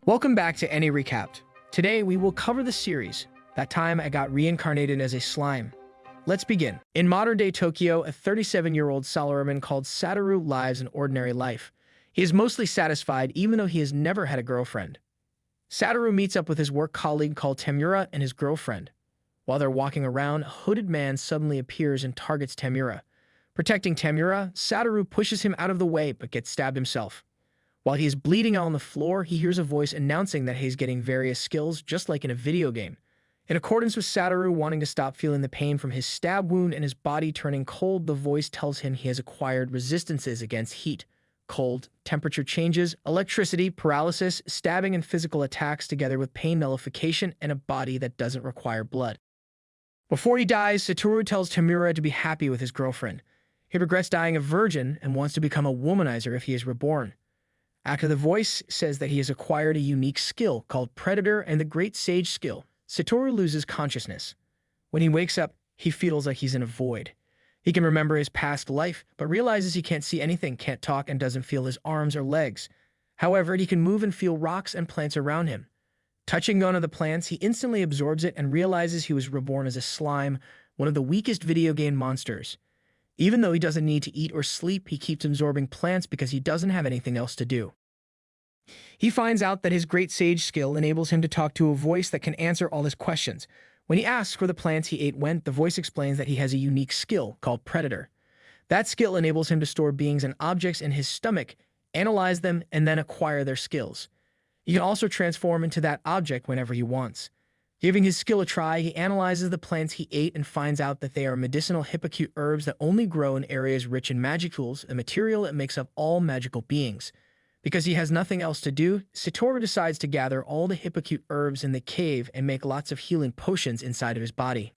Welcome back to Any Recapped. Today we will cover the series, That Time I Got Reincarnated as a Slime. Let's begin. In modern-day Tokyo, a 37-year-old salaryman called Satoru lives an ordinary life. He is mostly satisfied even though he has never had a girlfriend. Satoru meets up with his work colleague called Tamura and his girlfriend. While they're walking around, a hooded man suddenly appears and targets Tamura. Protecting Tamura, Satoru pushes him out of the way but gets stabbed himself. While he is bleeding on the floor, he hears a voice announcing that he's getting various skills just like in a video game. In accordance with Satoru wanting to stop feeling the pain from his stab wound and his body turning cold, the voice tells him he has acquired resistances against heat, cold, temperature changes, electricity, paralysis, stabbing and physical attacks together with pain nullification and a body that doesn't require blood. Before he dies, Satoru tells Tamura to be happy with his girlfriend. He regrets dying a virgin and wants to become a womanizer if he is reborn. After the voice says that he has acquired a unique skill called Predator and the Great Sage skill, Satoru loses consciousness. When he wakes up, he feels like he's in a void. He can remember his past life, but realizes he can't see anything, can't talk, and doesn't feel his arms or legs. However, he can move and feel rocks and plants around him. Touching one of the plants, he instantly absorbs it and realizes he was reborn as a slime, one of the weakest video game monsters. Even though he doesn't need to eat or sleep, he keeps absorbing plants because he doesn't have anything else to do. He finds out that his Great Sage skill enables him to talk to a voice that can answer all his questions. When he asks where the plants he ate went, the voice explains that he has a unique skill called Predator. That skill enables him to store beings and objects in his stomach, analyze them, and then acquire their skills. He can also transform into that object whenever he wants. Giving his skill a try, he analyzes the plants he ate and finds out that they are medicinal hypocute herbs that only grow in areas rich in magic tools, a material that makes up all magical beings. Because he has nothing else to do, Satoru decides to gather all the hypocute herbs in the cave and make lots of healing potions inside of his body.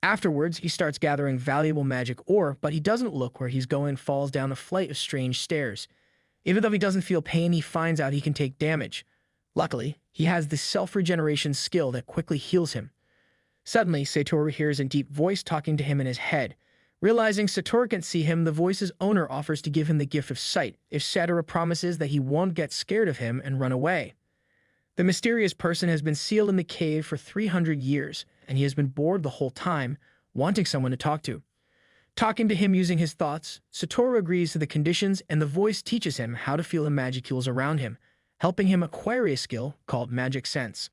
Afterwards, he starts gathering valuable magic ore, but he doesn't look where he's going and falls down a flight of strange stairs. Even though he doesn't feel pain, he finds out he can take damage. Luckily, he has the self-regeneration skill that quickly heals him. Suddenly, Satoru hears a deep voice talking to him in his head. Realizing Satoru can't see him, the voice's owner offers to give him the gift of sight if Satoru promises that he won't get scared of him and run away. The mysterious person has been sealed in the cave for 300 years, and he has been bored the whole time, wanting someone to talk to. Talking to him using his thoughts, Satoru agrees to the conditions and the voice teaches him how to feel the magicules around him, helping him acquire a skill called Magic Sense.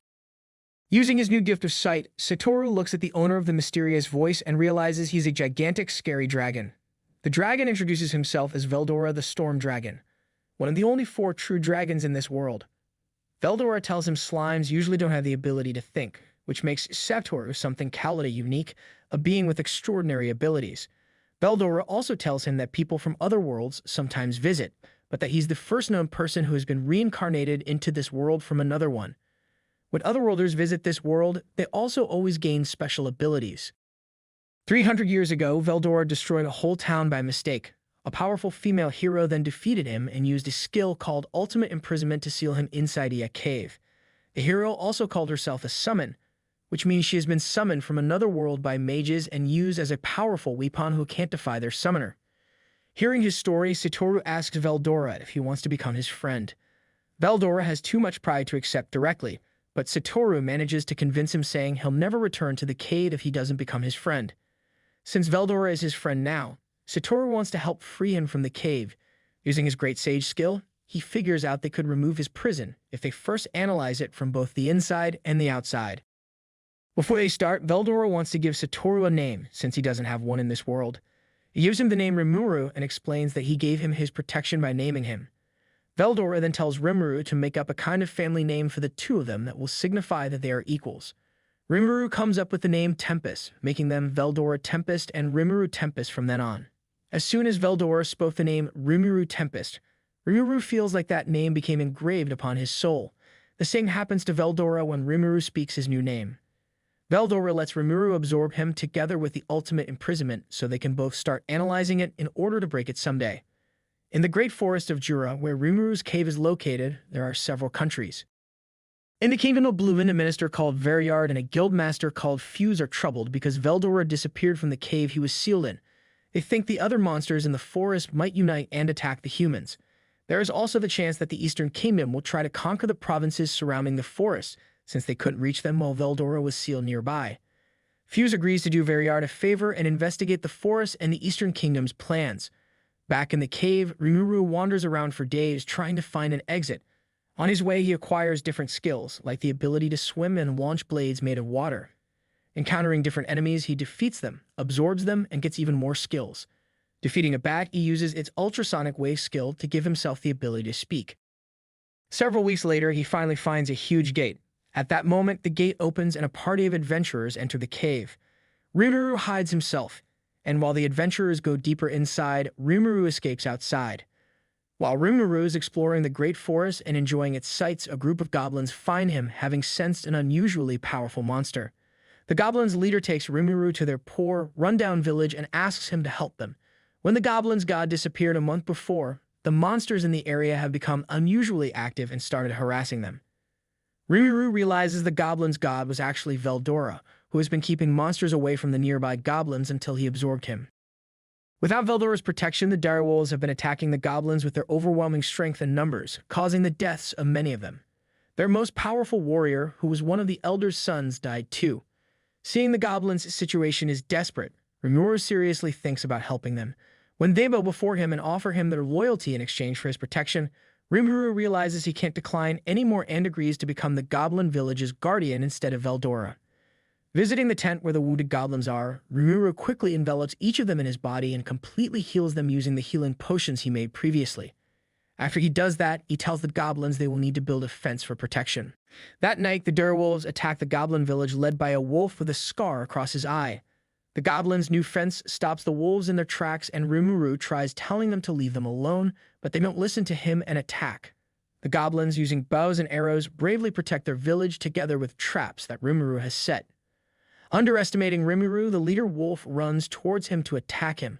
Using his new gift of sight, Satoru looks at the owner of the mysterious voice and realizes he's a gigantic, scary dragon. The dragon introduces himself as Veldora the Storm Dragon, one of the only 4 true dragons in this world. Veldora tells him slimes usually don't have the ability to think, which makes Satoru something cowardly unique, a being with extraordinary abilities. Veldora also tells him that people from other worlds sometimes visit, but that he's the first known person who has been reincarnated into this world from another one. When otherworlders visit this world, they also always gain special abilities. 300 years ago, Veldora destroyed a whole town by mistake. A powerful female hero then defeated him and used a skill called Ultimate Imprisonment to seal him inside a cave. The hero also called herself a summon, which means she has been summoned from another world by mages and used as a powerful weapon who can't defy their summoner. Hearing his story, Satoru asks Veldora if he wants to become his friend. Veldora has too much pride to accept directly, but Satoru manages to convince him, saying he'll never return to the cave if he doesn't become his friend. Since Veldora is his friend now, Satoru wants to help free him from the cave. Using his Great Sage skill, he figures out they could remove his prison if they first analyze it from both the inside and the outside. Before they start, Veldora wants to give Satoru a name, since he doesn't have one in this world. He gives him the name Rimuru and explains that he gave him his protection by naming him. Veldora then tells Rimuru to make up a kind of family name for the two of them that will signify that they are equals. Rimuru comes up with the name Tempest, making them Veldora Tempest and Rimuru Tempest from then on. As soon as Veldora spoke the name Rimuru Tempest, Rimuru feels like that name became engraved upon his soul. The same happens to Veldora when Rimuru speaks his new name. Veldora lets Rimuru absorb him together with the ultimate imprisonment so they can both start analyzing it in order to break it someday. In the Great Forest of Jura, where Rimuru's cave is located, there are several countries. In the Kingdom of Blumen, a minister called Veryard and a guildmaster called Fuse are troubled because Veldora disappeared from the cave he was sealed in. They think the other monsters in the forest might unite and attack the humans. There is also the chance that the Eastern Kingdom will try to conquer the provinces surrounding the forest, since they couldn't reach them while Veldora was sealed nearby. Fuse agrees to do Variard a favor and investigate the forest and the Eastern Kingdom's plans. Back in the cave, Rimuru wanders around for days trying to find an exit. On his way, he acquires different skills, like the ability to swim and launch blades made of water. Encountering different enemies, he defeats them, absorbs them, and gets even more skills. Defeating a bat, he uses its ultrasonic wave skill to give himself the ability to speak. Several weeks later, he finally finds a huge gate. At that moment, the gate opens and a party of adventurers enter the cave. Rimuru hides himself, and while the adventurers go deeper inside, Rimuru escapes outside. While Rimuru is exploring the great forest and enjoying its sights, a group of goblins find him, having sensed an unusually powerful monster. The goblins' leader takes Rimuru to their poor, run-down village and asks him to help them. When the goblins' god disappeared a month before, the monsters in the area have become unusually active and started harassing them. Rimuru realizes the goblins' god was actually Veldora, who has been keeping monsters away from the nearby goblins until he absorbed him. Without Veldora's protection, the direwolves have been attacking the goblins with their overwhelming strength and numbers, causing the deaths of many of them. Their most powerful warrior, who was one of the elder's sons, died too. Seeing the goblins' situation is desperate, Rimuru seriously thinks about helping them. When they bow before him and offer him their loyalty in exchange for his protection, Rimuru realizes he can't decline anymore and agrees to become the goblin village's guardian instead of Veldora. Visiting the tent where the wounded goblins are, Rimuru quickly envelops each of them in his body and completely heals them using the healing potions he made previously. After he does that, he tells the goblins they will need to build a fence for protection. That night, the direwolves attack the goblin village led by a wolf with a scar across his eye. The goblins' new fence stops the wolves in their tracks, and Rimuru tries telling them to leave them alone, but they don't listen to him and attack. The goblins, using bows and arrows, bravely protect their village together with traps that Rimuru has set. Underestimating Rimuru, the leader wolf runs towards him to attack him,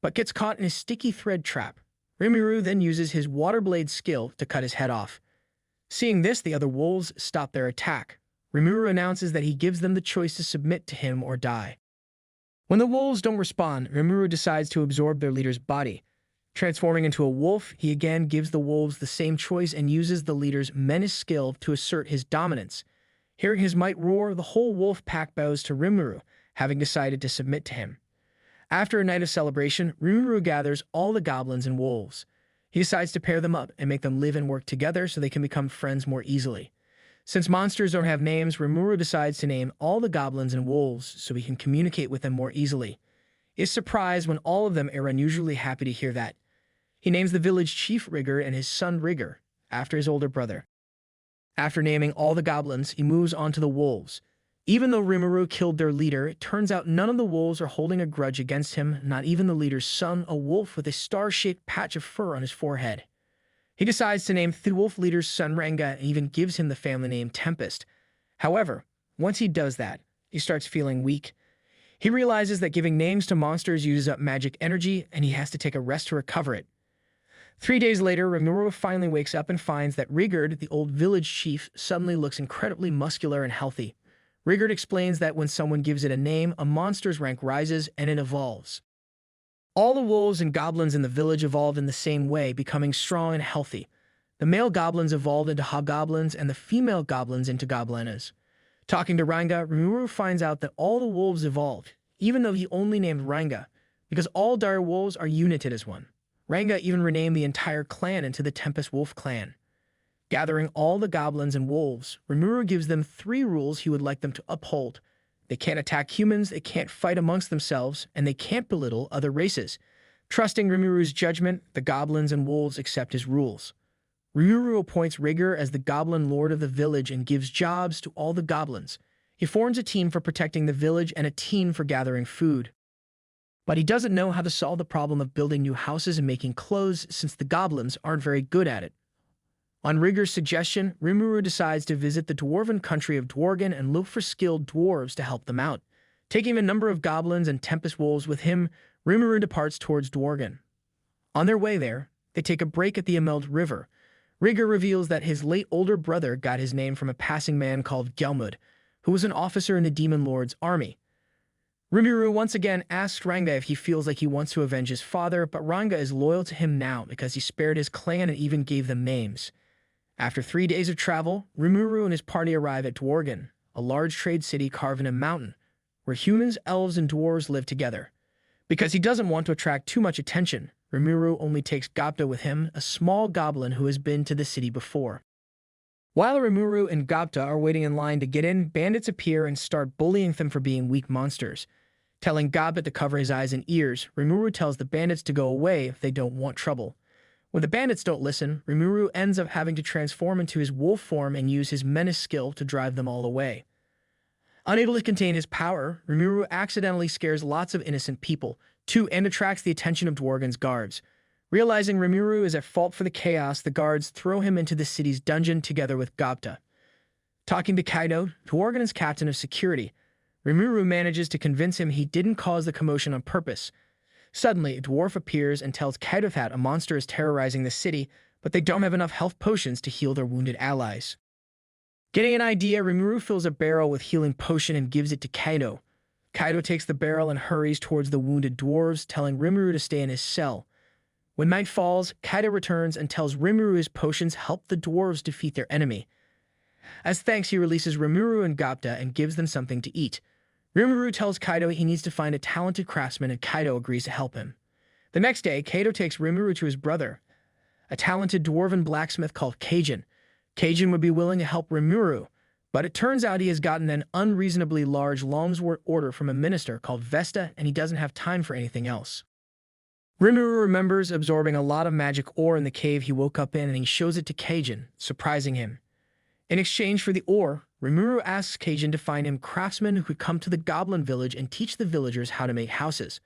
but gets caught in a sticky thread trap. Rimuru then uses his water blade skill to cut his head off. Seeing this, the other wolves stop their attack. Rimuru announces that he gives them the choice to submit to him or die. When the wolves don't respond, Rimuru decides to absorb their leader's body. Transforming into a wolf, he again gives the wolves the same choice and uses the leader's menace skill to assert his dominance. Hearing his might roar, the whole wolf pack bows to Rimuru, having decided to submit to him. After a night of celebration, Rimuru gathers all the goblins and wolves. He decides to pair them up and make them live and work together so they can become friends more easily. Since monsters don't have names, Rimuru decides to name all the goblins and wolves so he can communicate with them more easily. He is surprised when all of them are unusually happy to hear that. He names the village chief Rigger and his son Rigger, after his older brother. After naming all the goblins, he moves on to the wolves. Even though Rimuru killed their leader, it turns out none of the wolves are holding a grudge against him, not even the leader's son, a wolf with a star-shaped patch of fur on his forehead. He decides to name the wolf leader's son Ranga and even gives him the family name Tempest. However, once he does that, he starts feeling weak. He realizes that giving names to monsters uses up magic energy, and he has to take a rest to recover it. 3 days later, Rimuru finally wakes up and finds that Rigard, the old village chief, suddenly looks incredibly muscular and healthy. Rigard explains that when someone gives it a name, a monster's rank rises and it evolves. All the wolves and goblins in the village evolved in the same way, becoming strong and healthy. The male goblins evolved into hobgoblins and the female goblins into goblinas. Talking to Ranga, Rimuru finds out that all the wolves evolved, even though he only named Ranga, because all dire wolves are united as one. Ranga even renamed the entire clan into the Tempest Wolf clan. Gathering all the goblins and wolves, Rimuru gives them 3 rules he would like them to uphold. They can't attack humans, they can't fight amongst themselves, and they can't belittle other races. Trusting Rimuru's judgment, the goblins and wolves accept his rules. Rimuru appoints Rigger as the goblin lord of the village and gives jobs to all the goblins. He forms a team for protecting the village and a team for gathering food. But he doesn't know how to solve the problem of building new houses and making clothes since the goblins aren't very good at it. On Rigger's suggestion, Rimuru decides to visit the dwarven country of Dworgen and look for skilled dwarves to help them out. Taking a number of goblins and tempest wolves with him, Rimuru departs towards Dworgen. On their way there, they take a break at the Emeld River. Rigger reveals that his late older brother got his name from a passing man called Gelmud, who was an officer in the Demon Lord's army. Rimuru once again asks Ranga if he feels like he wants to avenge his father, but Ranga is loyal to him now because he spared his clan and even gave them names. After 3 days of travel, Rimuru and his party arrive at Dwargan, a large trade city carved in a mountain, where humans, elves, and dwarves live together. Because he doesn't want to attract too much attention, Rimuru only takes Gapta with him, a small goblin who has been to the city before. While Rimuru and Gapta are waiting in line to get in, bandits appear and start bullying them for being weak monsters. Telling Gapta to cover his eyes and ears, Rimuru tells the bandits to go away if they don't want trouble. When the bandits don't listen, Rimuru ends up having to transform into his wolf form and use his menace skill to drive them all away. Unable to contain his power, Rimuru accidentally scares lots of innocent people, too, and attracts the attention of Dwargan's guards. Realizing Rimuru is at fault for the chaos, the guards throw him into the city's dungeon together with Gapta. Talking to Kaido, Dwargan's captain of security, Rimuru manages to convince him he didn't cause the commotion on purpose. Suddenly, a dwarf appears and tells Kaido that a monster is terrorizing the city, but they don't have enough health potions to heal their wounded allies. Getting an idea, Rimuru fills a barrel with healing potion and gives it to Kaido. Kaido takes the barrel and hurries towards the wounded dwarves, telling Rimuru to stay in his cell. When night falls, Kaido returns and tells Rimuru his potions help the dwarves defeat their enemy. As thanks, he releases Rimuru and Gapta and gives them something to eat. Rimuru tells Kaido he needs to find a talented craftsman, and Kaido agrees to help him. The next day, Kaido takes Rimuru to his brother, a talented dwarven blacksmith called Kajin. Kajin would be willing to help Rimuru, but it turns out he has gotten an unreasonably large longsword order from a minister called Vesta, and he doesn't have time for anything else. Rimuru remembers absorbing a lot of magic ore in the cave he woke up in, and he shows it to Kajin, surprising him. In exchange for the ore, Rimuru asks Kajin to find him craftsmen who could come to the goblin village and teach the villagers how to make houses.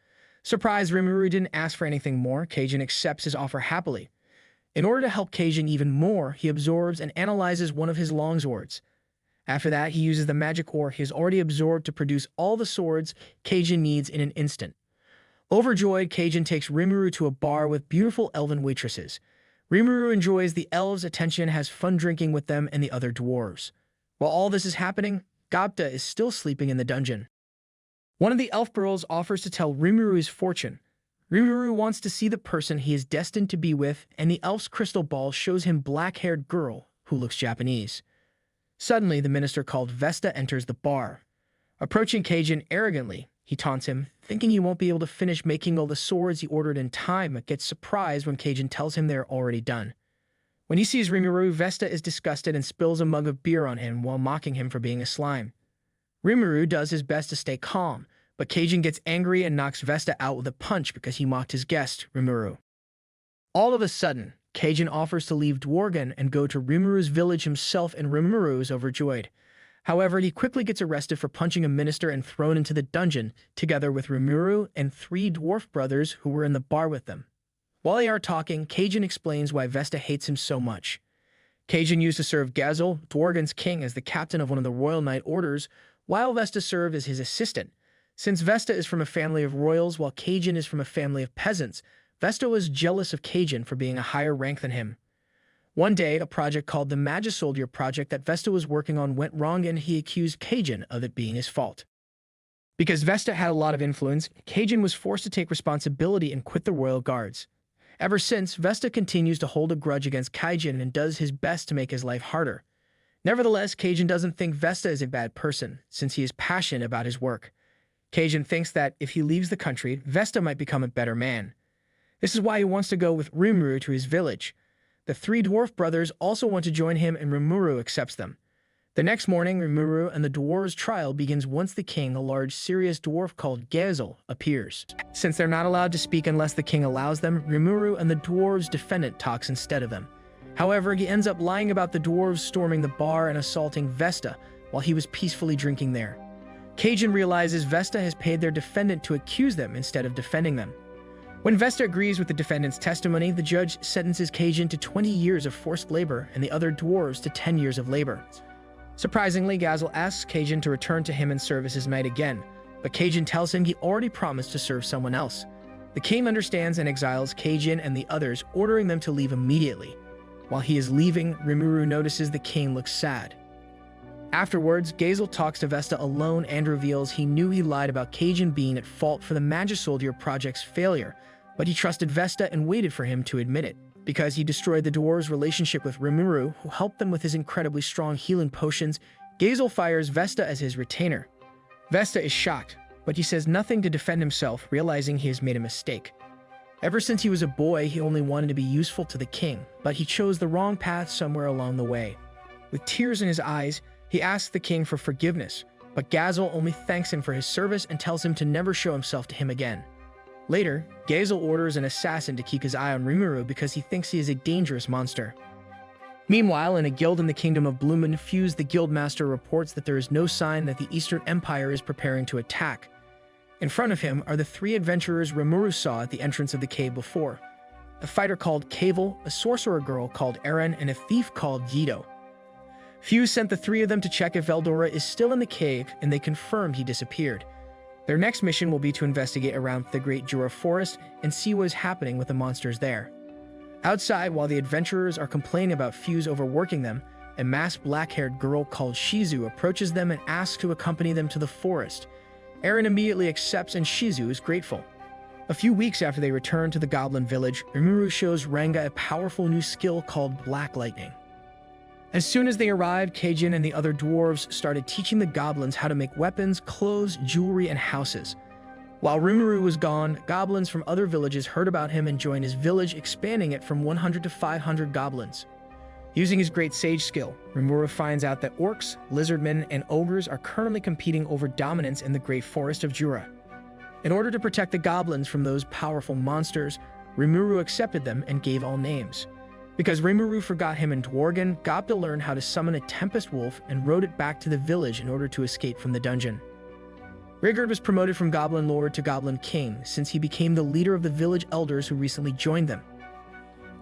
Surprised Rimuru didn't ask for anything more, Kajin accepts his offer happily. In order to help Kajin even more, he absorbs and analyzes one of his longswords. After that, he uses the magic ore he has already absorbed to produce all the swords Kajin needs in an instant. Overjoyed, Kajin takes Rimuru to a bar with beautiful elven waitresses. Rimuru enjoys the elves' attention, has fun drinking with them and the other dwarves. While all this is happening, Gapta is still sleeping in the dungeon. One of the elf girls offers to tell Rimuru his fortune. Rimuru wants to see the person he is destined to be with, and the elf's crystal ball shows him black-haired girl who looks Japanese. Suddenly, the minister called Vesta enters the bar. Approaching Kajin arrogantly, he taunts him, thinking he won't be able to finish making all the swords he ordered in time, but gets surprised when Kajin tells him they're already done. When he sees Rimuru, Vesta is disgusted and spills a mug of beer on him while mocking him for being a slime. Rimuru does his best to stay calm, but Kajin gets angry and knocks Vesta out with a punch because he mocked his guest, Rimuru. All of a sudden, Kajin offers to leave Dwargan and go to Rimuru's village himself, and Rimuru is overjoyed. However, he quickly gets arrested for punching a minister and thrown into the dungeon, together with Rimuru and 3 dwarf brothers who were in the bar with them. While they are talking, Kajin explains why Vesta hates him so much. Kajin used to serve Gazel, Dwargan's king, as the captain of one of the Royal Knight Orders, while Vesta served as his assistant. Since Vesta is from a family of royals while Kajin is from a family of peasants, Vesta was jealous of Kajin for being a higher rank than him. One day, a project called the Magisoldier Project that Vesta was working on went wrong, and he accused Kajin of it being his fault. Because Vesta had a lot of influence, Kajin was forced to take responsibility and quit the royal guards. Ever since, Vesta continues to hold a grudge against Kajin and does his best to make his life harder. Nevertheless, Kajin doesn't think Vesta is a bad person, since he is passionate about his work. Kajin thinks that if he leaves the country, Vesta might become a better man. This is why he wants to go with Rimuru to his village. The 3 dwarf brothers also want to join him, and Rimuru accepts them. The next morning, Rimuru and the dwarves' trial begins once the king, a large, serious dwarf called Gazel, appears. Since they're not allowed to speak unless the king allows them, Rimuru and the dwarves' defendant talks instead of them. However, he ends up lying about the dwarves storming the bar and assaulting Vesta while he was peacefully drinking there. Kajin realizes Vesta has paid their defendant to accuse them instead of defending them. When Vesta agrees with the defendant's testimony, the judge sentences Kajin to 20 years of forced labor and the other dwarves to 10 years of labor. Surprisingly, Gazel asks Kajin to return to him and serve as his knight again, but Kajin tells him he already promised to serve someone else. The king understands and exiles Kajin and the others, ordering them to leave immediately. While he is leaving, Rimuru notices the king looks sad. Afterwards, Gazel talks to Vesta alone and reveals he knew he lied about Cajun being at fault for the Magisoldier project's failure, but he trusted Vesta and waited for him to admit it. Because he destroyed the dwarves' relationship with Rimuru, who helped them with his incredibly strong healing potions, Gazel fires Vesta as his retainer. Vesta is shocked, but he says nothing to defend himself, realizing he has made a mistake. Ever since he was a boy, he only wanted to be useful to the king, but he chose the wrong path somewhere along the way. With tears in his eyes, he asks the king for forgiveness, but Gazel only thanks him for his service and tells him to never show himself to him again. Later, Gazel orders an assassin to keep his eye on Rimuru because he thinks he is a dangerous monster. Meanwhile, in a guild in the kingdom of Blumen, Fuse the guildmaster reports that there is no sign that the Eastern Empire is preparing to attack. In front of him are the three adventurers Rimuru saw at the entrance of the cave before: a fighter called Kavel, a sorcerer girl called Eren, and a thief called Yido. Fuse sent the three of them to check if Eldora is still in the cave, and they confirmed he disappeared. Their next mission will be to investigate around the Great Jura Forest and see what is happening with the monsters there. Outside, while the adventurers are complaining about Fuse overworking them, a masked black-haired girl called Shizu approaches them and asks to accompany them to the forest. Eren immediately accepts and Shizu is grateful. A few weeks after they return to the goblin village, Rimuru shows Ranga a powerful new skill called Black Lightning. As soon as they arrived, Cajun and the other dwarves started teaching the goblins how to make weapons, clothes, jewelry, and houses. While Rimuru was gone, goblins from other villages heard about him and joined his village, expanding it from 100 to 500 goblins. Using his great sage skill, Rimuru finds out that orcs, lizardmen, and ogres are currently competing over dominance in the Great Forest of Jura. In order to protect the goblins from those powerful monsters, Rimuru accepted them and gave all names. Because Rimuru forgot him in Dworgen, Gobta learned how to summon a Tempest Wolf and rode it back to the village in order to escape from the dungeon. Rigurd was promoted from Goblin Lord to Goblin King, since he became the leader of the village elders who recently joined them.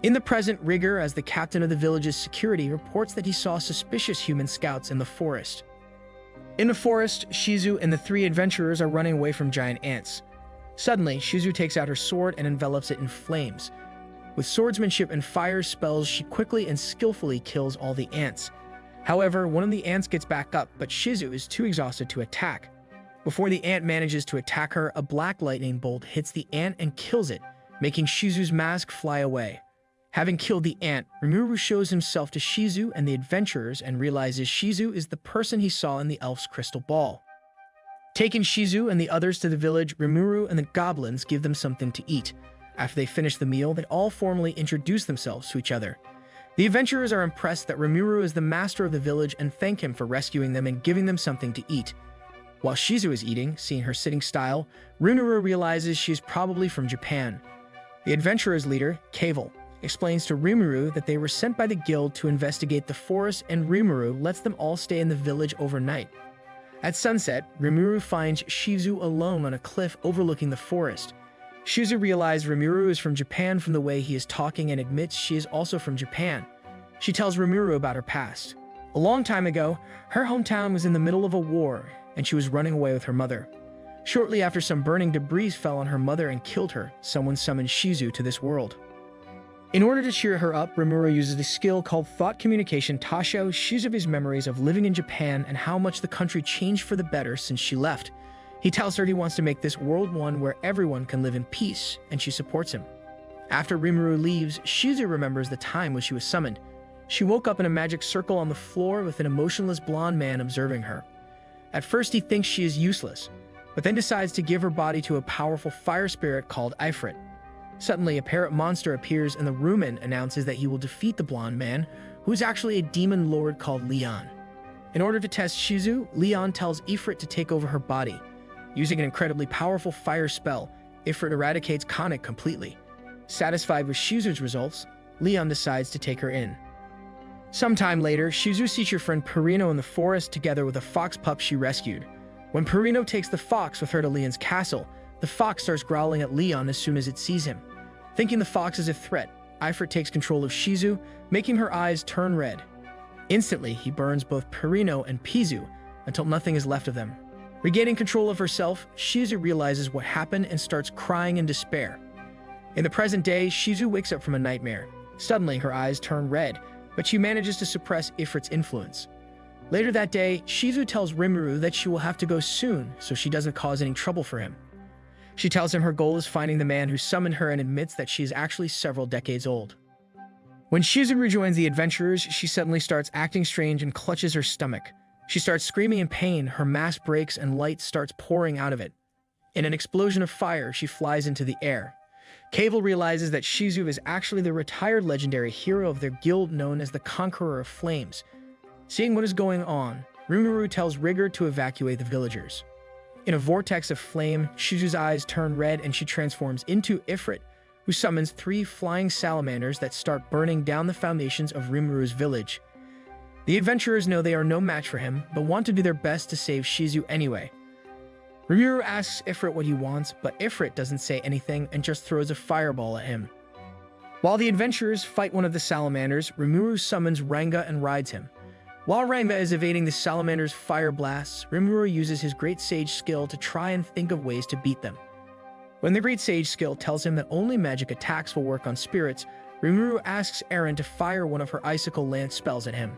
In the present, Rigurd, as the captain of the village's security, reports that he saw suspicious human scouts in the forest. In the forest, Shizu and the three adventurers are running away from giant ants. Suddenly, Shizu takes out her sword and envelops it in flames. With swordsmanship and fire spells, she quickly and skillfully kills all the ants. However, one of the ants gets back up, but Shizu is too exhausted to attack. Before the ant manages to attack her, a black lightning bolt hits the ant and kills it, making Shizu's mask fly away. Having killed the ant, Rimuru shows himself to Shizu and the adventurers and realizes Shizu is the person he saw in the elf's crystal ball. Taking Shizu and the others to the village, Rimuru and the goblins give them something to eat. After they finish the meal, they all formally introduce themselves to each other. The adventurers are impressed that Rimuru is the master of the village and thank him for rescuing them and giving them something to eat. While Shizu is eating, seeing her sitting style, Rimuru realizes she is probably from Japan. The adventurers' leader, Kavel, explains to Rimuru that they were sent by the guild to investigate the forest, and Rimuru lets them all stay in the village overnight. At sunset, Rimuru finds Shizu alone on a cliff overlooking the forest. Shizu realizes Rimuru is from Japan from the way he is talking and admits she is also from Japan. She tells Rimuru about her past. A long time ago, her hometown was in the middle of a war, and she was running away with her mother. Shortly after some burning debris fell on her mother and killed her, someone summoned Shizu to this world. In order to cheer her up, Rimuru uses a skill called Thought Communication to show Shizu his memories of living in Japan and how much the country changed for the better since she left. He tells her he wants to make this world one where everyone can live in peace, and she supports him. After Rimuru leaves, Shizu remembers the time when she was summoned. She woke up in a magic circle on the floor with an emotionless blonde man observing her. At first he thinks she is useless, but then decides to give her body to a powerful fire spirit called Ifrit. Suddenly, a parrot monster appears in the room and announces that he will defeat the blonde man, who is actually a demon lord called Leon. In order to test Shizu, Leon tells Ifrit to take over her body. Using an incredibly powerful fire spell, Ifrit eradicates Konnik completely. Satisfied with Shizu's results, Leon decides to take her in. Sometime later, Shizu sees her friend Perino in the forest together with a fox pup she rescued. When Perino takes the fox with her to Leon's castle, the fox starts growling at Leon as soon as it sees him. Thinking the fox is a threat, Ifrit takes control of Shizu, making her eyes turn red. Instantly, he burns both Perino and Pizu until nothing is left of them. Regaining control of herself, Shizu realizes what happened and starts crying in despair. In the present day, Shizu wakes up from a nightmare. Suddenly, her eyes turn red, but she manages to suppress Ifrit's influence. Later that day, Shizu tells Rimuru that she will have to go soon so she doesn't cause any trouble for him. She tells him her goal is finding the man who summoned her and admits that she is actually several decades old. When Shizu rejoins the adventurers, she suddenly starts acting strange and clutches her stomach. She starts screaming in pain, her mask breaks and light starts pouring out of it. In an explosion of fire, she flies into the air. Cable realizes that Shizu is actually the retired legendary hero of their guild known as the Conqueror of Flames. Seeing what is going on, Rimuru tells Rigger to evacuate the villagers. In a vortex of flame, Shizu's eyes turn red and she transforms into Ifrit, who summons 3 flying salamanders that start burning down the foundations of Rimuru's village. The adventurers know they are no match for him, but want to do their best to save Shizu anyway. Rimuru asks Ifrit what he wants, but Ifrit doesn't say anything and just throws a fireball at him. While the adventurers fight one of the salamanders, Rimuru summons Ranga and rides him. While Ranga is evading the salamander's fire blasts, Rimuru uses his Great Sage skill to try and think of ways to beat them. When the Great Sage skill tells him that only magic attacks will work on spirits, Rimuru asks Eren to fire one of her Icicle Lance spells at him.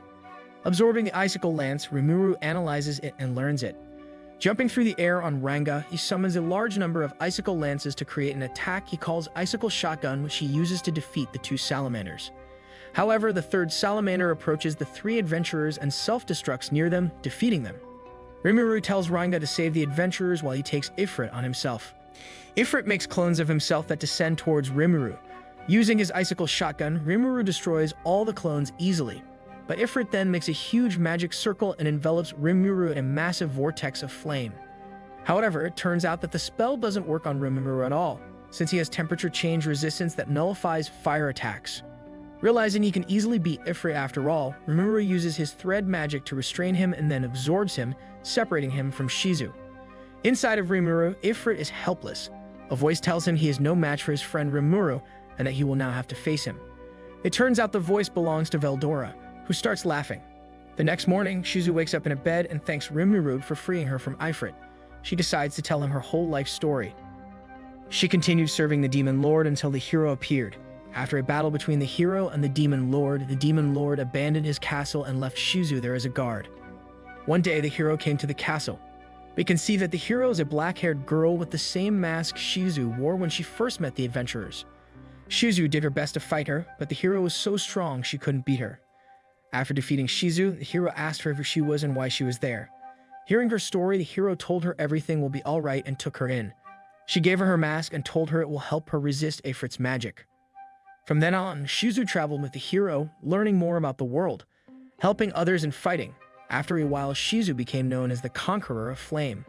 Absorbing the Icicle Lance, Rimuru analyzes it and learns it. Jumping through the air on Ranga, he summons a large number of Icicle Lances to create an attack he calls Icicle Shotgun, which he uses to defeat the 2 salamanders. However, the 3rd salamander approaches the 3 adventurers and self-destructs near them, defeating them. Rimuru tells Ranga to save the adventurers while he takes Ifrit on himself. Ifrit makes clones of himself that descend towards Rimuru. Using his Icicle Shotgun, Rimuru destroys all the clones easily. But Ifrit then makes a huge magic circle and envelops Rimuru in a massive vortex of flame. However, it turns out that the spell doesn't work on Rimuru at all, since he has temperature change resistance that nullifies fire attacks. Realizing he can easily beat Ifrit after all, Rimuru uses his thread magic to restrain him and then absorbs him, separating him from Shizu. Inside of Rimuru, Ifrit is helpless. A voice tells him he is no match for his friend Rimuru and that he will now have to face him. It turns out the voice belongs to Veldora, who starts laughing. The next morning, Shizu wakes up in a bed and thanks Rimuru for freeing her from Ifrit. She decides to tell him her whole life story. She continued serving the Demon Lord until the hero appeared. After a battle between the hero and the Demon Lord abandoned his castle and left Shizu there as a guard. One day, the hero came to the castle. We can see that the hero is a black-haired girl with the same mask Shizu wore when she first met the adventurers. Shizu did her best to fight her, but the hero was so strong she couldn't beat her. After defeating Shizu, the hero asked her who she was and why she was there. Hearing her story, the hero told her everything will be alright and took her in. She gave her her mask and told her it will help her resist Ifrit's magic. From then on, Shizu traveled with the hero, learning more about the world, helping others in fighting. After a while, Shizu became known as the Conqueror of Flame.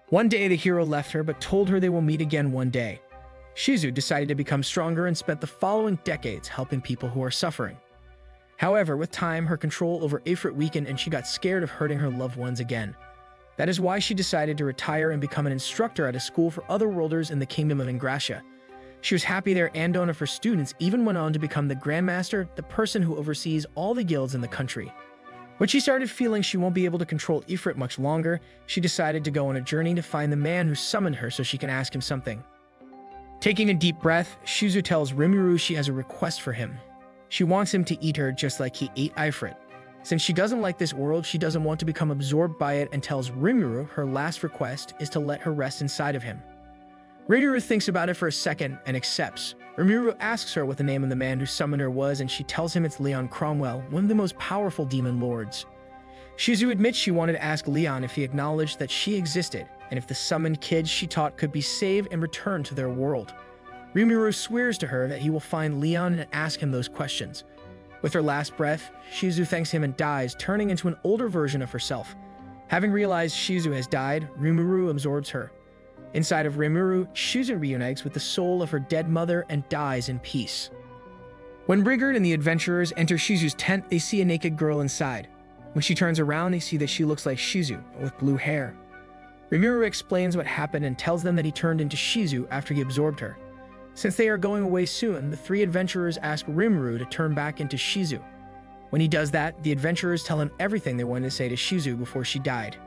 One day, the hero left her but told her they will meet again one day. Shizu decided to become stronger and spent the following decades helping people who are suffering. However, with time, her control over Ifrit weakened and she got scared of hurting her loved ones again. That is why she decided to retire and become an instructor at a school for otherworlders in the Kingdom of Ingrassia. She was happy there and one of her students even went on to become the Grandmaster, the person who oversees all the guilds in the country. When she started feeling she won't be able to control Ifrit much longer, she decided to go on a journey to find the man who summoned her so she can ask him something. Taking a deep breath, Shizu tells Rimuru she has a request for him. She wants him to eat her just like he ate Ifrit. Since she doesn't like this world, she doesn't want to become absorbed by it and tells Rimuru her last request is to let her rest inside of him. Rimuru thinks about it for a second and accepts. Rimuru asks her what the name of the man who summoned her was and she tells him it's Leon Cromwell, one of the most powerful demon lords. Shizu admits she wanted to ask Leon if he acknowledged that she existed and if the summoned kids she taught could be saved and returned to their world. Rimuru swears to her that he will find Leon and ask him those questions. With her last breath, Shizu thanks him and dies, turning into an older version of herself. Having realized Shizu has died, Rimuru absorbs her. Inside of Rimuru, Shizu reunites with the soul of her dead mother and dies in peace. When Brigard and the adventurers enter Shizu's tent, they see a naked girl inside. When she turns around, they see that she looks like Shizu, but with blue hair. Rimuru explains what happened and tells them that he turned into Shizu after he absorbed her. Since they are going away soon, the 3 adventurers ask Rimuru to turn back into Shizu. When he does that, the adventurers tell him everything they wanted to say to Shizu before she died.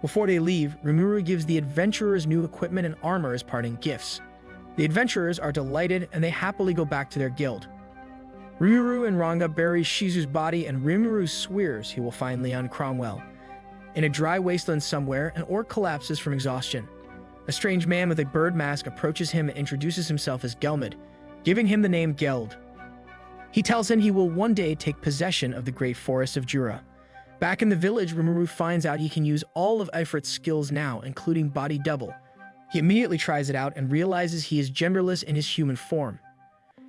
Before they leave, Rimuru gives the adventurers new equipment and armor as parting gifts. The adventurers are delighted and they happily go back to their guild. Rimuru and Ranga bury Shizu's body, and Rimuru swears he will find Leon Cromwell. In a dry wasteland somewhere, an orc collapses from exhaustion. A strange man with a bird mask approaches him and introduces himself as Gelmid, giving him the name Geld. He tells him he will one day take possession of the great forest of Jura. Back in the village, Rimuru finds out he can use all of Ifrit's skills now, including Body Double. He immediately tries it out and realizes he is genderless in his human form.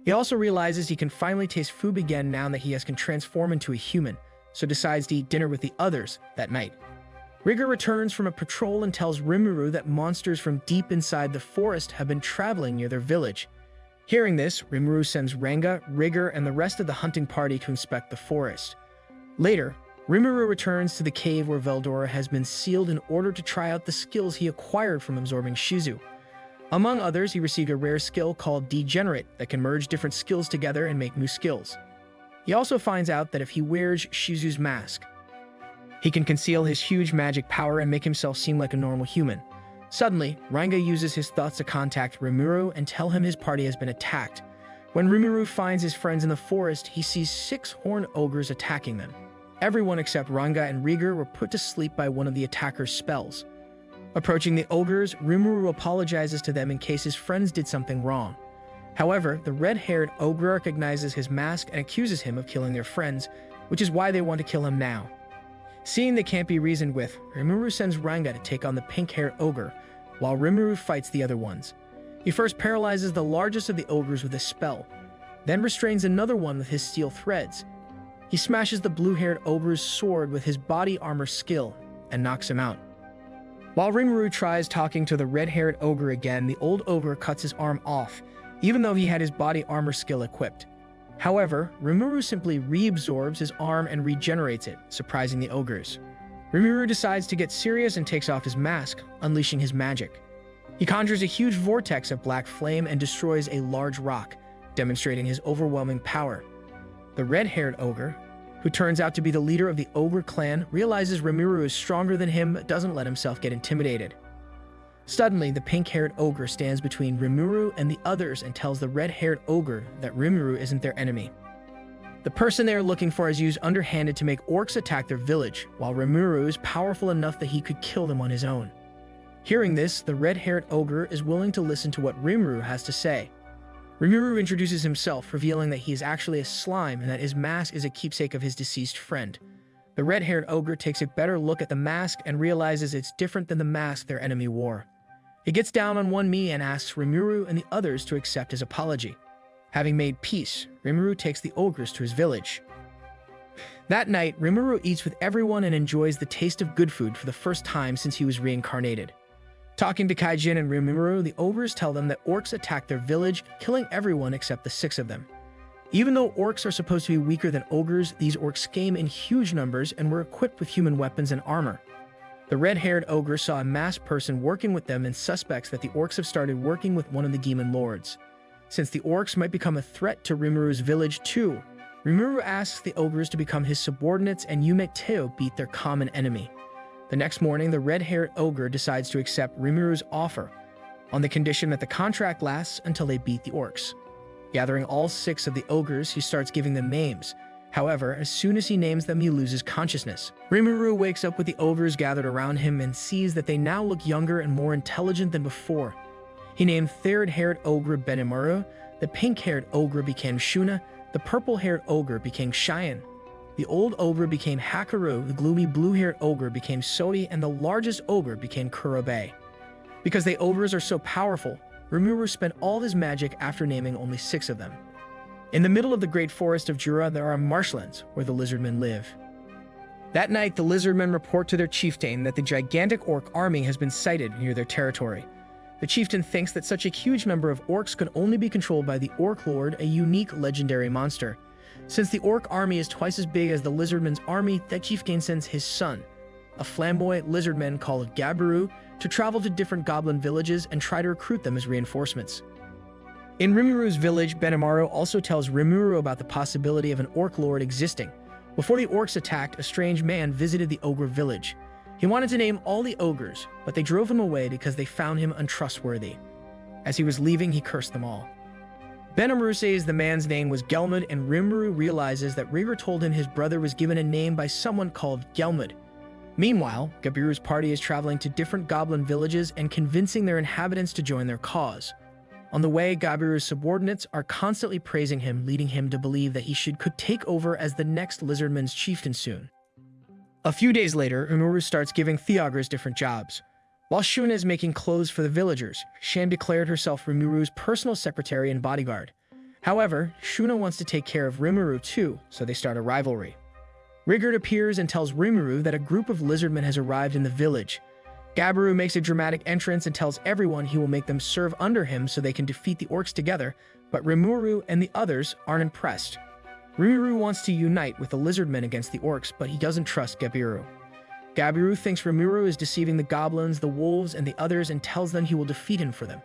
He also realizes he can finally taste food again now that he can transform into a human, so decides to eat dinner with the others that night. Rigger returns from a patrol and tells Rimuru that monsters from deep inside the forest have been traveling near their village. Hearing this, Rimuru sends Ranga, Rigger, and the rest of the hunting party to inspect the forest. Later, Rimuru returns to the cave where Veldora has been sealed in order to try out the skills he acquired from absorbing Shizu. Among others, he received a rare skill called Degenerate that can merge different skills together and make new skills. He also finds out that if he wears Shizu's mask, he can conceal his huge magic power and make himself seem like a normal human. Suddenly, Ranga uses his thoughts to contact Rimuru and tell him his party has been attacked. When Rimuru finds his friends in the forest, he sees 6 horned ogres attacking them. Everyone except Ranga and Rigger were put to sleep by one of the attackers' spells. Approaching the ogres, Rimuru apologizes to them in case his friends did something wrong. However, the red-haired ogre recognizes his mask and accuses him of killing their friends, which is why they want to kill him now. Seeing they can't be reasoned with, Rimuru sends Ranga to take on the pink-haired ogre, while Rimuru fights the other ones. He first paralyzes the largest of the ogres with a spell, then restrains another one with his steel threads. He smashes the blue-haired ogre's sword with his body armor skill and knocks him out. While Rimuru tries talking to the red-haired ogre again, the old ogre cuts his arm off, even though he had his body armor skill equipped. However, Rimuru simply reabsorbs his arm and regenerates it, surprising the ogres. Rimuru decides to get serious and takes off his mask, unleashing his magic. He conjures a huge vortex of black flame and destroys a large rock, demonstrating his overwhelming power. The red-haired ogre, who turns out to be the leader of the ogre clan, realizes Rimuru is stronger than him but doesn't let himself get intimidated. Suddenly, the pink-haired ogre stands between Rimuru and the others and tells the red-haired ogre that Rimuru isn't their enemy. The person they are looking for is used underhanded to make orcs attack their village, while Rimuru is powerful enough that he could kill them on his own. Hearing this, the red-haired ogre is willing to listen to what Rimuru has to say. Rimuru introduces himself, revealing that he is actually a slime and that his mask is a keepsake of his deceased friend. The red-haired ogre takes a better look at the mask and realizes it's different than the mask their enemy wore. He gets down on one knee and asks Rimuru and the others to accept his apology. Having made peace, Rimuru takes the ogres to his village. That night, Rimuru eats with everyone and enjoys the taste of good food for the first time since he was reincarnated. Talking to Kaijin and Rimuru, the ogres tell them that orcs attacked their village, killing everyone except the 6 of them. Even though orcs are supposed to be weaker than ogres, these orcs came in huge numbers and were equipped with human weapons and armor. The red-haired ogre saw a masked person working with them and suspects that the orcs have started working with one of the demon lords. Since the orcs might become a threat to Rimuru's village too, Rimuru asks the ogres to become his subordinates and make Teo beat their common enemy. The next morning, the red-haired ogre decides to accept Rimuru's offer, on the condition that the contract lasts until they beat the orcs. Gathering all 6 of the ogres, he starts giving them names. However, as soon as he names them, he loses consciousness. Rimuru wakes up with the ogres gathered around him and sees that they now look younger and more intelligent than before. He named third-haired ogre Benimaru, the pink-haired ogre became Shuna, the purple-haired ogre became Cheyenne. The old ogre became Hakaru, the gloomy blue-haired ogre became Sodi, and the largest ogre became Kurobe. Because the ogres are so powerful, Rimuru spent all his magic after naming only 6 of them. In the middle of the great forest of Jura, there are marshlands where the lizardmen live. That night, the lizardmen report to their chieftain that the gigantic orc army has been sighted near their territory. The chieftain thinks that such a huge number of orcs could only be controlled by the Orc Lord, a unique legendary monster. Since the orc army is twice as big as the lizardmen's army, that chieftain sends his son, a flamboyant lizardman called Gabiru, to travel to different goblin villages and try to recruit them as reinforcements. In Rimuru's village, Benimaru also tells Rimuru about the possibility of an orc lord existing. Before the orcs attacked, a strange man visited the ogre village. He wanted to name all the ogres, but they drove him away because they found him untrustworthy. As he was leaving, he cursed them all. Benamaru says the man's name was Gelmud, and Rimuru realizes that Rhaegar told him his brother was given a name by someone called Gelmud. Meanwhile, Gabiru's party is traveling to different goblin villages and convincing their inhabitants to join their cause. On the way, Gabiru's subordinates are constantly praising him, leading him to believe that he could take over as the next Lizardman's chieftain soon. A few days later, Rimuru starts giving Theogras different jobs. While Shuna is making clothes for the villagers, Sham declared herself Rimuru's personal secretary and bodyguard. However, Shuna wants to take care of Rimuru too, so they start a rivalry. Rhaegar appears and tells Rimuru that a group of lizardmen has arrived in the village. Gabiru makes a dramatic entrance and tells everyone he will make them serve under him so they can defeat the orcs together, but Rimuru and the others aren't impressed. Rimuru wants to unite with the lizardmen against the orcs, but he doesn't trust Gabiru. Gabiru thinks Rimuru is deceiving the goblins, the wolves, and the others and tells them he will defeat him for them.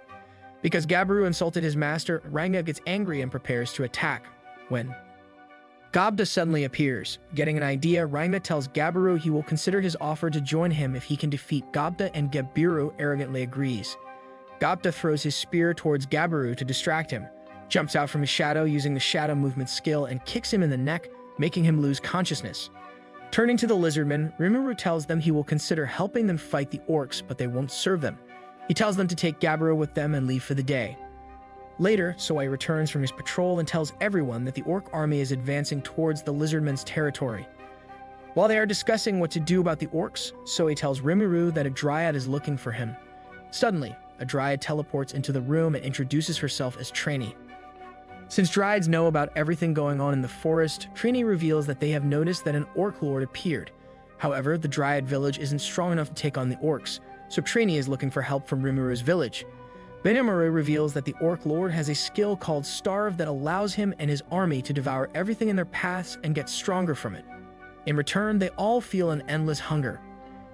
Because Gabiru insulted his master, Ranga gets angry and prepares to attack. When Gobda suddenly appears. Getting an idea, Ranga tells Gabiru he will consider his offer to join him if he can defeat Gobda, and Gabiru arrogantly agrees. Gobda throws his spear towards Gabiru to distract him, jumps out from his shadow using the shadow movement skill and kicks him in the neck, making him lose consciousness. Turning to the lizardmen, Rimuru tells them he will consider helping them fight the orcs, but they won't serve them. He tells them to take Gabiru with them and leave for the day. Later, Soai returns from his patrol and tells everyone that the orc army is advancing towards the lizardmen's territory. While they are discussing what to do about the orcs, Soai tells Rimuru that a dryad is looking for him. Suddenly, a dryad teleports into the room and introduces herself as Trainee. Since dryads know about everything going on in the forest, Trainee reveals that they have noticed that an orc lord appeared. However, the dryad village isn't strong enough to take on the orcs, so Trainee is looking for help from Rimuru's village. Benamaru reveals that the orc lord has a skill called Starve that allows him and his army to devour everything in their paths and get stronger from it. In return, they all feel an endless hunger.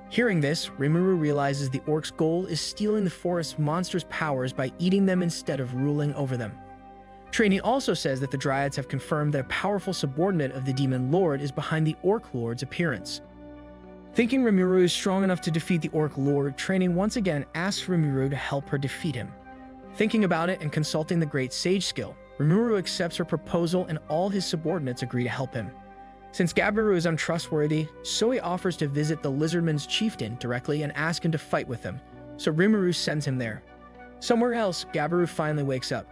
Hearing this, Rimuru realizes the orc's goal is stealing the forest's monsters' powers by eating them instead of ruling over them. Trainee also says that the dryads have confirmed that a powerful subordinate of the demon lord is behind the orc lord's appearance. Thinking Rimuru is strong enough to defeat the orc lord, Trainee once again asks Rimuru to help her defeat him. Thinking about it and consulting the great sage skill, Rimuru accepts her proposal and all his subordinates agree to help him. Since Gabiru is untrustworthy, Soai offers to visit the lizardman's chieftain directly and ask him to fight with him, so Rimuru sends him there. Somewhere else, Gabiru finally wakes up.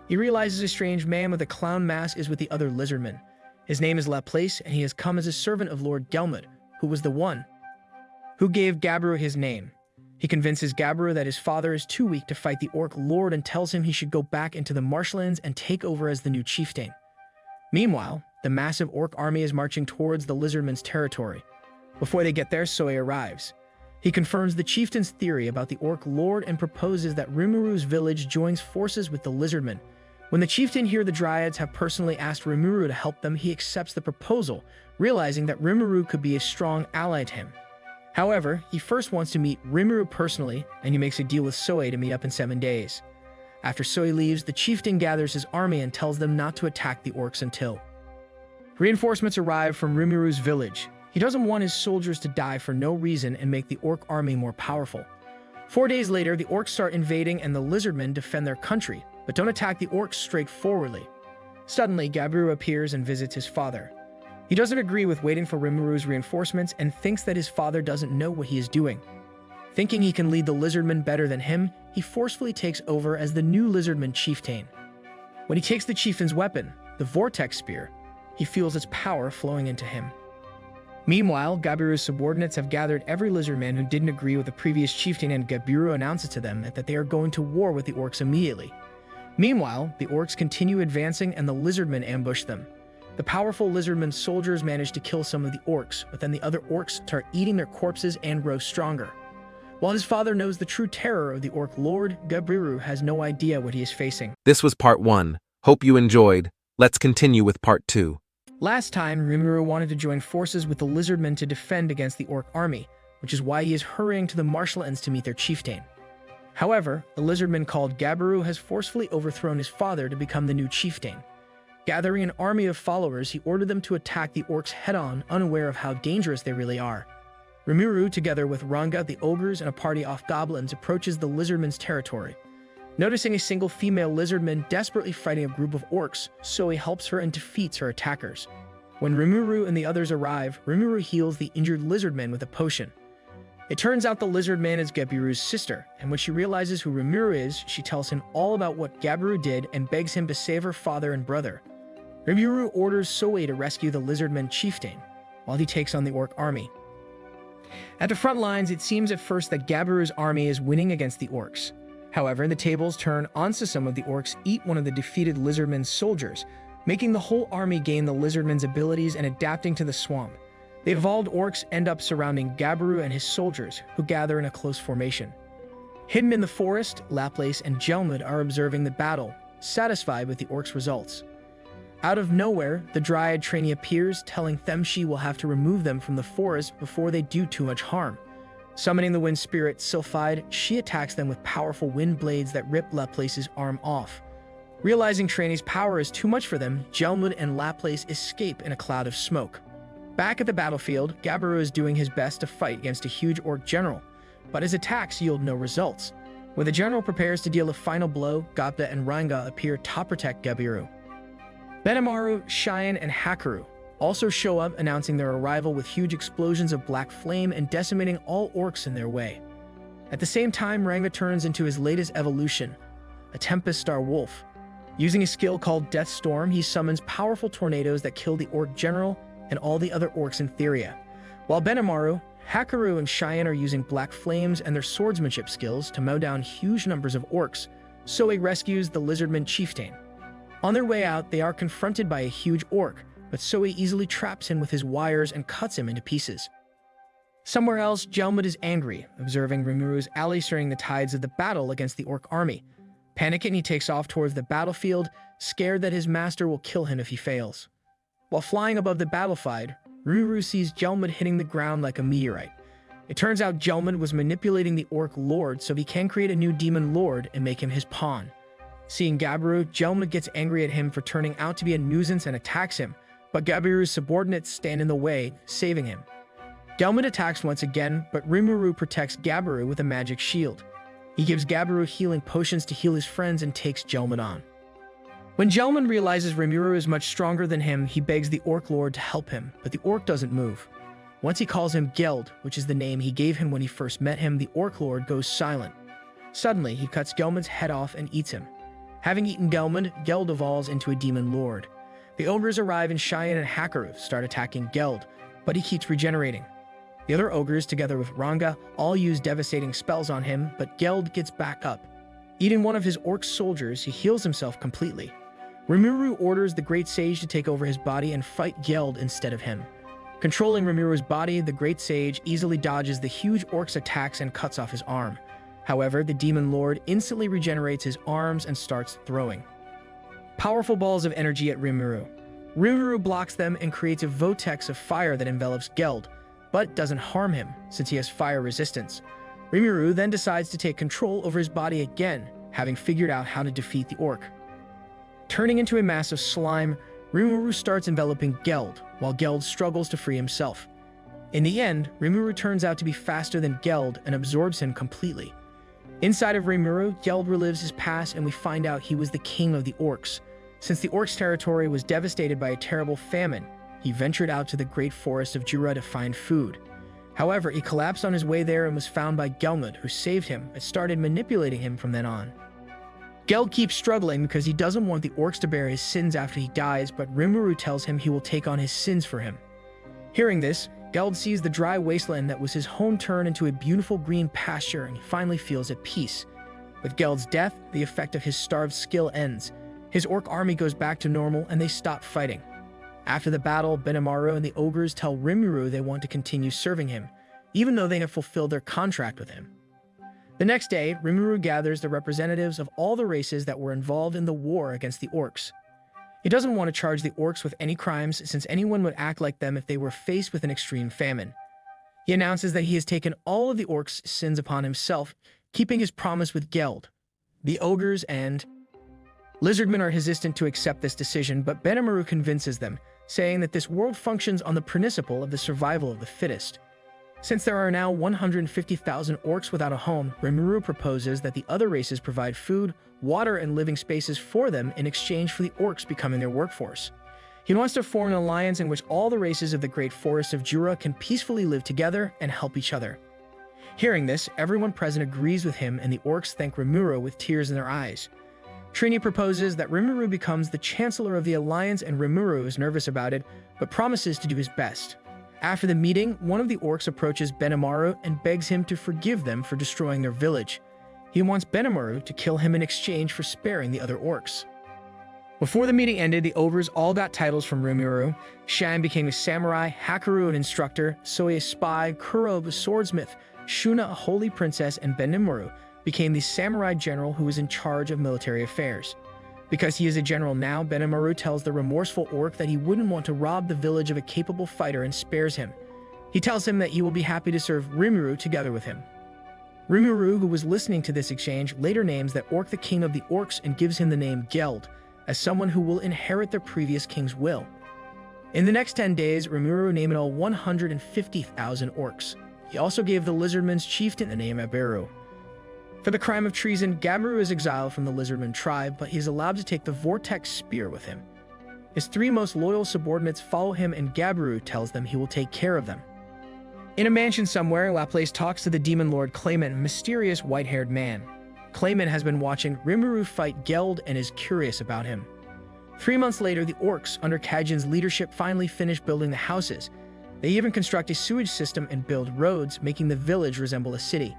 He realizes a strange man with a clown mask is with the other lizardmen. His name is Laplace, and he has come as a servant of Lord Gelmud, who was the one who gave Gabiru his name. He convinces Gabiru that his father is too weak to fight the orc lord and tells him he should go back into the marshlands and take over as the new chieftain. Meanwhile, the massive orc army is marching towards the lizardman's territory. Before they get there, Soai arrives. He confirms the chieftain's theory about the orc lord and proposes that Rimuru's village joins forces with the lizardmen. When the chieftain hears the dryads have personally asked Rimuru to help them, he accepts the proposal, realizing that Rimuru could be a strong ally to him. However, he first wants to meet Rimuru personally, and he makes a deal with Soai to meet up in 7 days. After Soai leaves, the chieftain gathers his army and tells them not to attack the orcs until reinforcements arrive from Rimuru's village. He doesn't want his soldiers to die for no reason and make the orc army more powerful. 4 days later, the orcs start invading and the lizardmen defend their country, but don't attack the orcs straightforwardly. Suddenly, Gabiru appears and visits his father. He doesn't agree with waiting for Rimuru's reinforcements and thinks that his father doesn't know what he is doing. Thinking he can lead the lizardmen better than him, he forcefully takes over as the new lizardman chieftain. When he takes the chieftain's weapon, the vortex spear, he feels its power flowing into him. Meanwhile, Gabiru's subordinates have gathered every lizardman who didn't agree with the previous chieftain, and Gabiru announces to them that they are going to war with the orcs immediately. Meanwhile, the orcs continue advancing and the lizardmen ambush them. The powerful lizardman soldiers manage to kill some of the orcs, but then the other orcs start eating their corpses and grow stronger. While his father knows the true terror of the orc lord, Gabiru has no idea what he is facing. This was part 1. Hope you enjoyed. Let's continue with part 2. Last time, Rimuru wanted to join forces with the lizardmen to defend against the orc army, which is why he is hurrying to the marshlands to meet their chieftain. However, a lizardman called Gabiru has forcefully overthrown his father to become the new chieftain. Gathering an army of followers, he ordered them to attack the orcs head-on, unaware of how dangerous they really are. Rimuru, together with Ranga, the ogres, and a party of goblins, approaches the lizardman's territory. Noticing a single female lizardman desperately fighting a group of orcs, Zoe helps her and defeats her attackers. When Rimuru and the others arrive, Rimuru heals the injured lizardman with a potion. It turns out the lizardman is Gabiru's sister, and when she realizes who Rimuru is, she tells him all about what Gabiru did and begs him to save her father and brother. Rimuru orders Zoe to rescue the lizardman chieftain, while he takes on the orc army. At the front lines, it seems at first that Gabiru's army is winning against the orcs. However, the tables turn onto some of the orcs eat one of the defeated lizardman's soldiers, making the whole army gain the lizardman's abilities and adapting to the swamp. The evolved orcs end up surrounding Gabiru and his soldiers, who gather in a close formation. Hidden in the forest, Laplace and Gelmud are observing the battle, satisfied with the orcs' results. Out of nowhere, the Dryad trainee appears, telling them she will have to remove them from the forest before they do too much harm. Summoning the wind spirit Sylphide, she attacks them with powerful wind blades that rip Laplace's arm off. Realizing Trainee's power is too much for them, Gelmud and Laplace escape in a cloud of smoke. Back at the battlefield, Gabiru is doing his best to fight against a huge orc general, but his attacks yield no results. When the general prepares to deal a final blow, Gapta and Ranga appear to protect Gabiru. Benimaru, Cheyenne, and Hakaru also show up, announcing their arrival with huge explosions of black flame and decimating all orcs in their way. At the same time, Ranga turns into his latest evolution, a Tempest Star Wolf. Using a skill called Death Storm, he summons powerful tornadoes that kill the orc general and all the other orcs in Theria. While Benimaru, Hakaru, and Cheyenne are using black flames and their swordsmanship skills to mow down huge numbers of orcs, Zoe rescues the lizardman chieftain. On their way out, they are confronted by a huge orc, but Zoe easily traps him with his wires and cuts him into pieces. Somewhere else, Gelmud is angry, observing Rimuru's ally stirring the tides of the battle against the orc army. Panicking, he takes off towards the battlefield, scared that his master will kill him if he fails. While flying above the battlefield, Rimuru sees Gelmud hitting the ground like a meteorite. It turns out Gelmud was manipulating the orc lord so he can create a new demon lord and make him his pawn. Seeing Gabiru, Gelmud gets angry at him for turning out to be a nuisance and attacks him, but Gabiru's subordinates stand in the way, saving him. Gelmud attacks once again, but Rimuru protects Gabiru with a magic shield. He gives Gabiru healing potions to heal his friends and takes Gelmud on. When Gelmud realizes Rimuru is much stronger than him, he begs the Orc Lord to help him, but the Orc doesn't move. Once he calls him Geld, which is the name he gave him when he first met him, the Orc Lord goes silent. Suddenly, he cuts Gelmud's head off and eats him. Having eaten Gelmud, Geld evolves into a demon lord. The ogres arrive and Cheyenne and Hakaru start attacking Geld, but he keeps regenerating. The other ogres, together with Ranga, all use devastating spells on him, but Geld gets back up. Eating one of his orc soldiers, he heals himself completely. Rimuru orders the Great Sage to take over his body and fight Geld instead of him. Controlling Rimuru's body, the Great Sage easily dodges the huge orc's attacks and cuts off his arm. However, the Demon Lord instantly regenerates his arms and starts throwing powerful balls of energy at Rimuru. Rimuru blocks them and creates a vortex of fire that envelops Geld, but doesn't harm him since he has fire resistance. Rimuru then decides to take control over his body again, having figured out how to defeat the orc. Turning into a mass of slime, Rimuru starts enveloping Geld, while Geld struggles to free himself. In the end, Rimuru turns out to be faster than Geld and absorbs him completely. Inside of Rimuru, Geld relives his past and we find out he was the king of the orcs. Since the orcs' territory was devastated by a terrible famine, he ventured out to the great forest of Jura to find food. However, he collapsed on his way there and was found by Gelmud, who saved him and started manipulating him from then on. Geld keeps struggling because he doesn't want the orcs to bear his sins after he dies, but Rimuru tells him he will take on his sins for him. Hearing this, Geld sees the dry wasteland that was his home turn into a beautiful green pasture and he finally feels at peace. With Geld's death, the effect of his starved skill ends. His orc army goes back to normal and they stop fighting. After the battle, Benimaru and the ogres tell Rimuru they want to continue serving him, even though they have fulfilled their contract with him. The next day, Rimuru gathers the representatives of all the races that were involved in the war against the orcs. He doesn't want to charge the orcs with any crimes since anyone would act like them if they were faced with an extreme famine. He announces that he has taken all of the orcs' sins upon himself, keeping his promise with Geld. The ogres and lizardmen are hesitant to accept this decision, but Benimaru convinces them, saying that this world functions on the principle of the survival of the fittest. Since there are now 150,000 orcs without a home, Rimuru proposes that the other races provide food, water, and living spaces for them in exchange for the orcs becoming their workforce. He wants to form an alliance in which all the races of the Great Forest of Jura can peacefully live together and help each other. Hearing this, everyone present agrees with him, and the orcs thank Rimuru with tears in their eyes. Trini proposes that Rimuru becomes the Chancellor of the Alliance, and Rimuru is nervous about it, but promises to do his best. After the meeting, one of the orcs approaches Benimaru and begs him to forgive them for destroying their village. He wants Benimaru to kill him in exchange for sparing the other orcs. Before the meeting ended, the ogres all got titles from Rimuru. Shan became a samurai, Hakaru an instructor, Soi a spy, Kuro a swordsmith, Shuna a holy princess, and Benimaru became the samurai general who was in charge of military affairs. Because he is a general now, Benimaru tells the remorseful orc that he wouldn't want to rob the village of a capable fighter and spares him. He tells him that he will be happy to serve Rimuru together with him. Rimuru, who was listening to this exchange, later names that orc the king of the orcs and gives him the name Geld, as someone who will inherit their previous king's will. In the next 10 days, Rimuru named all 150,000 orcs. He also gave the lizardman's chieftain the name Aberu. For the crime of treason, Gabiru is exiled from the Lizardman tribe, but he is allowed to take the Vortex Spear with him. His 3 most loyal subordinates follow him, and Gabiru tells them he will take care of them. In a mansion somewhere, Laplace talks to the demon lord Clayman, a mysterious white-haired man. Clayman has been watching Rimuru fight Geld and is curious about him. 3 months later, the orcs, under Kajin's leadership, finally finish building the houses. They even construct a sewage system and build roads, making the village resemble a city.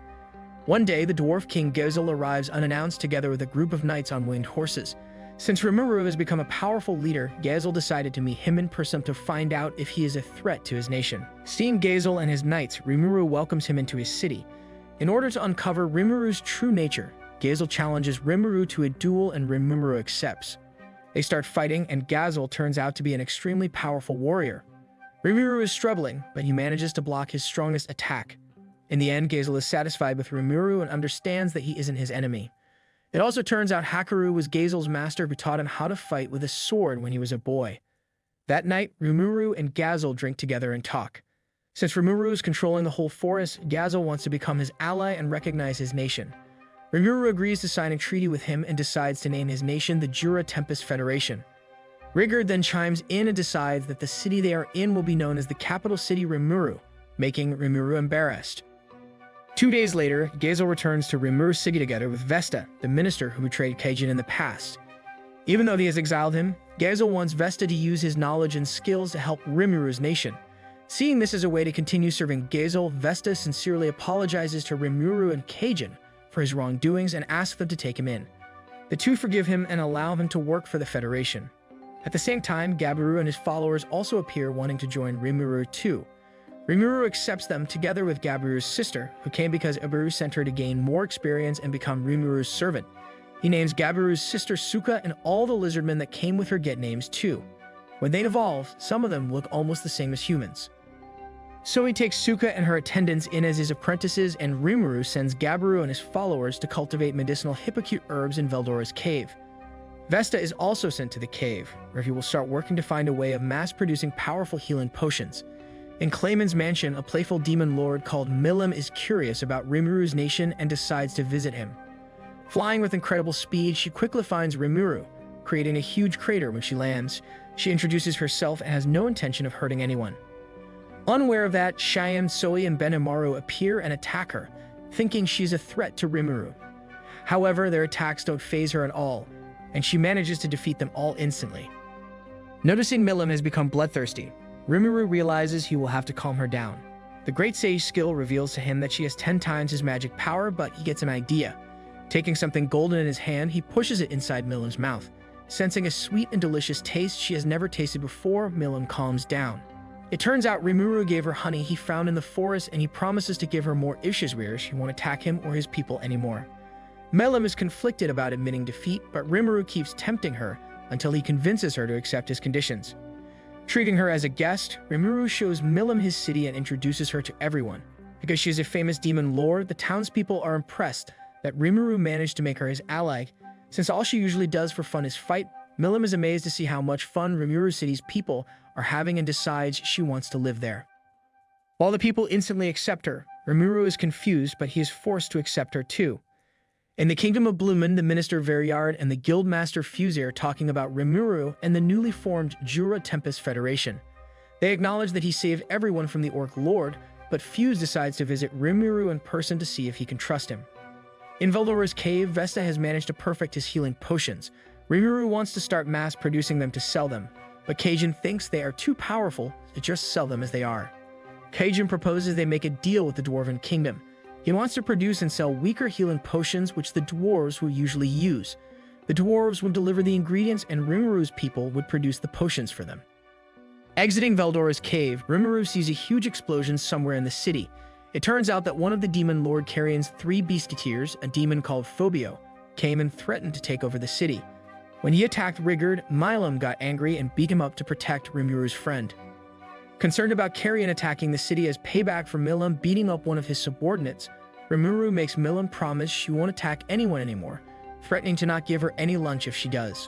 One day, the dwarf king Gezel arrives unannounced together with a group of knights on winged horses. Since Rimuru has become a powerful leader, Gezel decided to meet him in person to find out if he is a threat to his nation. Seeing Gezel and his knights, Rimuru welcomes him into his city. In order to uncover Rimuru's true nature, Gezel challenges Rimuru to a duel, and Rimuru accepts. They start fighting, and Gezel turns out to be an extremely powerful warrior. Rimuru is struggling, but he manages to block his strongest attack. In the end, Gezel is satisfied with Rimuru and understands that he isn't his enemy. It also turns out Hakaru was Gezel's master, who taught him how to fight with a sword when he was a boy. That night, Rimuru and Gezel drink together and talk. Since Rimuru is controlling the whole forest, Gezel wants to become his ally and recognize his nation. Rimuru agrees to sign a treaty with him and decides to name his nation the Jura Tempest Federation. Rigurd then chimes in and decides that the city they are in will be known as the capital city Rimuru, making Rimuru embarrassed. 2 days later, Gezel returns to Rimuru City together with Vesta, the minister who betrayed Kajin in the past. Even though he has exiled him, Gezel wants Vesta to use his knowledge and skills to help Rimuru's nation. Seeing this as a way to continue serving Gezel, Vesta sincerely apologizes to Rimuru and Kajin for his wrongdoings and asks them to take him in. The two forgive him and allow him to work for the Federation. At the same time, Gabiru and his followers also appear, wanting to join Rimuru too. Rimuru accepts them together with Gabiru's sister, who came because Abiru sent her to gain more experience and become Rimuru's servant. He names Gabiru's sister Suka, and all the lizardmen that came with her get names too. When they evolve, some of them look almost the same as humans. So he takes Suka and her attendants in as his apprentices, and Rimuru sends Gabiru and his followers to cultivate medicinal hippocute herbs in Veldora's cave. Vesta is also sent to the cave, where he will start working to find a way of mass-producing powerful healing potions. In Clayman's mansion, a playful demon lord called Milim is curious about Rimuru's nation and decides to visit him. Flying with incredible speed, she quickly finds Rimuru, creating a huge crater when she lands. She introduces herself and has no intention of hurting anyone. Unaware of that, Shyam, Soi, and Benimaru appear and attack her, thinking she's a threat to Rimuru. However, their attacks don't faze her at all, and she manages to defeat them all instantly. Noticing Milim has become bloodthirsty, Rimuru realizes he will have to calm her down. The Great Sage skill reveals to him that she has 10 times his magic power, but he gets an idea. Taking something golden in his hand, he pushes it inside Milim's mouth. Sensing a sweet and delicious taste she has never tasted before, Milim calms down. It turns out Rimuru gave her honey he found in the forest, and he promises to give her more Ishazwir. She won't attack him or his people anymore. Milim is conflicted about admitting defeat, but Rimuru keeps tempting her until he convinces her to accept his conditions. Treating her as a guest, Rimuru shows Milim his city and introduces her to everyone. Because she is a famous demon lord, the townspeople are impressed that Rimuru managed to make her his ally. Since all she usually does for fun is fight, Milim is amazed to see how much fun Rimuru City's people are having and decides she wants to live there. While the people instantly accept her, Rimuru is confused, but he is forced to accept her too. In the Kingdom of Bloomin, the Minister Variard and the Guildmaster Fuse are talking about Rimuru and the newly formed Jura Tempest Federation. They acknowledge that he saved everyone from the Orc Lord, but Fuse decides to visit Rimuru in person to see if he can trust him. In Veldora's cave, Vesta has managed to perfect his healing potions. Rimuru wants to start mass-producing them to sell them, but Cajun thinks they are too powerful to just sell them as they are. Cajun proposes they make a deal with the Dwarven Kingdom. He wants to produce and sell weaker healing potions which the dwarves will usually use. The dwarves would deliver the ingredients and Rimuru's people would produce the potions for them. Exiting Veldora's cave, Rimuru sees a huge explosion somewhere in the city. It turns out that one of the demon Lord Carrion's 3 Beasketeers, a demon called Phobio, came and threatened to take over the city. When he attacked Rigurd, Milam got angry and beat him up to protect Rimuru's friend. Concerned about Carrion attacking the city as payback for Milam beating up one of his subordinates, Rimuru makes Milam promise she won't attack anyone anymore, threatening to not give her any lunch if she does.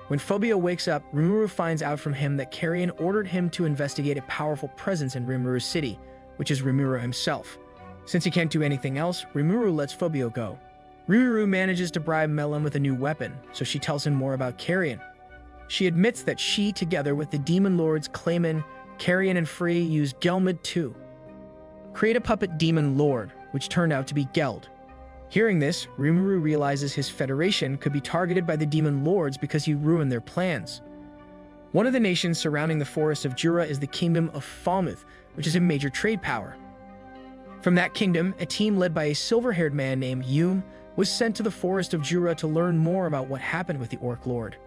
When Phobio wakes up, Rimuru finds out from him that Carrion ordered him to investigate a powerful presence in Rimuru's city, which is Rimuru himself. Since he can't do anything else, Rimuru lets Phobio go. Rimuru manages to bribe Milam with a new weapon, so she tells him more about Carrion. She admits that she, together with the demon lords Clayman, Carrion, and Free, used Gelmid to create a puppet demon lord, which turned out to be Geld. Hearing this, Rimuru realizes his federation could be targeted by the demon lords because he ruined their plans. One of the nations surrounding the forest of Jura is the Kingdom of Falmouth, which is a major trade power. From that kingdom, a team led by a silver-haired man named Yume was sent to the forest of Jura to learn more about what happened with the Orc Lord.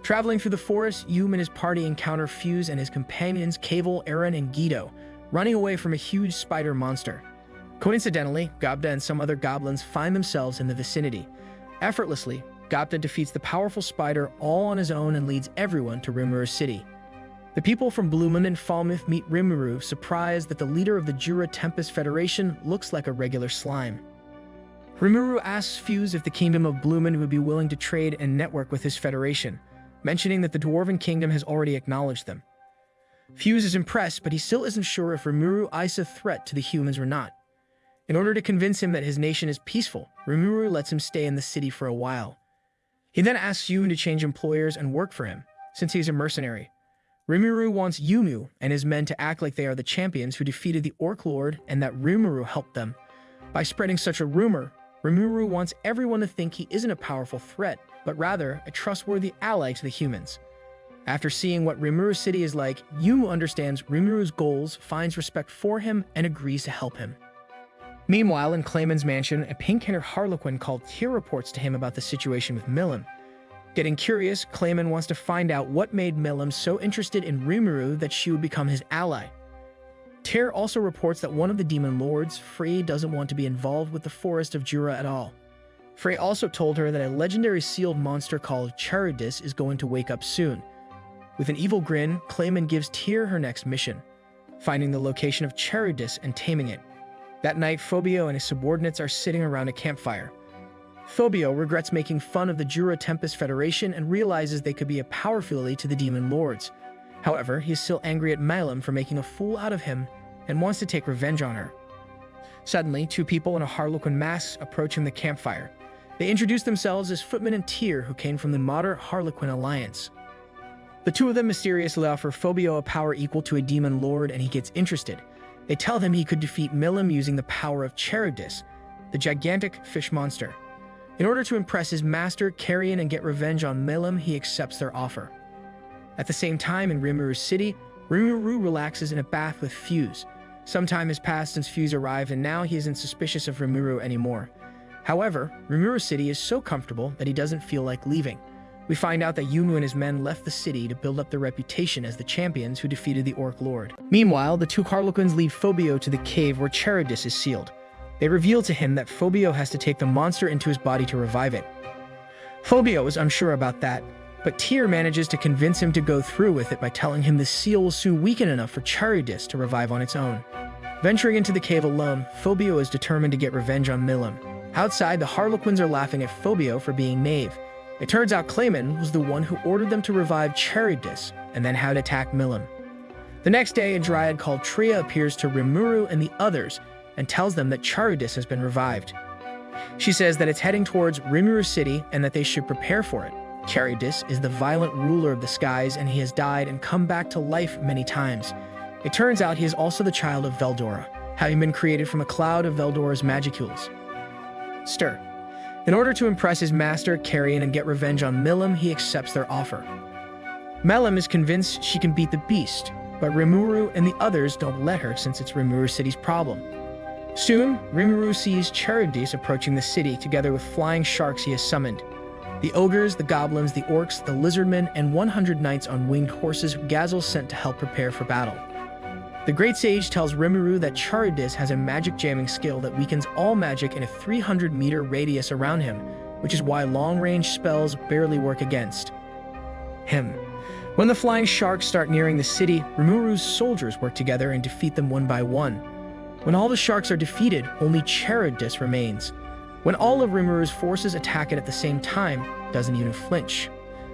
Traveling through the forest, Yume and his party encounter Fuse and his companions Cable, Aaron, and Guido, running away from a huge spider monster. Coincidentally, Gobda and some other goblins find themselves in the vicinity. Effortlessly, Gobda defeats the powerful spider all on his own and leads everyone to Rimuru's city. The people from Bloomin and Falmouth meet Rimuru, surprised that the leader of the Jura Tempest Federation looks like a regular slime. Rimuru asks Fuse if the Kingdom of Bloomin would be willing to trade and network with his federation, mentioning that the Dwarven Kingdom has already acknowledged them. Fuse is impressed, but he still isn't sure if Rimuru is a threat to the humans or not. In order to convince him that his nation is peaceful, Rimuru lets him stay in the city for a while. He then asks Yume to change employers and work for him, since he's a mercenary. Rimuru wants Yumu and his men to act like they are the champions who defeated the Orc Lord and that Rimuru helped them. By spreading such a rumor, Rimuru wants everyone to think he isn't a powerful threat, but rather a trustworthy ally to the humans. After seeing what Rimuru's city is like, Yumu understands Rimuru's goals, finds respect for him, and agrees to help him. Meanwhile, in Clayman's mansion, a pink-haired harlequin called Tyr reports to him about the situation with Milam. Getting curious, Clayman wants to find out what made Milam so interested in Rimuru that she would become his ally. Tyr also reports that one of the demon lords, Frey, doesn't want to be involved with the forest of Jura at all. Frey also told her that a legendary sealed monster called Charybdis is going to wake up soon. With an evil grin, Clayman gives Tyr her next mission, finding the location of Charybdis and taming it. That night, Phobio and his subordinates are sitting around a campfire. Phobio regrets making fun of the Jura Tempest Federation and realizes they could be a power filial to the demon lords. However, he is still angry at Milam for making a fool out of him and wants to take revenge on her. Suddenly, 2 people in a harlequin mask approach the campfire. They introduce themselves as Footman and Tyr, who came from the Modern Harlequin Alliance. The 2 of them mysteriously offer Phobio a power equal to a demon lord, and he gets interested. They tell him he could defeat Milam using the power of Charybdis, the gigantic fish monster. In order to impress his master, Carrion, and get revenge on Milam, he accepts their offer. At the same time, in Rimuru's city, Rimuru relaxes in a bath with Fuse. Some time has passed since Fuse arrived, and now he isn't suspicious of Rimuru anymore. However, Rimuru's city is so comfortable that he doesn't feel like leaving. We find out that Yumu and his men left the city to build up their reputation as the champions who defeated the Orc Lord. Meanwhile, the 2 Harlequins lead Phobio to the cave where Charybdis is sealed. They reveal to him that Phobio has to take the monster into his body to revive it. Phobio is unsure about that, but Tyr manages to convince him to go through with it by telling him the seal will soon weaken enough for Charybdis to revive on its own. Venturing into the cave alone, Phobio is determined to get revenge on Milam. Outside, the Harlequins are laughing at Phobio for being knave. It turns out Clayman was the one who ordered them to revive Charybdis and then had attack Milam. The next day, a dryad called Tria appears to Rimuru and the others and tells them that Charybdis has been revived. She says that it's heading towards Rimuru City and that they should prepare for it. Charybdis is the violent ruler of the skies, and he has died and come back to life many times. It turns out he is also the child of Veldora, having been created from a cloud of Veldora's magicules. Stir. In order to impress his master, Carrion, and get revenge on Milim, he accepts their offer. Milim is convinced she can beat the beast, but Rimuru and the others don't let her since it's Rimuru City's problem. Soon, Rimuru sees Charybdis approaching the city together with flying sharks he has summoned. The ogres, the goblins, the orcs, the lizardmen, and 100 knights on winged horses who Gazel sent to help prepare for battle. The Great Sage tells Rimuru that Charybdis has a magic jamming skill that weakens all magic in a 300-meter radius around him, which is why long-range spells barely work against him. When the flying sharks start nearing the city, Rimuru's soldiers work together and defeat them one by one. When all the sharks are defeated, only Charybdis remains. When all of Rimuru's forces attack it at the same time, it doesn't even flinch.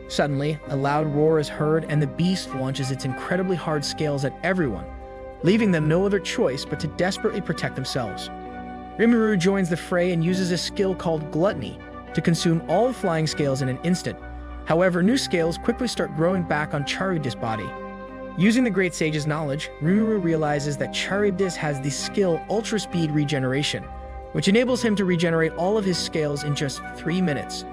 Suddenly, a loud roar is heard and the beast launches its incredibly hard scales at everyone, leaving them no other choice but to desperately protect themselves. Rimuru joins the fray and uses a skill called Gluttony to consume all the flying scales in an instant. However, new scales quickly start growing back on Charybdis' body. Using the Great Sage's knowledge, Rimuru realizes that Charybdis has the skill Ultra Speed Regeneration, which enables him to regenerate all of his scales in just 3 minutes.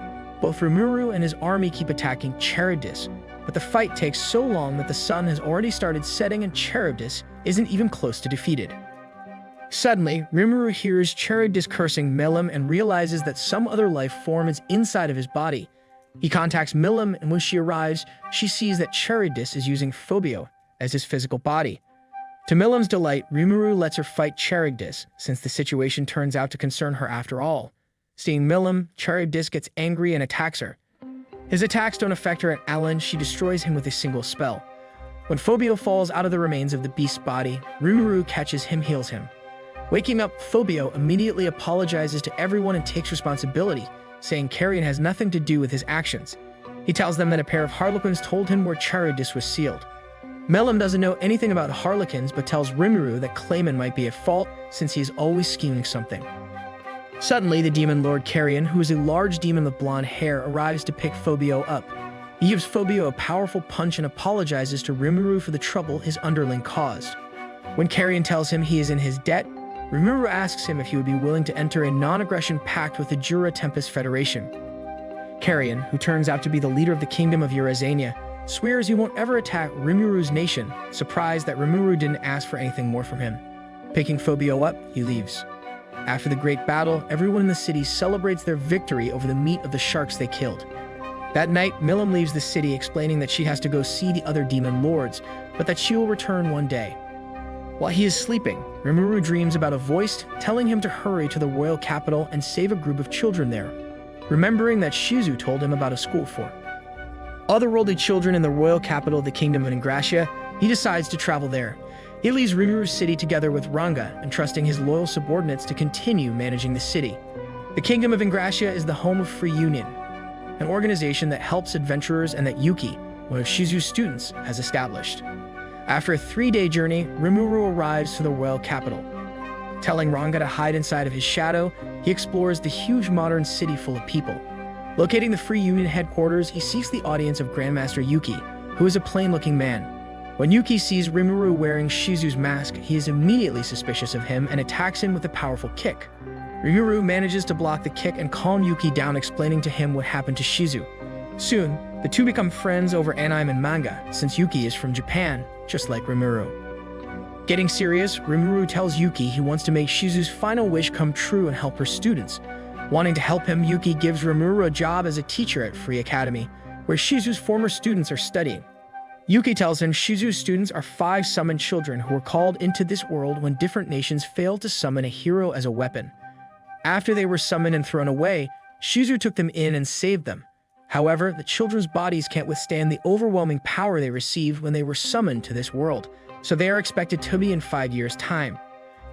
Both Rimuru and his army keep attacking Charybdis, but the fight takes so long that the sun has already started setting and Charybdis isn't even close to defeated. Suddenly, Rimuru hears Charybdis cursing Milim and realizes that some other life form is inside of his body. He contacts Milim, and when she arrives, she sees that Charybdis is using Phobio as his physical body. To Milim's delight, Rimuru lets her fight Charybdis, since the situation turns out to concern her after all. Seeing Milim, Charybdis gets angry and attacks her. His attacks don't affect her, and Alan, she destroys him with a single spell. When Phobio falls out of the remains of the beast's body, Rimuru catches him, heals him. Waking up, Phobio immediately apologizes to everyone and takes responsibility, saying Carrion has nothing to do with his actions. He tells them that a pair of harlequins told him where Charybdis was sealed. Milim doesn't know anything about harlequins, but tells Rimuru that Clayman might be at fault since he is always scheming something. Suddenly, the demon lord Carrion, who is a large demon with blonde hair, arrives to pick Phobio up. He gives Phobio a powerful punch and apologizes to Rimuru for the trouble his underling caused. When Carrion tells him he is in his debt, Rimuru asks him if he would be willing to enter a non-aggression pact with the Jura Tempest Federation. Carrion, who turns out to be the leader of the kingdom of Eurazania, swears he won't ever attack Rimuru's nation, surprised that Rimuru didn't ask for anything more from him. Picking Phobio up, he leaves. After the great battle, everyone in the city celebrates their victory over the meat of the sharks they killed. That night, Milim leaves the city explaining that she has to go see the other demon lords, but that she will return one day. While he is sleeping, Rimuru dreams about a voice telling him to hurry to the royal capital and save a group of children there, remembering that Shizu told him about a school for otherworldly children in the royal capital of the kingdom of Ingratia. He decides to travel there. He leaves Rimuru's city together with Ranga, entrusting his loyal subordinates to continue managing the city. The kingdom of Ingratia is the home of Free Union, an organization that helps adventurers and that Yuki, one of Shizu's students, has established. After a 3-day journey, Rimuru arrives to the royal capital. Telling Ranga to hide inside of his shadow, he explores the huge modern city full of people. Locating the Free Union headquarters, he seeks the audience of Grandmaster Yuki, who is a plain-looking man. When Yuki sees Rimuru wearing Shizu's mask, he is immediately suspicious of him and attacks him with a powerful kick. Rimuru manages to block the kick and calm Yuki down, explaining to him what happened to Shizu. Soon, the two become friends over anime and manga, since Yuki is from Japan, just like Rimuru. Getting serious, Rimuru tells Yuki he wants to make Shizu's final wish come true and help her students. Wanting to help him, Yuki gives Rimuru a job as a teacher at Free Academy, where Shizu's former students are studying. Yuki tells him Shizu's students are 5 summoned children who were called into this world when different nations failed to summon a hero as a weapon. After they were summoned and thrown away, Shizu took them in and saved them. However, the children's bodies can't withstand the overwhelming power they received when they were summoned to this world, so they are expected to be in 5 years' time.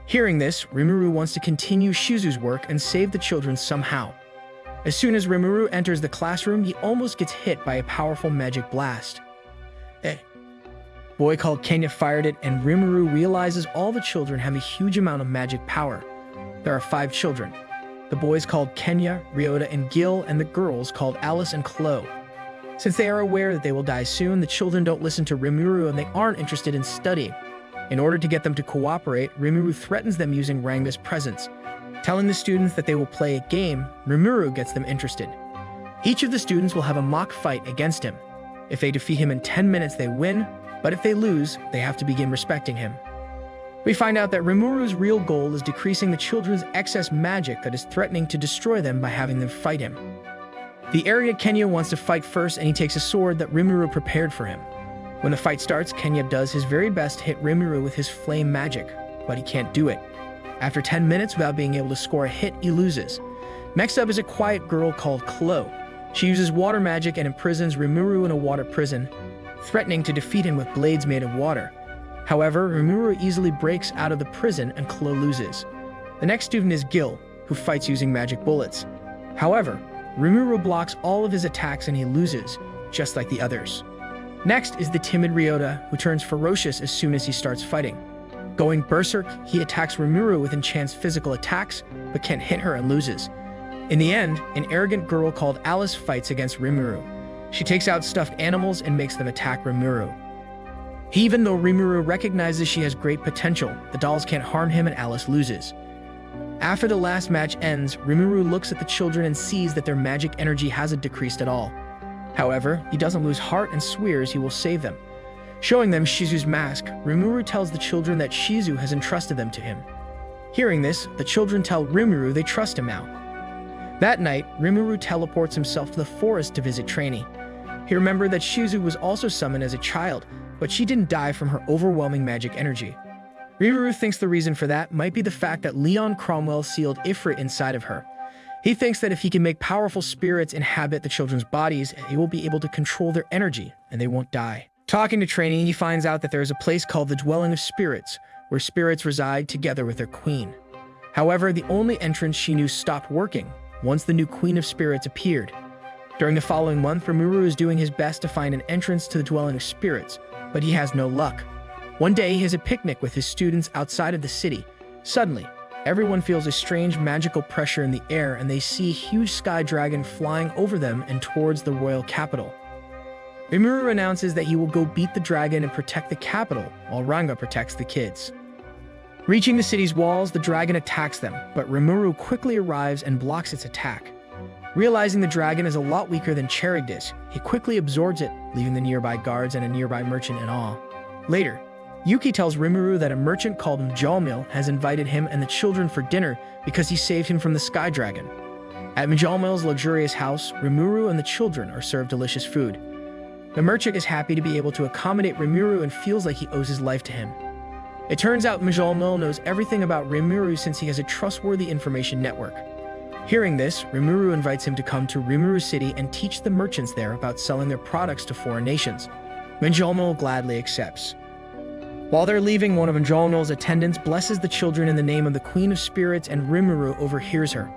Hearing this, Rimuru wants to continue Shizu's work and save the children somehow. As soon as Rimuru enters the classroom, he almost gets hit by a powerful magic blast. Boy called Kenya fired it, and Rimuru realizes all the children have a huge amount of magic power. There are 5 children. The boys called Kenya, Ryota, and Gil, and the girls called Alice and Chloe. Since they are aware that they will die soon, the children don't listen to Rimuru and they aren't interested in studying. In order to get them to cooperate, Rimuru threatens them using Ranga's presence. Telling the students that they will play a game, Rimuru gets them interested. Each of the students will have a mock fight against him. If they defeat him in 10 minutes, they win, but if they lose, they have to begin respecting him. We find out that Rimuru's real goal is decreasing the children's excess magic that is threatening to destroy them by having them fight him. The area Kenya wants to fight first, and he takes a sword that Rimuru prepared for him. When the fight starts, Kenya does his very best to hit Rimuru with his flame magic, but he can't do it. After 10 minutes without being able to score a hit, he loses. Next up is a quiet girl called Chloe. She uses water magic and imprisons Rimuru in a water prison, threatening to defeat him with blades made of water. However, Rimuru easily breaks out of the prison and Chloe loses. The next student is Gil, who fights using magic bullets. However, Rimuru blocks all of his attacks and he loses, just like the others. Next is the timid Ryota, who turns ferocious as soon as he starts fighting. Going berserk, he attacks Rimuru with enhanced physical attacks, but can't hit her and loses. In the end, an arrogant girl called Alice fights against Rimuru. She takes out stuffed animals and makes them attack Rimuru. Even though Rimuru recognizes she has great potential, the dolls can't harm him and Alice loses. After the last match ends, Rimuru looks at the children and sees that their magic energy hasn't decreased at all. However, he doesn't lose heart and swears he will save them. Showing them Shizu's mask, Rimuru tells the children that Shizu has entrusted them to him. Hearing this, the children tell Rimuru they trust him now. That night, Rimuru teleports himself to the forest to visit Trainee. He remembered that Shizu was also summoned as a child, but she didn't die from her overwhelming magic energy. Rimuru thinks the reason for that might be the fact that Leon Cromwell sealed Ifrit inside of her. He thinks that if he can make powerful spirits inhabit the children's bodies, he will be able to control their energy, and they won't die. Talking to Trainee, he finds out that there is a place called the Dwelling of Spirits, where spirits reside together with their queen. However, the only entrance she knew stopped working once the new Queen of Spirits appeared. During the following month, Rimuru is doing his best to find an entrance to the Dwelling of Spirits, but he has no luck. One day, he has a picnic with his students outside of the city. Suddenly, everyone feels a strange magical pressure in the air, and they see a huge sky dragon flying over them and towards the royal capital. Rimuru announces that he will go beat the dragon and protect the capital, while Ranga protects the kids. Reaching the city's walls, the dragon attacks them, but Rimuru quickly arrives and blocks its attack. Realizing the dragon is a lot weaker than Charybdis, he quickly absorbs it, leaving the nearby guards and a nearby merchant in awe. Later, Yuki tells Rimuru that a merchant called Mjalmil has invited him and the children for dinner because he saved him from the sky dragon. At Mjalmil's luxurious house, Rimuru and the children are served delicious food. The merchant is happy to be able to accommodate Rimuru and feels like he owes his life to him. It turns out Mjalmil knows everything about Rimuru since he has a trustworthy information network. Hearing this, Rimuru invites him to come to Rimuru City and teach the merchants there about selling their products to foreign nations. Mjalmil gladly accepts. While they're leaving, one of Mjalmil's attendants blesses the children in the name of the Queen of Spirits, and Rimuru overhears her.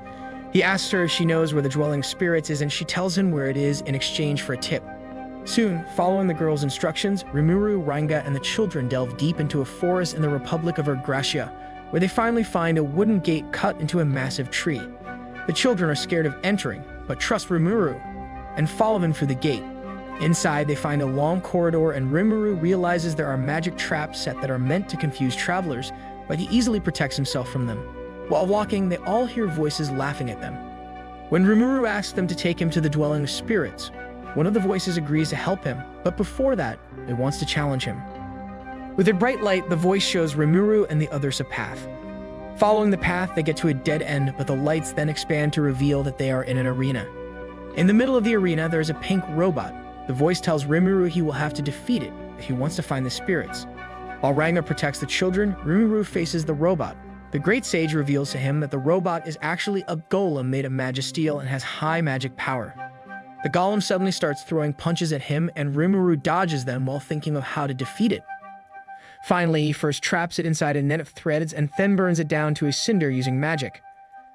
He asks her if she knows where the Dwelling of Spirits is, and she tells him where it is in exchange for a tip. Soon, following the girl's instructions, Rimuru, Ranga, and the children delve deep into a forest in the Republic of Ergracia, where they finally find a wooden gate cut into a massive tree. The children are scared of entering, but trust Rimuru and follow him through the gate. Inside, they find a long corridor, and Rimuru realizes there are magic traps set that are meant to confuse travelers, but he easily protects himself from them. While walking, they all hear voices laughing at them. When Rimuru asks them to take him to the Dwelling of Spirits, one of the voices agrees to help him, but before that, it wants to challenge him. With a bright light, the voice shows Rimuru and the others a path. Following the path, they get to a dead end, but the lights then expand to reveal that they are in an arena. In the middle of the arena, there is a pink robot. The voice tells Rimuru he will have to defeat it if he wants to find the spirits. While Ranga protects the children, Rimuru faces the robot. The great sage reveals to him that the robot is actually a golem made of magisteel and has high magic power. The golem suddenly starts throwing punches at him, and Rimuru dodges them while thinking of how to defeat it. Finally, he first traps it inside a net of threads and then burns it down to a cinder using magic.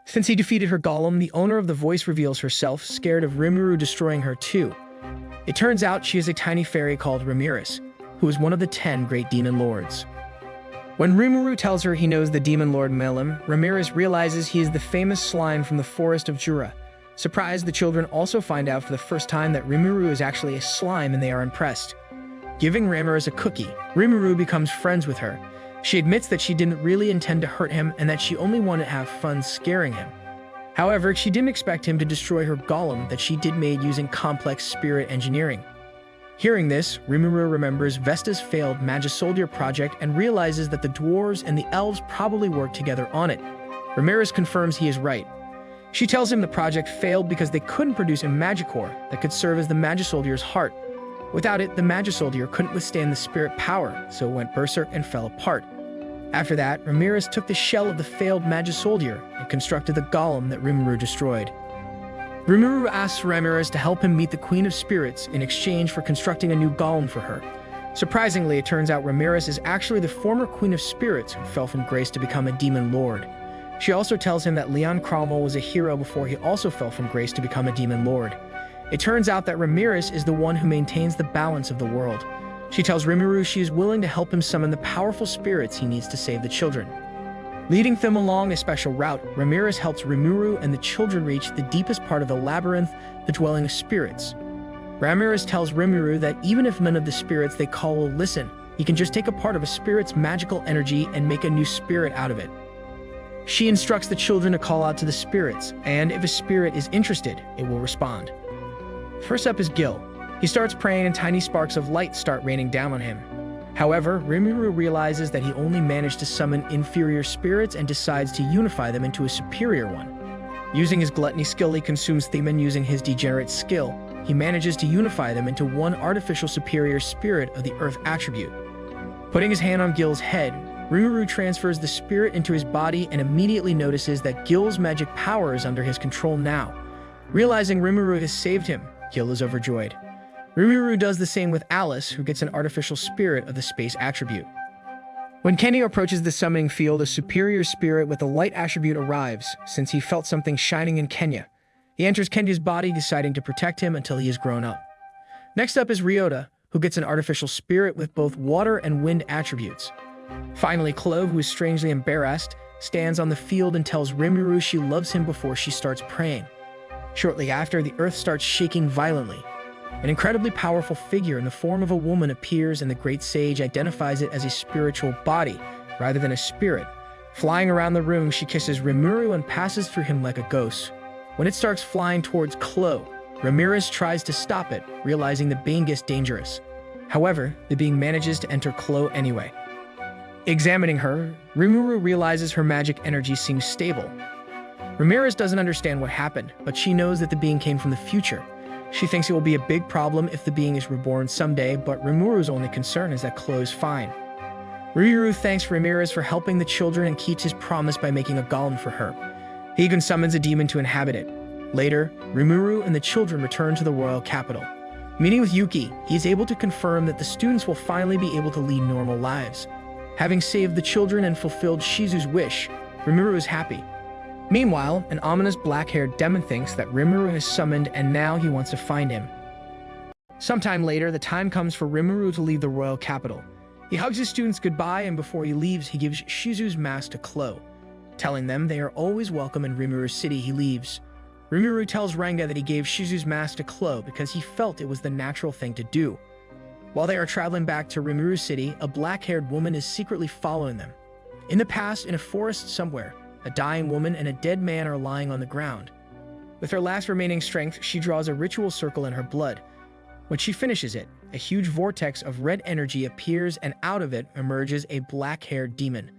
Since he defeated her golem, the owner of the voice reveals herself, scared of Rimuru destroying her too. It turns out she is a tiny fairy called Ramirez, who is one of the 10 great demon lords. When Rimuru tells her he knows the demon lord Melim, Ramirez realizes he is the famous slime from the forest of Jura. Surprised, the children also find out for the first time that Rimuru is actually a slime, and they are impressed. Giving Ramirez a cookie, Rimuru becomes friends with her. She admits that she didn't really intend to hurt him and that she only wanted to have fun scaring him. However, she didn't expect him to destroy her golem that she did made using complex spirit engineering. Hearing this, Rimuru remembers Vesta's failed Magisoldier project and realizes that the dwarves and the elves probably worked together on it. Ramirez confirms he is right. She tells him the project failed because they couldn't produce a Magicore that could serve as the Magisoldier's heart. Without it, the Magisoldier couldn't withstand the spirit power, so it went berserk and fell apart. After that, Ramirez took the shell of the failed Magisoldier and constructed the golem that Rimuru destroyed. Rimuru asks Ramirez to help him meet the Queen of Spirits in exchange for constructing a new golem for her. Surprisingly, it turns out Ramirez is actually the former Queen of Spirits who fell from grace to become a demon lord. She also tells him that Leon Cromwell was a hero before he also fell from grace to become a demon lord. It turns out that Ramirez is the one who maintains the balance of the world. She tells Rimuru she is willing to help him summon the powerful spirits he needs to save the children. Leading them along a special route, Ramirez helps Rimuru and the children reach the deepest part of the labyrinth, the dwelling of spirits. Ramirez tells Rimuru that even if none of the spirits they call will listen, he can just take a part of a spirit's magical energy and make a new spirit out of it. She instructs the children to call out to the spirits, and if a spirit is interested, it will respond. First up is Gil. He starts praying and tiny sparks of light start raining down on him. However, Rimuru realizes that he only managed to summon inferior spirits and decides to unify them into a superior one. Using his gluttony skill, he consumes them, and using his degenerate skill, he manages to unify them into one artificial superior spirit of the earth attribute. Putting his hand on Gil's head, Rimuru transfers the spirit into his body and immediately notices that Gil's magic power is under his control now. Realizing Rimuru has saved him, Gil is overjoyed. Rimuru does the same with Alice, who gets an artificial spirit of the space attribute. When Kenny approaches the summoning field, a superior spirit with a light attribute arrives, since he felt something shining in Kenya. He enters Kenya's body, deciding to protect him until he is grown up. Next up is Ryota, who gets an artificial spirit with both water and wind attributes. Finally, Clove, who is strangely embarrassed, stands on the field and tells Rimuru she loves him before she starts praying. Shortly after, the earth starts shaking violently. An incredibly powerful figure in the form of a woman appears, and the great sage identifies it as a spiritual body rather than a spirit. Flying around the room, she kisses Rimuru and passes through him like a ghost. When it starts flying towards Clo, Ramirez tries to stop it, realizing the being is dangerous. However, the being manages to enter Clo anyway. Examining her, Rimuru realizes her magic energy seems stable. Ramirez doesn't understand what happened, but she knows that the being came from the future. She thinks it will be a big problem if the being is reborn someday, but Rimuru's only concern is that Clo is fine. Rimuru thanks Ramirez for helping the children and keeps his promise by making a golem for her. He even summons a demon to inhabit it. Later, Rimuru and the children return to the royal capital. Meeting with Yuki, he is able to confirm that the students will finally be able to lead normal lives. Having saved the children and fulfilled Shizu's wish, Rimuru is happy. Meanwhile, an ominous black-haired demon thinks that Rimuru is summoned and now he wants to find him. Sometime later, the time comes for Rimuru to leave the royal capital. He hugs his students goodbye, and before he leaves, he gives Shizu's mask to Clo. Telling them they are always welcome in Rimuru's city, he leaves. Rimuru tells Ranga that he gave Shizu's mask to Clo because he felt it was the natural thing to do. While they are traveling back to Rimuru's city, a black-haired woman is secretly following them. In the past, in a forest somewhere, a dying woman and a dead man are lying on the ground. With her last remaining strength, she draws a ritual circle in her blood. When she finishes it, a huge vortex of red energy appears, and out of it emerges a black-haired demon.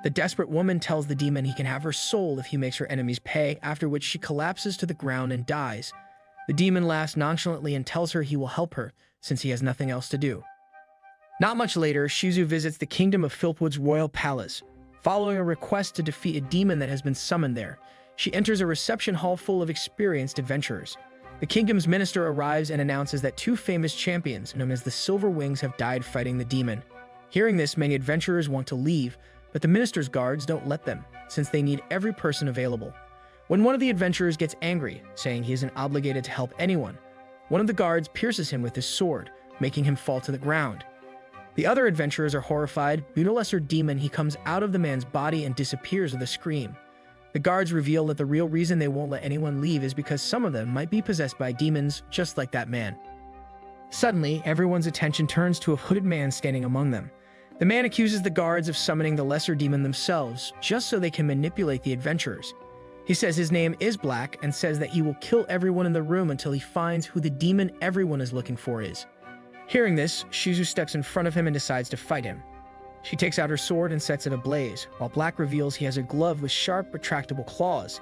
The desperate woman tells the demon he can have her soul if he makes her enemies pay, after which she collapses to the ground and dies. The demon laughs nonchalantly and tells her he will help her, since he has nothing else to do. Not much later, Shizu visits the kingdom of Philpwood's royal palace. Following a request to defeat a demon that has been summoned there, she enters a reception hall full of experienced adventurers. The kingdom's minister arrives and announces that two famous champions, known as the Silver Wings, have died fighting the demon. Hearing this, many adventurers want to leave, but the minister's guards don't let them, since they need every person available. When one of the adventurers gets angry, saying he isn't obligated to help anyone, one of the guards pierces him with his sword, making him fall to the ground. The other adventurers are horrified, but no lesser demon, he comes out of the man's body and disappears with a scream. The guards reveal that the real reason they won't let anyone leave is because some of them might be possessed by demons, just like that man. Suddenly, everyone's attention turns to a hooded man standing among them. The man accuses the guards of summoning the lesser demon themselves, just so they can manipulate the adventurers. He says his name is Black and says that he will kill everyone in the room until he finds who the demon everyone is looking for is. Hearing this, Shizu steps in front of him and decides to fight him. She takes out her sword and sets it ablaze, while Black reveals he has a glove with sharp, retractable claws.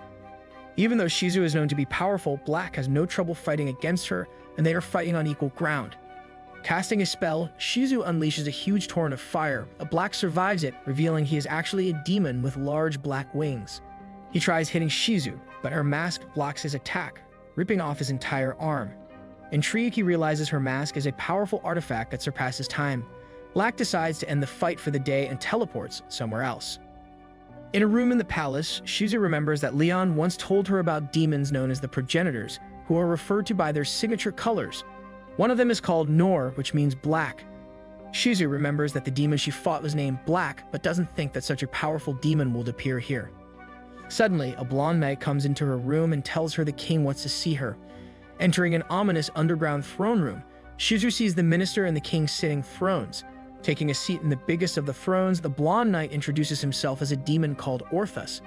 Even though Shizu is known to be powerful, Black has no trouble fighting against her, and they are fighting on equal ground. Casting a spell, Shizu unleashes a huge torrent of fire. Black survives it, revealing he is actually a demon with large black wings. He tries hitting Shizu, but her mask blocks his attack, ripping off his entire arm. Intrigued, he realizes her mask is a powerful artifact that surpasses time. Black decides to end the fight for the day and teleports somewhere else. In a room in the palace, Shizu remembers that Leon once told her about demons known as the progenitors, who are referred to by their signature colors. One of them is called Nor, which means black. Shizu remembers that the demon she fought was named Black, but doesn't think that such a powerful demon will appear here. Suddenly, a blonde knight comes into her room and tells her the king wants to see her. Entering an ominous underground throne room, Shizu sees the minister and the king sitting thrones. Taking a seat in the biggest of the thrones, the blonde knight introduces himself as a demon called Orthus.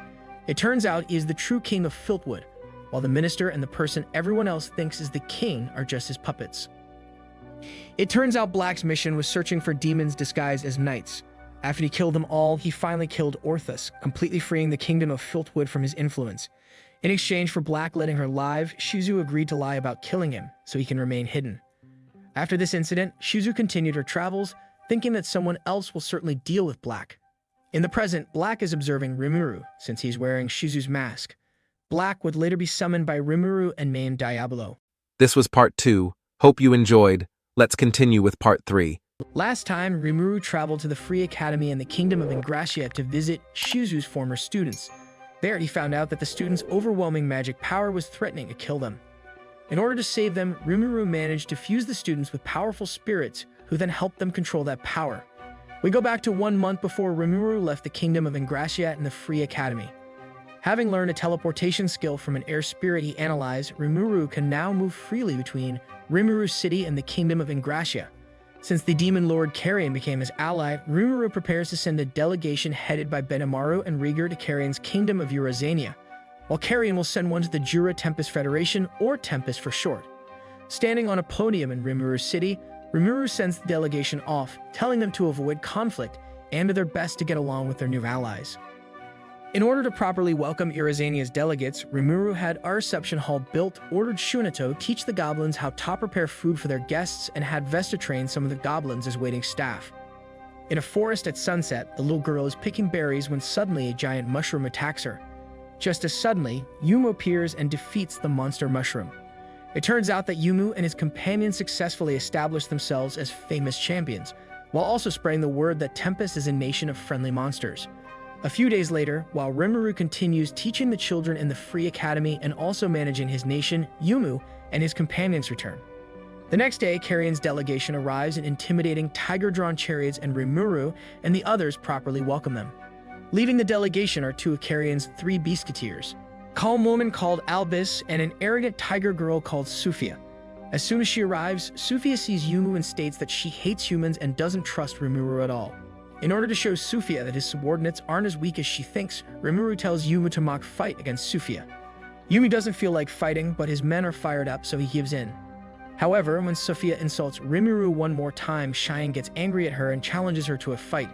It turns out he is the true king of Filthwood, while the minister and the person everyone else thinks is the king are just his puppets. It turns out Black's mission was searching for demons disguised as knights. After he killed them all, he finally killed Orthus, completely freeing the kingdom of Filthwood from his influence. In exchange for Black letting her live, Shizu agreed to lie about killing him, so he can remain hidden. After this incident, Shizu continued her travels, thinking that someone else will certainly deal with Black. In the present, Black is observing Rimuru, since he's wearing Shizu's mask. Black would later be summoned by Rimuru and named Diablo. This was part 2. Hope you enjoyed. Let's continue with part 3. Last time, Rimuru traveled to the Free Academy in the Kingdom of Ingratia to visit Shizu's former students. There, he found out that the students' overwhelming magic power was threatening to kill them. In order to save them, Rimuru managed to fuse the students with powerful spirits, who then helped them control that power. We go back to 1 month before Rimuru left the Kingdom of Ingratia and the Free Academy. Having learned a teleportation skill from an air spirit he analyzed, Rimuru can now move freely between Rimuru City and the Kingdom of Ingratia. Since the demon lord Carrion became his ally, Rimuru prepares to send a delegation headed by Benimaru and Rieger to Carrion's Kingdom of Eurazania, while Carrion will send one to the Jura Tempest Federation, or Tempest for short. Standing on a podium in Rimuru City, Rimuru sends the delegation off, telling them to avoid conflict and do their best to get along with their new allies. In order to properly welcome Eurazania's delegates, Rimuru had a reception hall built, ordered Shunato teach the goblins how to prepare food for their guests, and had Vesta train some of the goblins as waiting staff. In a forest at sunset, the little girl is picking berries when suddenly a giant mushroom attacks her. Just as suddenly, Yumu appears and defeats the monster mushroom. It turns out that Yumu and his companions successfully established themselves as famous champions, while also spreading the word that Tempest is a nation of friendly monsters. A few days later, while Rimuru continues teaching the children in the Free Academy and also managing his nation, Yumu and his companions return. The next day, Carrion's delegation arrives in intimidating tiger-drawn chariots, and Rimuru and the others properly welcome them. Leading the delegation are 2 of Carrion's 3 Beasketeers, a calm woman called Albus and an arrogant tiger girl called Sufia. As soon as she arrives, Sufia sees Yumu and states that she hates humans and doesn't trust Rimuru at all. In order to show Sufia that his subordinates aren't as weak as she thinks, Rimuru tells Yumu to mock fight against Sufia. Yumu doesn't feel like fighting, but his men are fired up, so he gives in. However, when Sufia insults Rimuru one more time, Cheyenne gets angry at her and challenges her to a fight.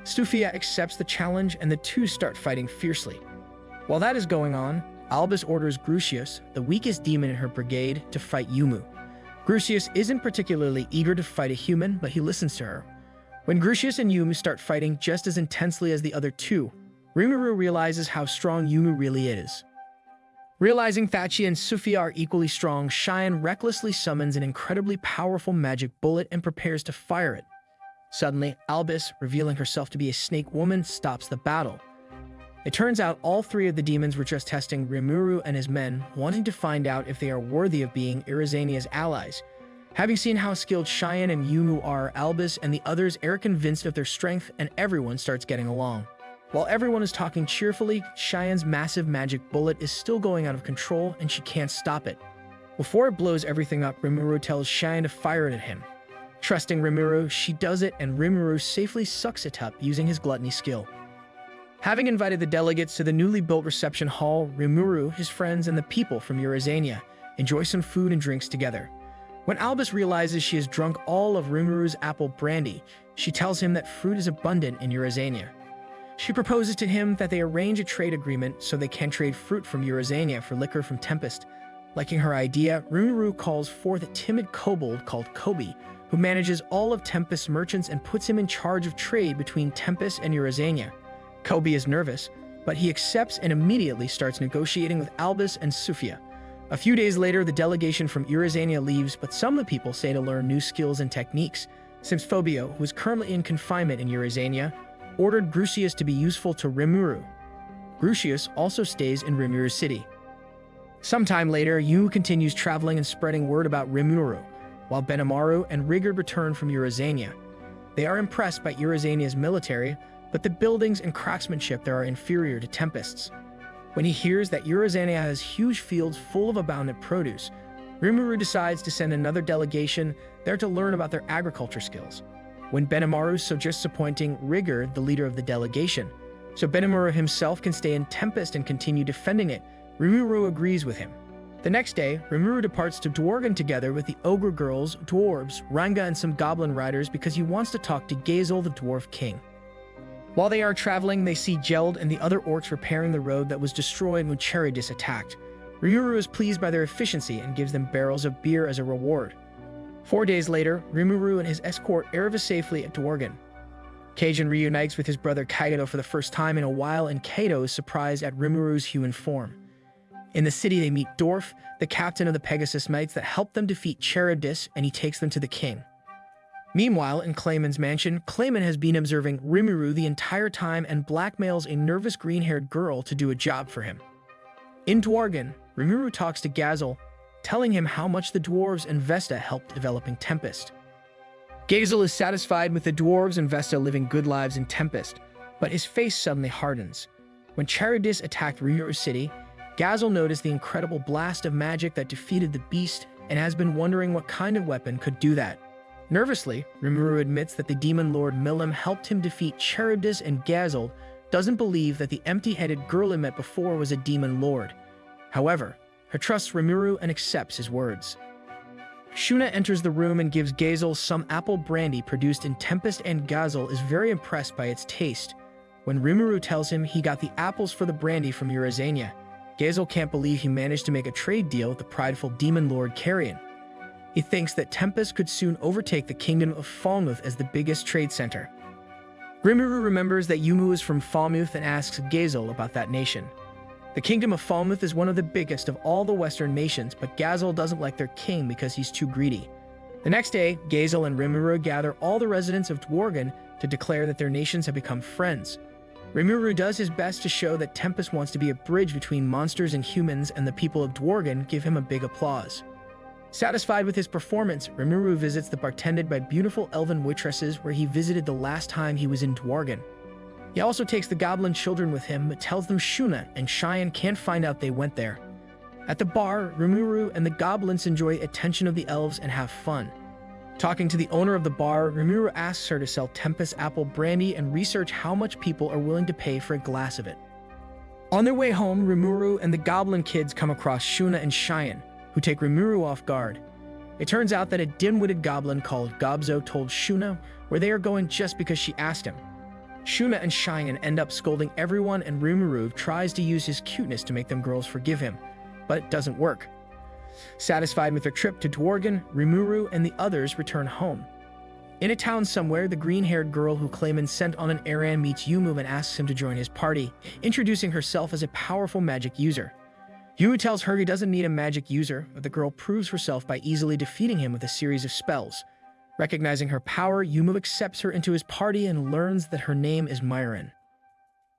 Sufia accepts the challenge, and the two start fighting fiercely. While that is going on, Albus orders Grucius, the weakest demon in her brigade, to fight Yumu. Grucius isn't particularly eager to fight a human, but he listens to her. When Grucius and Yumu start fighting just as intensely as the other two, Rimuru realizes how strong Yumu really is. Realizing Thatchi and Sufia are equally strong, Cheyenne recklessly summons an incredibly powerful magic bullet and prepares to fire it. Suddenly, Albus, revealing herself to be a snake woman, stops the battle. It turns out all 3 of the demons were just testing Rimuru and his men, wanting to find out if they are worthy of being Eurazania's allies. Having seen how skilled Cheyenne and Yumu are, Albus and the others are convinced of their strength and everyone starts getting along. While everyone is talking cheerfully, Cheyenne's massive magic bullet is still going out of control and she can't stop it. Before it blows everything up, Rimuru tells Cheyenne to fire it at him. Trusting Rimuru, she does it and Rimuru safely sucks it up using his gluttony skill. Having invited the delegates to the newly built reception hall, Rimuru, his friends, and the people from Eurasania enjoy some food and drinks together. When Albus realizes she has drunk all of Rimuru's apple brandy, she tells him that fruit is abundant in Eurasania. She proposes to him that they arrange a trade agreement so they can trade fruit from Eurasania for liquor from Tempest. Liking her idea, Rimuru calls forth a timid kobold called Kobe, who manages all of Tempest's merchants and puts him in charge of trade between Tempest and Eurasania. Kobe is nervous, but he accepts and immediately starts negotiating with Albus and Sufia. A few days later, the delegation from Eurasania leaves, but some of the people stay to learn new skills and techniques, since Phobio, who is currently in confinement in Eurasania, ordered Grucius to be useful to Rimuru. Grucius also stays in Rimuru's city. Sometime later, Yu continues traveling and spreading word about Rimuru, while Benimaru and Rigard return from Eurasania. They are impressed by Eurasania's military, but the buildings and craftsmanship there are inferior to Tempest's. When he hears that Eurasania has huge fields full of abundant produce, Rimuru decides to send another delegation there to learn about their agriculture skills. When Benimaru suggests appointing Rigard the leader of the delegation, so Benimaru himself can stay in Tempest and continue defending it, Rimuru agrees with him. The next day, Rimuru departs to Dworgen together with the ogre girls, dwarves, Ranga, and some goblin riders because he wants to talk to Gazel the dwarf king. While they are traveling, they see Geld and the other orcs repairing the road that was destroyed when Charybdis attacked. Rimuru is pleased by their efficiency and gives them barrels of beer as a reward. 4 days later, Rimuru and his escort arrive safely at Dworgen. Kajin reunites with his brother Kaido for the first time in a while, and Kaido is surprised at Rimuru's human form. In the city, they meet Dorf, the captain of the Pegasus Knights that helped them defeat Charybdis, and he takes them to the king. Meanwhile, in Clayman's mansion, Clayman has been observing Rimuru the entire time and blackmails a nervous green-haired girl to do a job for him. In Dworgen, Rimuru talks to Gazel, telling him how much the dwarves and Vesta helped developing Tempest. Gazel is satisfied with the dwarves and Vesta living good lives in Tempest, but his face suddenly hardens. When Charybdis attacked Rimuru's city, Gazel noticed the incredible blast of magic that defeated the beast and has been wondering what kind of weapon could do that. Nervously, Rimuru admits that the demon lord Milim helped him defeat Charybdis, and Gazel doesn't believe that the empty-headed girl he met before was a demon lord. However, her trusts Rimuru and accepts his words. Shuna enters the room and gives Gazel some apple brandy produced in Tempest, and Gazel is very impressed by its taste. When Rimuru tells him he got the apples for the brandy from Eurasania, Gazel can't believe he managed to make a trade deal with the prideful demon lord Carrion. He thinks that Tempest could soon overtake the kingdom of Falmouth as the biggest trade center. Rimuru remembers that Yumu is from Falmouth and asks Gazel about that nation. The kingdom of Falmouth is one of the biggest of all the western nations, but Gazel doesn't like their king because he's too greedy. The next day, Gazel and Rimuru gather all the residents of Dworgen to declare that their nations have become friends. Rimuru does his best to show that Tempest wants to be a bridge between monsters and humans, and the people of Dworgen give him a big applause. Satisfied with his performance, Rimuru visits the bar tended by beautiful elven waitresses where he visited the last time he was in Dworgen. He also takes the goblin children with him, but tells them Shuna and Cheyenne can't find out they went there. At the bar, Rimuru and the goblins enjoy attention of the elves and have fun. Talking to the owner of the bar, Rimuru asks her to sell Tempest apple brandy and research how much people are willing to pay for a glass of it. On their way home, Rimuru and the goblin kids come across Shuna and Cheyenne, who take Rimuru off guard. It turns out that a dim-witted goblin called Gobzo told Shuna where they are going just because she asked him. Shuna and Cheyenne end up scolding everyone, and Rimuru tries to use his cuteness to make them girls forgive him, but it doesn't work. Satisfied with their trip to Dworgen, Rimuru and the others return home. In a town somewhere, the green-haired girl who Clayman sent on an errand meets Yumu and asks him to join his party, introducing herself as a powerful magic user. Yumu tells her he doesn't need a magic user, but the girl proves herself by easily defeating him with a series of spells. Recognizing her power, Yumu accepts her into his party and learns that her name is Myron.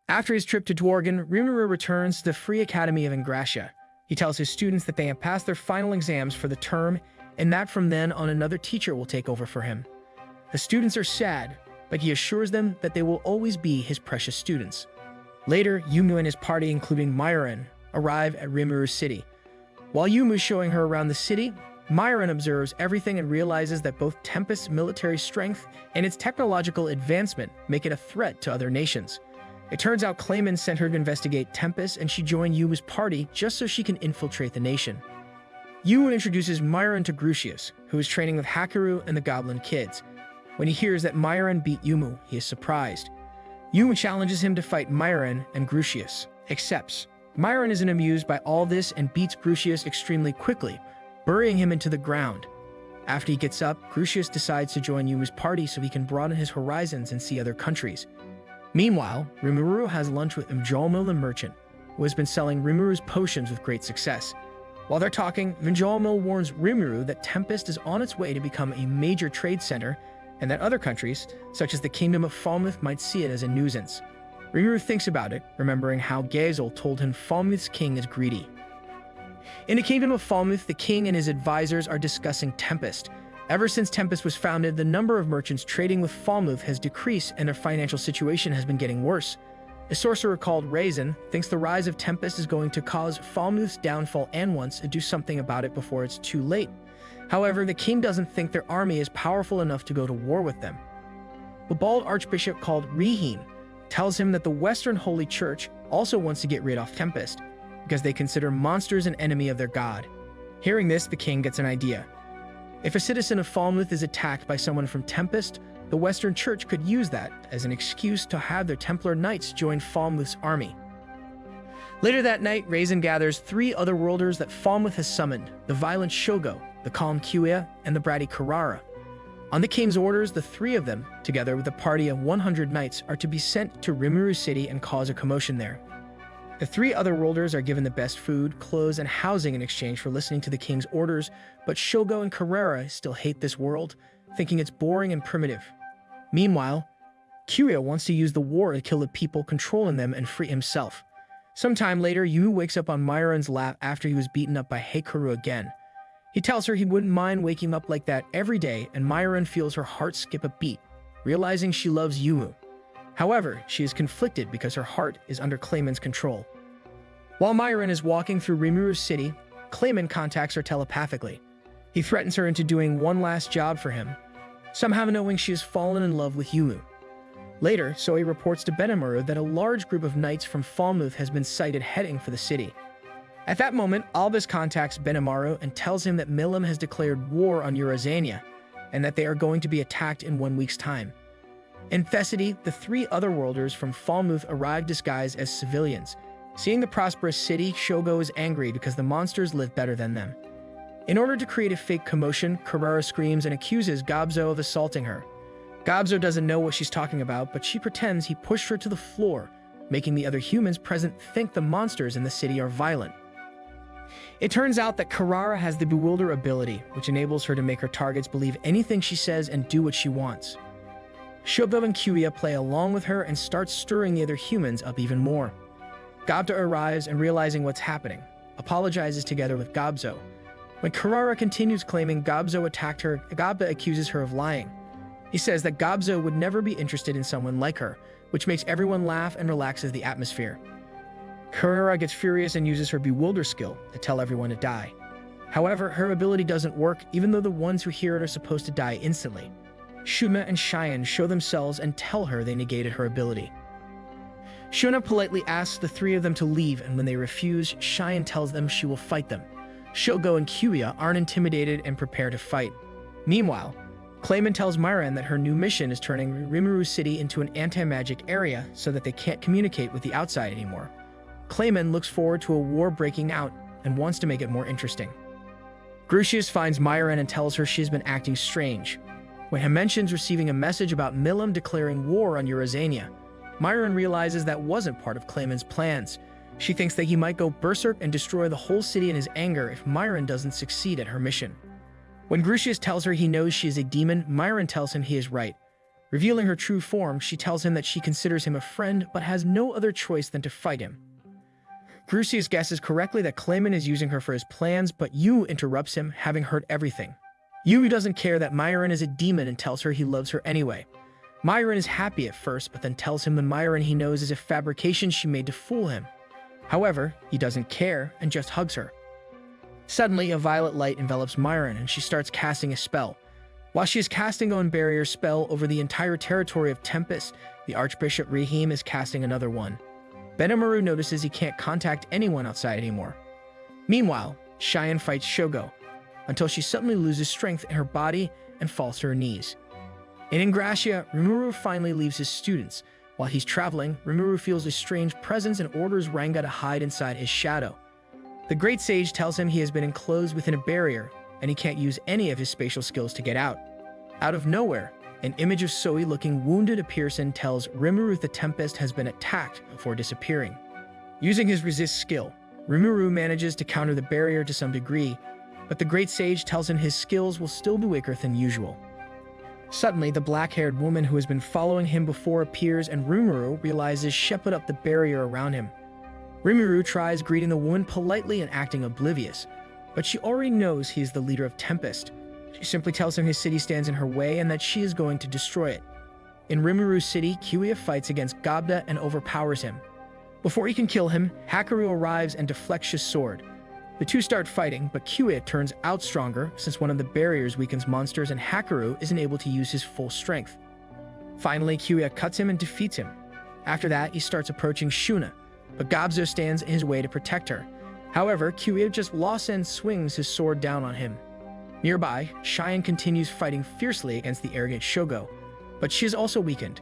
After his trip to Dworgen, Rimuru returns to the Free Academy of Ingratia. He tells his students that they have passed their final exams for the term and that from then on another teacher will take over for him. The students are sad, but he assures them that they will always be his precious students. Later, Yumu and his party, including Myron, arrive at Rimuru City. While Yumu is showing her around the city, Myron observes everything and realizes that both Tempest's military strength and its technological advancement make it a threat to other nations. It turns out Clayman sent her to investigate Tempest, and she joined Yumu's party just so she can infiltrate the nation. Yumu introduces Myron to Grucius, who is training with Hakiru and the Goblin Kids. When he hears that Myron beat Yumu, he is surprised. Yumu challenges him to fight Myron, and Grucius accepts. Myron isn't amused by all this and beats Grucius extremely quickly, burying him into the ground. After he gets up, Grucius decides to join Yumu's party so he can broaden his horizons and see other countries. Meanwhile, Rimuru has lunch with Mjolnir the merchant, who has been selling Rimuru's potions with great success. While they're talking, Mjolnir warns Rimuru that Tempest is on its way to become a major trade center, and that other countries, such as the Kingdom of Falmouth, might see it as a nuisance. Rimuru thinks about it, remembering how Gazel told him Falmouth's king is greedy. In the Kingdom of Falmouth, the king and his advisors are discussing Tempest. Ever since Tempest was founded, the number of merchants trading with Falmouth has decreased and their financial situation has been getting worse. A sorcerer called Raisin thinks the rise of Tempest is going to cause Falmouth's downfall and wants to do something about it before it's too late. However, the king doesn't think their army is powerful enough to go to war with them. The bald archbishop called Riheen tells him that the Western Holy Church also wants to get rid of Tempest, because they consider monsters an enemy of their god. Hearing this, the king gets an idea. If a citizen of Falmouth is attacked by someone from Tempest, the Western Church could use that as an excuse to have their Templar Knights join Falmouth's army. Later that night, Raisin gathers 3 other worlders that Falmouth has summoned: the violent Shogo, the calm Kyuya, and the bratty Karara. On the king's orders, the 3 of them, together with a party of 100 knights, are to be sent to Rimuru City and cause a commotion there. The 3 other worlders are given the best food, clothes, and housing in exchange for listening to the king's orders, but Shogo and Carrera still hate this world, thinking it's boring and primitive. Meanwhile, Kyuya wants to use the war to kill the people controlling them and free himself. Sometime later, Yu wakes up on Myron's lap after he was beaten up by Heikaru again. He tells her he wouldn't mind waking up like that every day, and Myron feels her heart skip a beat, realizing she loves Yumu. However, she is conflicted because her heart is under Clayman's control. While Myron is walking through Rimuru City, Clayman contacts her telepathically. He threatens her into doing one last job for him, somehow knowing she has fallen in love with Yumu. Later, Zoe reports to Benamuru that a large group of knights from Falmouth has been sighted heading for the city. At that moment, Albus contacts Benamaru and tells him that Milim has declared war on Eurazania, and that they are going to be attacked in 1 week's time. In Thessaly, the 3 other worlders from Falmouth arrive disguised as civilians. Seeing the prosperous city, Shogo is angry because the monsters live better than them. In order to create a fake commotion, Carrera screams and accuses Gobzo of assaulting her. Gobzo doesn't know what she's talking about, but she pretends he pushed her to the floor, making the other humans present think the monsters in the city are violent. It turns out that Carrara has the Bewilder ability, which enables her to make her targets believe anything she says and do what she wants. Shogo and Kyuya play along with her and start stirring the other humans up even more. Gobta arrives and, realizing what's happening, apologizes together with Gobzo. When Carrara continues claiming Gobzo attacked her, Gobta accuses her of lying. He says that Gobzo would never be interested in someone like her, which makes everyone laugh and relaxes the atmosphere. Carrera gets furious and uses her Bewilder skill to tell everyone to die. However, her ability doesn't work, even though the ones who hear it are supposed to die instantly. Shuma and Cheyenne show themselves and tell her they negated her ability. Shuna politely asks the 3 of them to leave, and when they refuse, Cheyenne tells them she will fight them. Shogo and Kyuya aren't intimidated and prepare to fight. Meanwhile, Clayman tells Myron that her new mission is turning Rimuru City into an anti-magic area so that they can't communicate with the outside anymore. Clayman looks forward to a war breaking out and wants to make it more interesting. Grucius finds Myron and tells her she's been acting strange. When he mentions receiving a message about Milim declaring war on Eurazania, Myron realizes that wasn't part of Clayman's plans. She thinks that he might go berserk and destroy the whole city in his anger if Myron doesn't succeed at her mission. When Grucius tells her he knows she is a demon, Myron tells him he is right. Revealing her true form, she tells him that she considers him a friend but has no other choice than to fight him. Grucius guesses correctly that Clayman is using her for his plans, but Yu interrupts him, having heard everything. Yui doesn't care that Myron is a demon and tells her he loves her anyway. Myron is happy at first, but then tells him the Myron he knows is a fabrication she made to fool him. However, he doesn't care and just hugs her. Suddenly, a violet light envelops Myron and she starts casting a spell. While she is casting an barrier spell over the entire territory of Tempest, the Archbishop Rahim is casting another one. Benimaru notices he can't contact anyone outside anymore. Meanwhile, Cheyenne fights Shogo, until she suddenly loses strength in her body and falls to her knees. In Ingracia, Rimuru finally leaves his students. While he's traveling, Rimuru feels a strange presence and orders Ranga to hide inside his shadow. The Great Sage tells him he has been enclosed within a barrier, and he can't use any of his spatial skills to get out. Out of nowhere, an image of Zoe looking wounded appears and tells Rimuru the Tempest has been attacked before disappearing. Using his resist skill, Rimuru manages to counter the barrier to some degree, but the Great Sage tells him his skills will still be weaker than usual. Suddenly, the black-haired woman who has been following him before appears and Rimuru realizes she put up the barrier around him. Rimuru tries greeting the woman politely and acting oblivious, but she already knows he is the leader of Tempest. She simply tells him his city stands in her way and that she is going to destroy it. In Rimuru's city, Kiwia fights against Gobda and overpowers him. Before he can kill him, Hakaru arrives and deflects his sword. The two start fighting, but Kiwia turns out stronger since one of the barriers weakens monsters and Hakaru isn't able to use his full strength. Finally, Kiwia cuts him and defeats him. After that, he starts approaching Shuna, but Gobzo stands in his way to protect her. However, Kiwia just lost and swings his sword down on him. Nearby, Cheyenne continues fighting fiercely against the arrogant Shogo, but she is also weakened.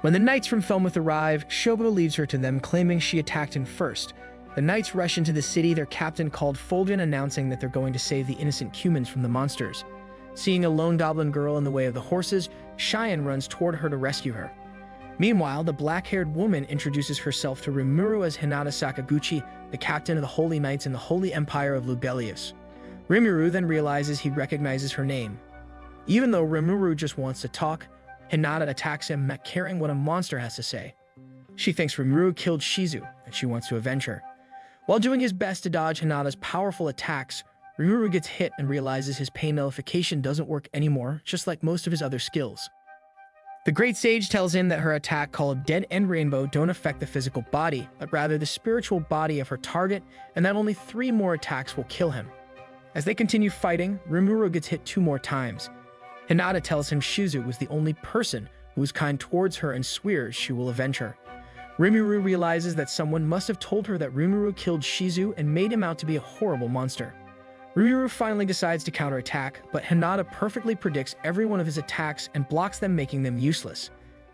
When the knights from Felmuth arrive, Shogo leaves her to them, claiming she attacked him first. The knights rush into the city, their captain called Fulgen announcing that they're going to save the innocent humans from the monsters. Seeing a lone goblin girl in the way of the horses, Cheyenne runs toward her to rescue her. Meanwhile, the black-haired woman introduces herself to Rimuru as Hinata Sakaguchi, the captain of the Holy Knights in the Holy Empire of Lubelius. Rimuru then realizes he recognizes her name. Even though Rimuru just wants to talk, Hinata attacks him, not caring what a monster has to say. She thinks Rimuru killed Shizu, and she wants to avenge her. While doing his best to dodge Hinata's powerful attacks, Rimuru gets hit and realizes his pain nullification doesn't work anymore, just like most of his other skills. The Great Sage tells him that her attack called Dead End Rainbow don't affect the physical body, but rather the spiritual body of her target, and that only 3 more attacks will kill him. As they continue fighting, Rimuru gets hit 2 more times. Hinata tells him Shizu was the only person who was kind towards her and swears she will avenge her. Rimuru realizes that someone must have told her that Rimuru killed Shizu and made him out to be a horrible monster. Rimuru finally decides to counterattack, but Hinata perfectly predicts every one of his attacks and blocks them, making them useless.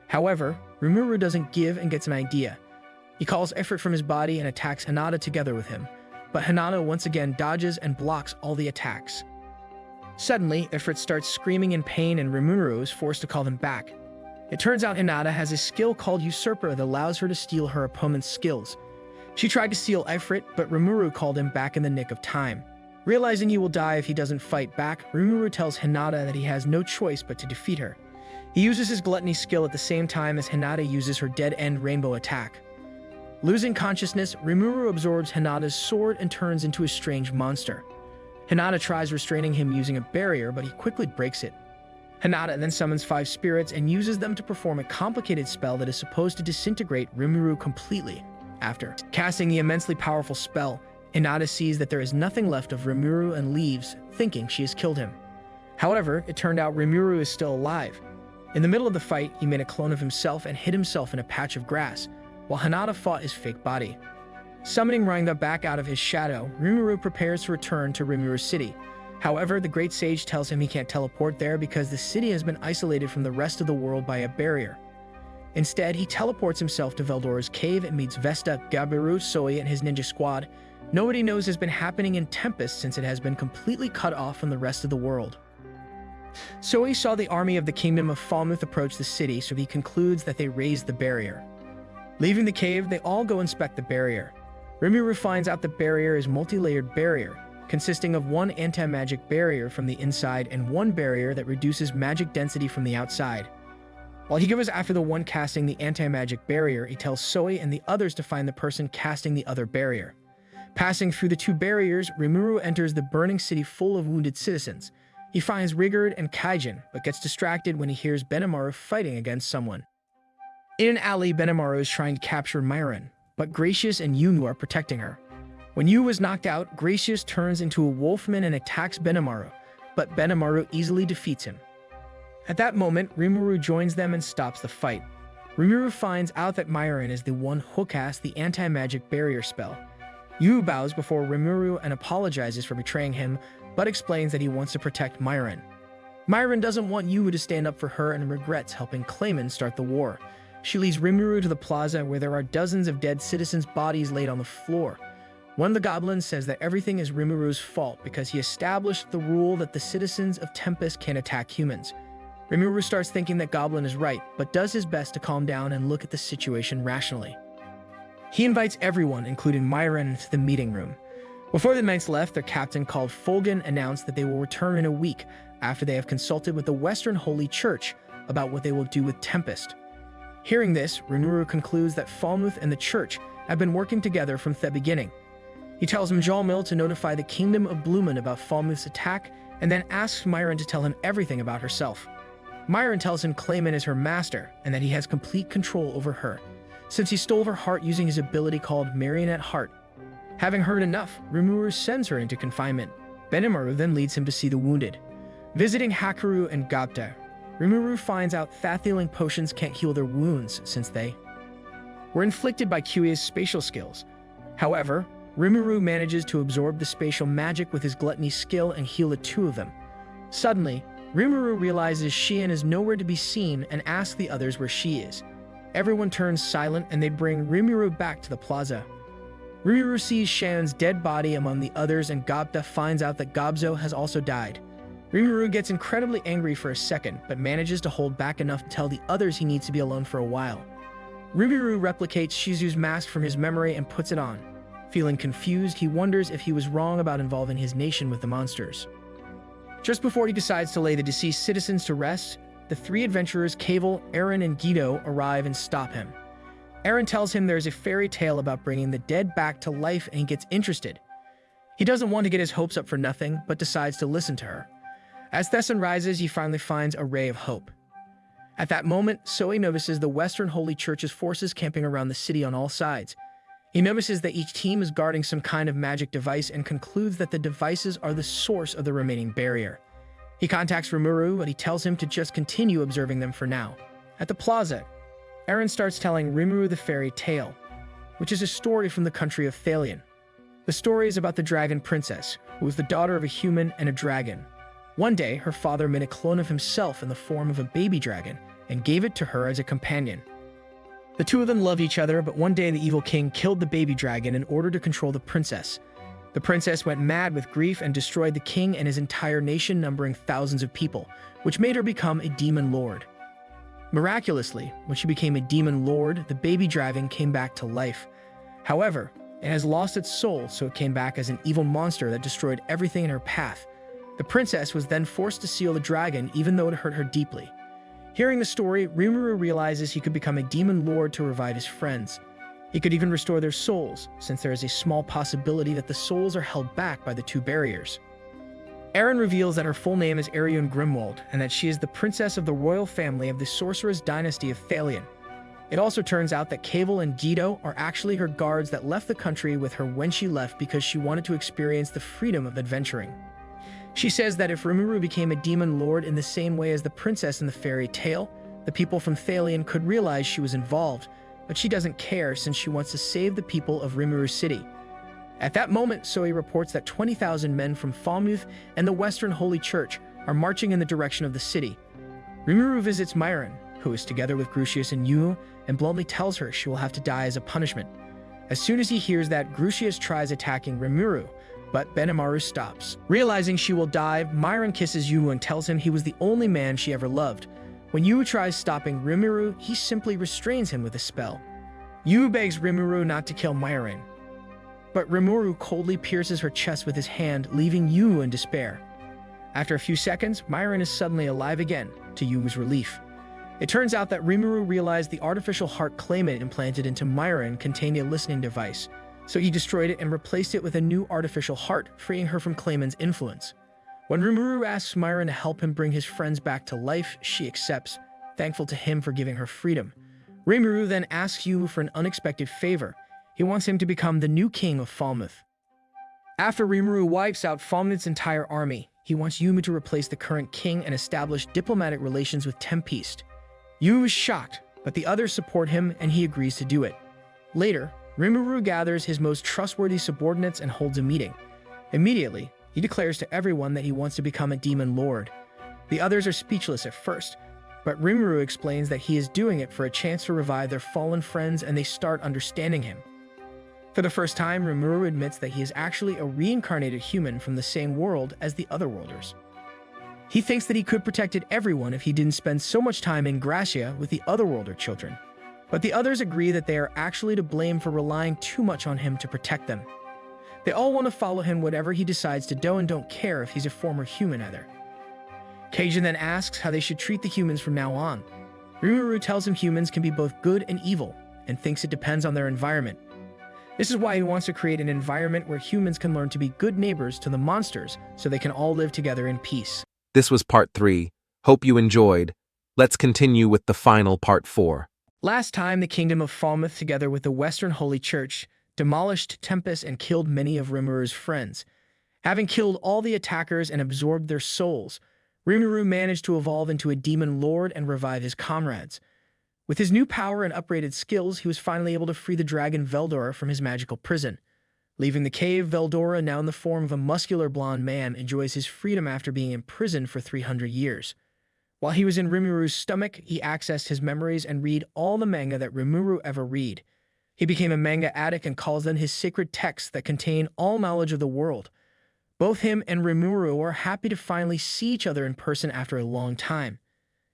However, Rimuru doesn't give and gets an idea. He calls Ifrit from his body and attacks Hinata together with him, but Hinata once again dodges and blocks all the attacks. Suddenly, Ifrit starts screaming in pain and Rimuru is forced to call them back. It turns out Hinata has a skill called Usurper that allows her to steal her opponent's skills. She tried to steal Ifrit, but Rimuru called him back in the nick of time. Realizing he will die if he doesn't fight back, Rimuru tells Hinata that he has no choice but to defeat her. He uses his gluttony skill at the same time as Hinata uses her Dead End Rainbow attack. Losing consciousness, Rimuru absorbs Hinata's sword and turns into a strange monster. Hinata tries restraining him using a barrier, but he quickly breaks it. Hinata then summons 5 spirits and uses them to perform a complicated spell that is supposed to disintegrate Rimuru completely. After casting the immensely powerful spell, Hinata sees that there is nothing left of Rimuru and leaves, thinking she has killed him. However, it turned out Rimuru is still alive. In the middle of the fight, he made a clone of himself and hid himself in a patch of grass, while Hinata fought his fake body. Summoning Ranga back out of his shadow, Rimuru prepares to return to Rimuru's city. However, the Great Sage tells him he can't teleport there because the city has been isolated from the rest of the world by a barrier. Instead, he teleports himself to Veldora's cave and meets Vesta, Gabiru, Soi, and his ninja squad. Nobody knows has been happening in Tempest since it has been completely cut off from the rest of the world. Soi saw the army of the Kingdom of Falmouth approach the city, so he concludes that they raised the barrier. Leaving the cave, they all go inspect the barrier. Rimuru finds out the barrier is a multi-layered barrier, consisting of 1 anti-magic barrier from the inside and 1 barrier that reduces magic density from the outside. While he goes after the one casting the anti-magic barrier, he tells Soi and the others to find the person casting the other barrier. Passing through the 2 barriers, Rimuru enters the burning city full of wounded citizens. He finds Rigurd and Kaijin, but gets distracted when he hears Benimaru fighting against someone. In an alley, Benimaru is trying to capture Myron, but Gracious and Yunu are protecting her. When Yu is knocked out, Gracious turns into a wolfman and attacks Benimaru, but Benimaru easily defeats him. At that moment, Rimuru joins them and stops the fight. Rimuru finds out that Myron is the one who cast the anti-magic barrier spell. Yu bows before Rimuru and apologizes for betraying him, but explains that he wants to protect Myron. Myron doesn't want Yu to stand up for her and regrets helping Clayman start the war. She leads Rimuru to the plaza where there are dozens of dead citizens' bodies laid on the floor. One of the goblins says that everything is Rimuru's fault because he established the rule that the citizens of Tempest can't attack humans. Rimuru starts thinking that Goblin is right, but does his best to calm down and look at the situation rationally. He invites everyone, including Myron, into the meeting room. Before the knights left, their captain called Fulgen announced that they will return in a week after they have consulted with the Western Holy Church about what they will do with Tempest. Hearing this, Rimuru concludes that Falmouth and the church have been working together from the beginning. He tells Mjalmil to notify the Kingdom of Blumen about Falmouth's attack, and then asks Myron to tell him everything about herself. Myron tells him Clayman is her master, and that he has complete control over her, since he stole her heart using his ability called Marionette Heart. Having heard enough, Rimuru sends her into confinement. Benimaru then leads him to see the wounded. Visiting Hakaru and Gapta, Rimuru finds out that healing potions can't heal their wounds since they were inflicted by Kyuya's spatial skills. However, Rimuru manages to absorb the spatial magic with his gluttony skill and heal the two of them. Suddenly, Rimuru realizes Shion is nowhere to be seen and asks the others where she is. Everyone turns silent and they bring Rimuru back to the plaza. Rimuru sees Shion's dead body among the others and Gapta finds out that Gobzo has also died. Rimuru gets incredibly angry for a second, but manages to hold back enough to tell the others he needs to be alone for a while. Rimuru replicates Shizu's mask from his memory and puts it on. Feeling confused, he wonders if he was wrong about involving his nation with the monsters. Just before he decides to lay the deceased citizens to rest, the three adventurers, Cable, Aaron, and Guido, arrive and stop him. Aaron tells him there is a fairy tale about bringing the dead back to life and he gets interested. He doesn't want to get his hopes up for nothing, but decides to listen to her. As Thesson rises, he finally finds a ray of hope. At that moment, Zoe notices the Western Holy Church's forces camping around the city on all sides. He notices that each team is guarding some kind of magic device and concludes that the devices are the source of the remaining barrier. He contacts Rimuru, but he tells him to just continue observing them for now. At the plaza, Aaron starts telling Rimuru the fairy tale, which is a story from the country of Thalion. The story is about the dragon princess, who was the daughter of a human and a dragon. One day, her father made a clone of himself in the form of a baby dragon and gave it to her as a companion. The two of them love each other, but one day the evil king killed the baby dragon in order to control the princess. The princess went mad with grief and destroyed the king and his entire nation, numbering thousands of people, which made her become a demon lord. Miraculously, when she became a demon lord, the baby dragon came back to life. However, it has lost its soul, so it came back as an evil monster that destroyed everything in her path. The princess was then forced to seal the dragon, even though it hurt her deeply. Hearing the story, Rimuru realizes he could become a demon lord to revive his friends. He could even restore their souls, since there is a small possibility that the souls are held back by the two barriers. Aaron reveals that her full name is Arion Grimwald, and that she is the princess of the royal family of the sorceress dynasty of Thalion. It also turns out that Cable and Guido are actually her guards that left the country with her when she left because she wanted to experience the freedom of adventuring. She says that if Rimuru became a demon lord in the same way as the princess in the fairy tale, the people from Thalion could realize she was involved, but she doesn't care since she wants to save the people of Rimuru City. At that moment, Zoe reports that 20,000 men from Falmouth and the Western Holy Church are marching in the direction of the city. Rimuru visits Myron, who is together with Grucius and Yu, and bluntly tells her she will have to die as a punishment. As soon as he hears that, Grucius tries attacking Rimuru, but Benimaru stops. Realizing she will die, Myron kisses Yu and tells him he was the only man she ever loved. When Yu tries stopping Rimuru, he simply restrains him with a spell. Yu begs Rimuru not to kill Myron, but Rimuru coldly pierces her chest with his hand, leaving Yu in despair. After a few seconds, Myron is suddenly alive again, to Yu's relief. It turns out that Rimuru realized the artificial heart Clayman implanted into Myron contained a listening device, so he destroyed it and replaced it with a new artificial heart, freeing her from Clayman's influence. When Rimuru asks Myron to help him bring his friends back to life, she accepts, thankful to him for giving her freedom. Rimuru then asks Yumu for an unexpected favor. He wants him to become the new king of Falmouth. After Rimuru wipes out Falmouth's entire army, he wants Yumu to replace the current king and establish diplomatic relations with Tempest. Yumu is shocked, but the others support him and he agrees to do it. Later, Rimuru gathers his most trustworthy subordinates and holds a meeting. Immediately, he declares to everyone that he wants to become a demon lord. The others are speechless at first, but Rimuru explains that he is doing it for a chance to revive their fallen friends, and they start understanding him. For the first time, Rimuru admits that he is actually a reincarnated human from the same world as the Otherworlders. He thinks that he could have protected everyone if he didn't spend so much time in Gracia with the Otherworlder children. But the others agree that they are actually to blame for relying too much on him to protect them. They all want to follow him whatever he decides to do and don't care if he's a former human either. Cajun then asks how they should treat the humans from now on. Rimuru tells him humans can be both good and evil, and thinks it depends on their environment. This is why he wants to create an environment where humans can learn to be good neighbors to the monsters so they can all live together in peace. This was part 3. Hope you enjoyed. Let's continue with the final part 4. Last time, the Kingdom of Falmouth, together with the Western Holy Church, demolished Tempest and killed many of Rimuru's friends. Having killed all the attackers and absorbed their souls, Rimuru managed to evolve into a demon lord and revive his comrades. With his new power and upgraded skills, he was finally able to free the dragon Veldora from his magical prison. Leaving the cave, Veldora, now in the form of a muscular blonde man, enjoys his freedom after being imprisoned for 300 years. While he was in Rimuru's stomach, he accessed his memories and read all the manga that Rimuru ever read. He became a manga addict and calls them his sacred texts that contain all knowledge of the world. Both him and Rimuru are happy to finally see each other in person after a long time.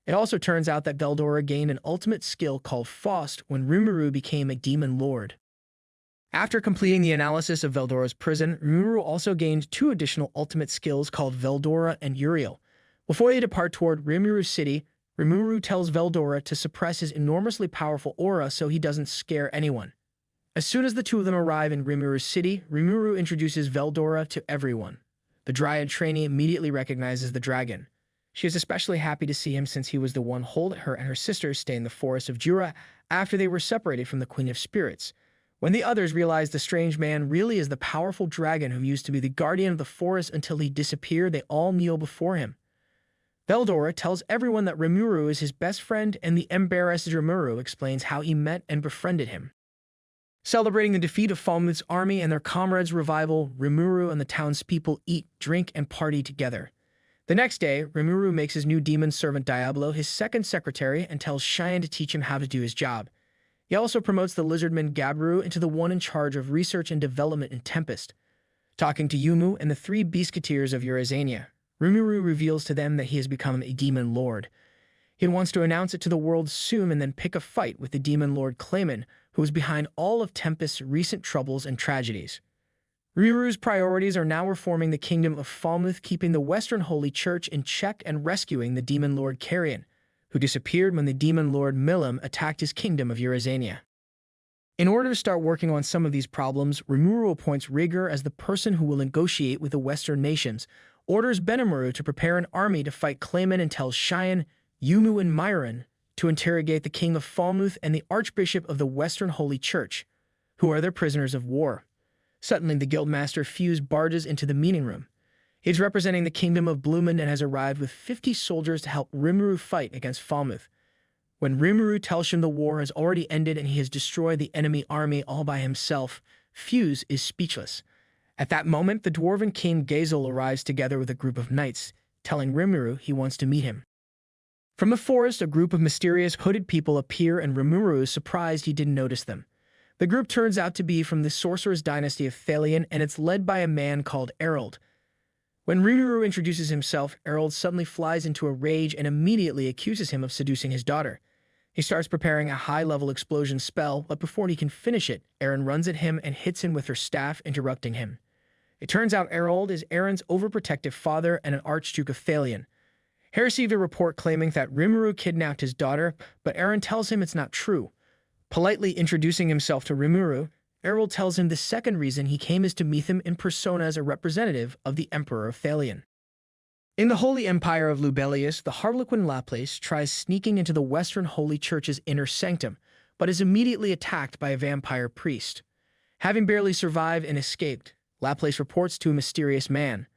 It also turns out that Veldora gained an ultimate skill called Faust when Rimuru became a demon lord. After completing the analysis of Veldora's prison, Rimuru also gained 2 additional ultimate skills called Veldora and Uriel. Before they depart toward Rimuru City, Rimuru tells Veldora to suppress his enormously powerful aura so he doesn't scare anyone. As soon as the 2 of them arrive in Rimuru City, Rimuru introduces Veldora to everyone. The Dryad trainee immediately recognizes the dragon. She is especially happy to see him since he was the one holding her and her sisters stay in the forest of Jura after they were separated from the Queen of Spirits. When the others realize the strange man really is the powerful dragon who used to be the guardian of the forest until he disappeared, they all kneel before him. Veldora tells everyone that Rimuru is his best friend, and the embarrassed Rimuru explains how he met and befriended him. Celebrating the defeat of Falmouth's army and their comrades' revival, Rimuru and the townspeople eat, drink, and party together. The next day, Rimuru makes his new demon servant Diablo his second secretary and tells Cheyenne to teach him how to do his job. He also promotes the lizardman Gabru into the one in charge of research and development in Tempest. Talking to Yumu and the 3 Beasketiers of Eurasania, Rimuru reveals to them that he has become a demon lord. He wants to announce it to the world soon and then pick a fight with the demon lord Clayman, who is behind all of Tempest's recent troubles and tragedies. Rimuru's priorities are now reforming the Kingdom of Falmouth, keeping the Western Holy Church in check, and rescuing the demon lord Carrion, who disappeared when the demon lord Milim attacked his kingdom of Eurasania. In order to start working on some of these problems, Rimuru appoints Rigor as the person who will negotiate with the Western nations, orders Benamuru to prepare an army to fight Clayman, and tells Cheyenne, Yumu, and Myron to interrogate the King of Falmouth and the Archbishop of the Western Holy Church, who are their prisoners of war. Suddenly, the Guildmaster Fuse barges into the meeting room. He's representing the Kingdom of Blumen and has arrived with 50 soldiers to help Rimuru fight against Falmouth. When Rimuru tells him the war has already ended and he has destroyed the enemy army all by himself, Fuse is speechless. At that moment, the Dwarven King Gazel arrives together with a group of knights, telling Rimuru he wants to meet him. From the forest, a group of mysterious hooded people appear, and Rimuru is surprised he didn't notice them. The group turns out to be from the sorcerer's dynasty of Thalion, and it's led by a man called Errol. When Rimuru introduces himself, Errol suddenly flies into a rage and immediately accuses him of seducing his daughter. He starts preparing a high-level explosion spell, but before he can finish it, Erin runs at him and hits him with her staff, interrupting him. It turns out Errol is Erin's overprotective father and an Archduke of Thalion. He received a report claiming that Rimuru kidnapped his daughter, but Erin tells him it's not true. Politely introducing himself to Rimuru, Errol tells him the second reason he came is to meet him in persona as a representative of the Emperor of Thalion. In the Holy Empire of Lubelius, the Harlequin Laplace tries sneaking into the Western Holy Church's inner sanctum, but is immediately attacked by a vampire priest. Having barely survived and escaped, Laplace reports to a mysterious man.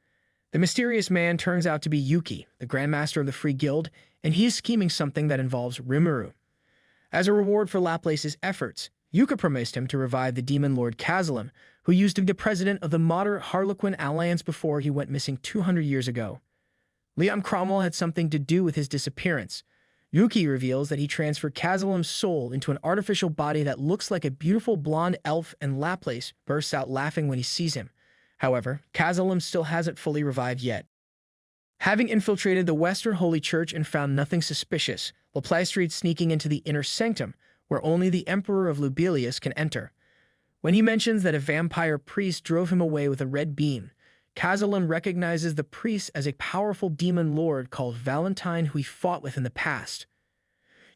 The mysterious man turns out to be Yuki, the Grandmaster of the Free Guild, and he is scheming something that involves Rimuru. As a reward for Laplace's efforts, Yuka promised him to revive the demon lord Kazalem, who used to be the president of the moderate Harlequin Alliance before he went missing 200 years ago. Liam Cromwell had something to do with his disappearance. Yuki reveals that he transferred Kazalem's soul into an artificial body that looks like a beautiful blonde elf, and Laplace bursts out laughing when he sees him. However, Kazalem still hasn't fully revived yet. Having infiltrated the Western Holy Church and found nothing suspicious, Laplace tried sneaking into the inner sanctum, where only the Emperor of Lubelius can enter. When he mentions that a vampire priest drove him away with a red beam, Kazalem recognizes the priest as a powerful demon lord called Valentine who he fought with in the past.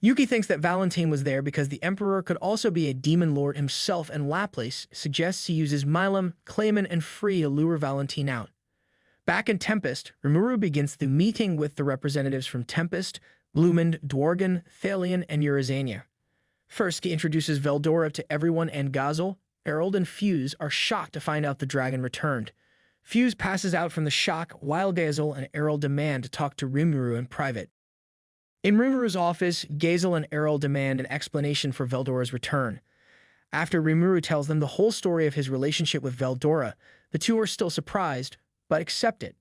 Yuki thinks that Valentine was there because the Emperor could also be a demon lord himself, and Laplace suggests he uses Milam, Clayman, and Free to lure Valentine out. Back in Tempest, Rimuru begins the meeting with the representatives from Tempest, Blumend, Dworgen, Thalion, and Eurazania. First, he introduces Veldora to everyone, and Gazel, Errol, and Fuse are shocked to find out the dragon returned. Fuse passes out from the shock, while Gazel and Errol demand to talk to Rimuru in private. In Rimuru's office, Gazel and Errol demand an explanation for Veldora's return. After Rimuru tells them the whole story of his relationship with Veldora, the two are still surprised, but accept it.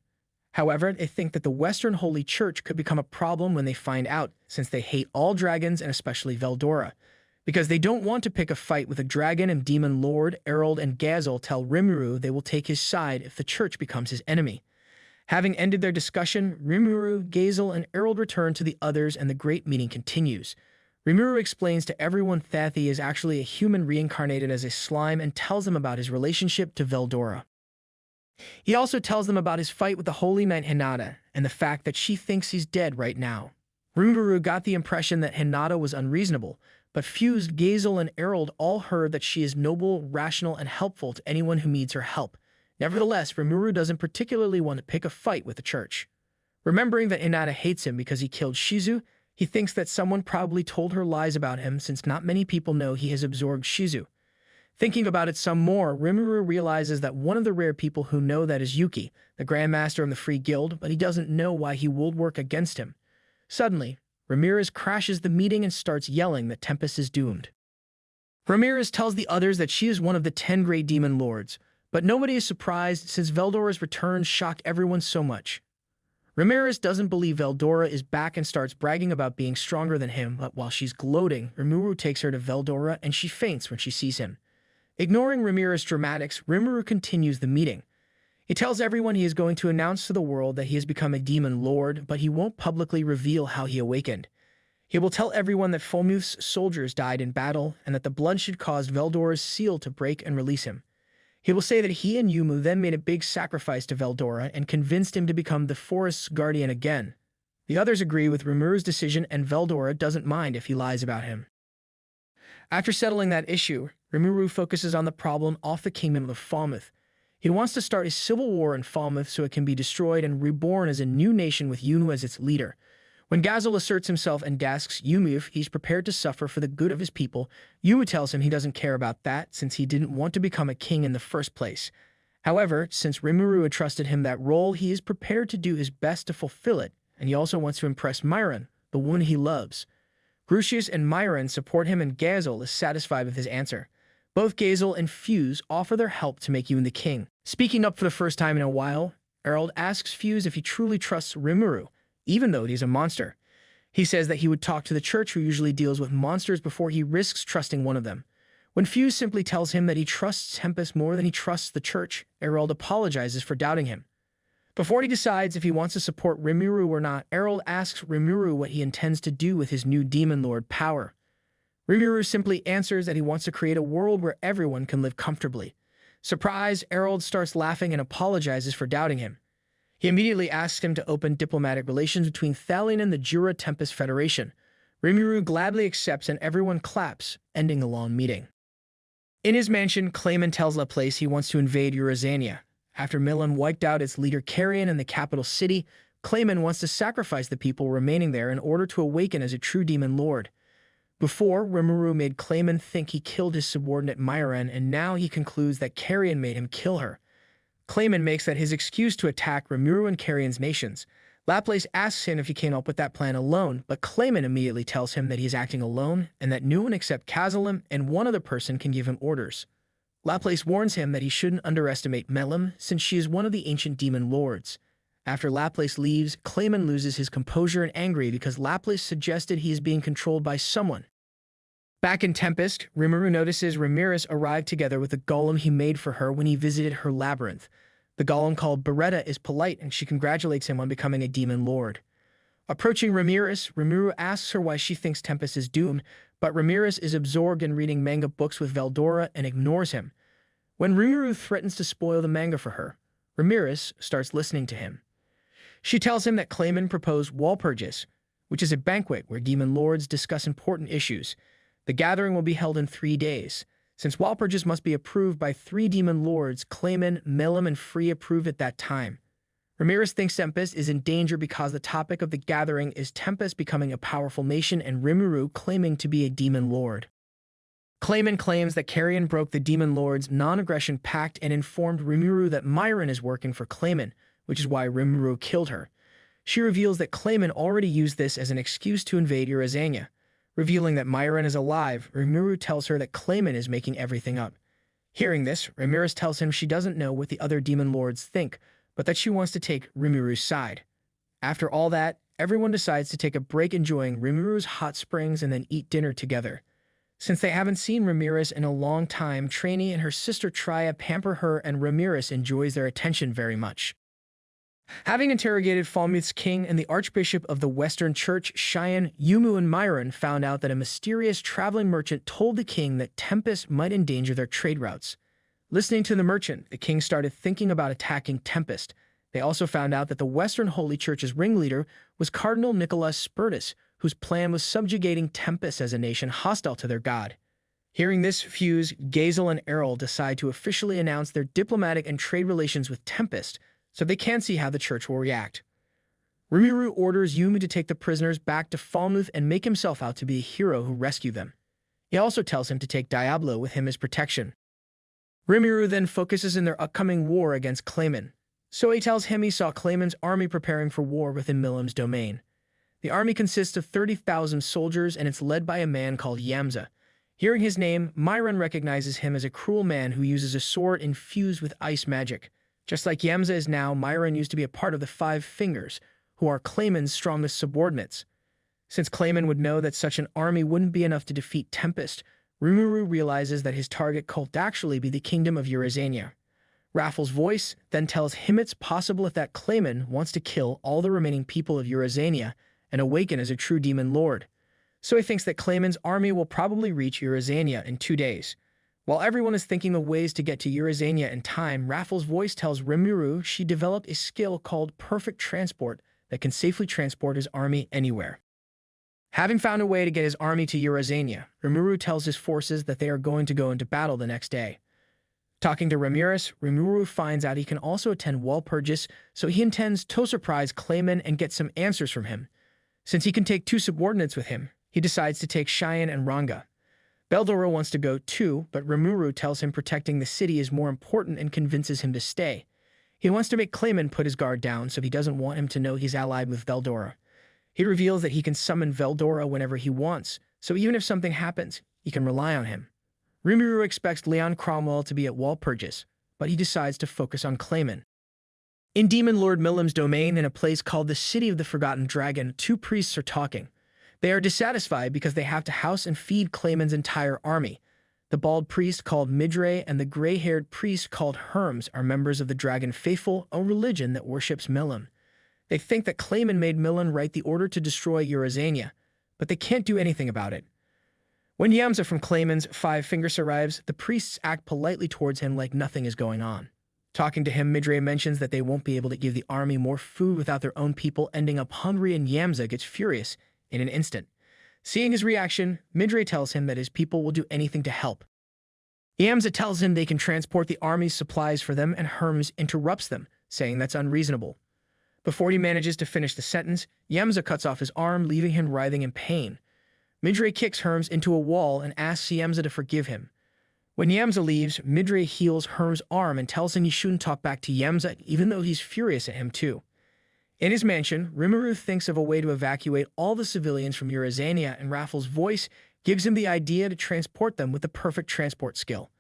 However, they think that the Western Holy Church could become a problem when they find out, since they hate all dragons and especially Veldora. Because they don't want to pick a fight with a dragon, and Demon Lord, Errol, and Gazel tell Rimuru they will take his side if the church becomes his enemy. Having ended their discussion, Rimuru, Gazel, and Errol return to the others, and the great meeting continues. Rimuru explains to everyone Thathy is actually a human reincarnated as a slime, and tells them about his relationship to Veldora. He also tells them about his fight with the Holy Knight Hinata, and the fact that she thinks he's dead right now. Rimuru got the impression that Hinata was unreasonable, but Fuse, Gazel, and Errol all heard that she is noble, rational, and helpful to anyone who needs her help. Nevertheless, Rimuru doesn't particularly want to pick a fight with the church. Remembering that Hinata hates him because he killed Shizu, he thinks that someone probably told her lies about him, since not many people know he has absorbed Shizu. Thinking about it some more, Rimuru realizes that one of the rare people who know that is Yuki, the Grandmaster of the Free Guild, but he doesn't know why he would work against him. Suddenly, Ramirez crashes the meeting and starts yelling that Tempest is doomed. Ramirez tells the others that she is one of the 10 great demon lords, but nobody is surprised since Veldora's return shocked everyone so much. Ramirez doesn't believe Veldora is back and starts bragging about being stronger than him, but while she's gloating, Rimuru takes her to Veldora and she faints when she sees him. Ignoring Ramirez's dramatics, Rimuru continues the meeting. He tells everyone he is going to announce to the world that he has become a demon lord, but he won't publicly reveal how he awakened. He will tell everyone that Fulmuth's soldiers died in battle and that the bloodshed caused Veldora's seal to break and release him. He will say that he and Yumu then made a big sacrifice to Veldora and convinced him to become the forest's guardian again. The others agree with Rimuru's decision, and Veldora doesn't mind if he lies about him. After settling that issue, Rimuru focuses on the problem off the kingdom of Falmouth. He wants to start a civil war in Falmouth so it can be destroyed and reborn as a new nation with Yumu as its leader. When Gazel asserts himself and asks Yumu if he's prepared to suffer for the good of his people, Yumu tells him he doesn't care about that since he didn't want to become a king in the first place. However, since Rimuru entrusted him that role, he is prepared to do his best to fulfill it, and he also wants to impress Myron, the woman he loves. Grucius and Myron support him, and Gazel is satisfied with his answer. Both Gazel and Fuse offer their help to make Yumu the king. Speaking up for the first time in a while, Errol asks Fuse if he truly trusts Rimuru, even though he's a monster. He says that he would talk to the church, who usually deals with monsters, before he risks trusting one of them. When Fuse simply tells him that he trusts Tempest more than he trusts the church, Errol apologizes for doubting him. Before he decides if he wants to support Rimuru or not, Errol asks Rimuru what he intends to do with his new demon lord power. Rimuru simply answers that he wants to create a world where everyone can live comfortably. Surprised, Errol starts laughing and apologizes for doubting him. He immediately asks him to open diplomatic relations between Thalion and the Jura Tempest Federation. Rimuru gladly accepts and everyone claps, ending the long meeting. In his mansion, Clayman tells Laplace he wants to invade Eurazania. After Milan wiped out its leader Carrion in the capital city, Clayman wants to sacrifice the people remaining there in order to awaken as a true demon lord. Before, Rimuru made Clayman think he killed his subordinate Myron, and now he concludes that Carrion made him kill her. Clayman makes that his excuse to attack Rimuru and Carrion's nations. Laplace asks him if he came up with that plan alone, but Clayman immediately tells him that he's acting alone and that no one except Kazalim and one other person can give him orders. Laplace warns him that he shouldn't underestimate Melim, since she is one of the ancient demon lords. After Laplace leaves, Clayman loses his composure and angry because Laplace suggested he is being controlled by someone. Back in Tempest, Rimuru notices Ramirez arrived together with a golem he made for her when he visited her labyrinth. The golem called Beretta is polite and she congratulates him on becoming a demon lord. Approaching Ramirez, Rimuru asks her why she thinks Tempest is doomed, but Ramirez is absorbed in reading manga books with Veldora and ignores him. When Rimuru threatens to spoil the manga for her, Ramirez starts listening to him. She tells him that Clayman proposed Walpurgis, which is a banquet where demon lords discuss important issues. The gathering will be held in 3 days. Since Walpurgis must be approved by 3 demon lords, Clayman, Melim, and Free approve at that time. Ramirez thinks Tempest is in danger because the topic of the gathering is Tempest becoming a powerful nation and Rimuru claiming to be a demon lord. Clayman claims that Carrion broke the demon lord's non-aggression pact and informed Rimuru that Myron is working for Clayman, which is why Rimuru killed her. She reveals that Clayman already used this as an excuse to invade Eurasania. Revealing that Myron is alive, Rimuru tells her that Clayman is making everything up. Hearing this, Ramirez tells him she doesn't know what the other demon lords think, but that she wants to take Rimuru's side. After all that, everyone decides to take a break enjoying Rimuru's hot springs and then eat dinner together. Since they haven't seen Ramirez in a long time, Trainee and her sister Trya pamper her and Ramirez enjoys their attention very much. Having interrogated Falmuth's king and the Archbishop of the Western Church, Cheyenne, Yumu, and Myron found out that a mysterious traveling merchant told the king that Tempest might endanger their trade routes. Listening to the merchant, the king started thinking about attacking Tempest. They also found out that the Western Holy Church's ringleader was Cardinal Nicholas Spurtus, whose plan was subjugating Tempest as a nation hostile to their god. Hearing this fuse, Gazel and Errol decide to officially announce their diplomatic and trade relations with Tempest, so they can see how the church will react. Rimuru orders Yumi to take the prisoners back to Falmouth and make himself out to be a hero who rescued them. He also tells him to take Diablo with him as protection. Rimuru then focuses in their upcoming war against Clayman. So he tells him he saw Clayman's army preparing for war within Milim's domain. The army consists of 30,000 soldiers and it's led by a man called Yamza. Hearing his name, Myron recognizes him as a cruel man who uses a sword infused with ice magic. Just like Yamza is now, Myron used to be a part of the Five Fingers, who are Clayman's strongest subordinates. Since Clayman would know that such an army wouldn't be enough to defeat Tempest, Rimuru realizes that his target could actually be the kingdom of Eurasania. Raffle's voice then tells him it's possible that Clayman wants to kill all the remaining people of Eurasania and awaken as a true demon lord. So he thinks that Clayman's army will probably reach Eurasania in 2 days. While everyone is thinking of ways to get to Eurasania in time, Raffle's voice tells Rimuru she developed a skill called Perfect Transport that can safely transport his army anywhere. Having found a way to get his army to Eurasania, Rimuru tells his forces that they are going to go into battle the next day. Talking to Ramirez, Rimuru finds out he can also attend Walpurgis, so he intends to surprise Clayman and get some answers from him. Since he can take 2 subordinates with him, he decides to take Cheyenne and Ranga. Beldora wants to go too, but Rimuru tells him protecting the city is more important and convinces him to stay. He wants to make Clayman put his guard down, so he doesn't want him to know he's allied with Veldora. He reveals that he can summon Veldora whenever he wants, so even if something happens, he can rely on him. Rimuru expects Leon Cromwell to be at Walpurgis, but he decides to focus on Clayman. In Demon Lord Milim's domain, in a place called the City of the Forgotten Dragon, 2 priests are talking. They are dissatisfied because they have to house and feed Clayman's entire army. The bald priest called Midre and the gray-haired priest called Herms are members of the Dragon Faithful, a religion that worships Milim. They think that Clayman made Milim write the order to destroy Eurasania, but they can't do anything about it. When Yamza from Clayman's Five Fingers arrives, the priests act politely towards him like nothing is going on. Talking to him, Midre mentions that they won't be able to give the army more food without their own people ending up hungry, and Yamza gets furious in an instant. Seeing his reaction, Midre tells him that his people will do anything to help. Yamza tells him they can transport the army's supplies for them, and Herms interrupts them, saying that's unreasonable. Before he manages to finish the sentence, Yemza cuts off his arm, leaving him writhing in pain. Midre kicks Herms into a wall and asks Yemza to forgive him. When Yemza leaves, Midre heals Herms' arm and tells him he shouldn't talk back to Yemza, even though he's furious at him too. In his mansion, Rimuru thinks of a way to evacuate all the civilians from Eurazania, and Raffles' voice gives him the idea to transport them with the perfect transport skill.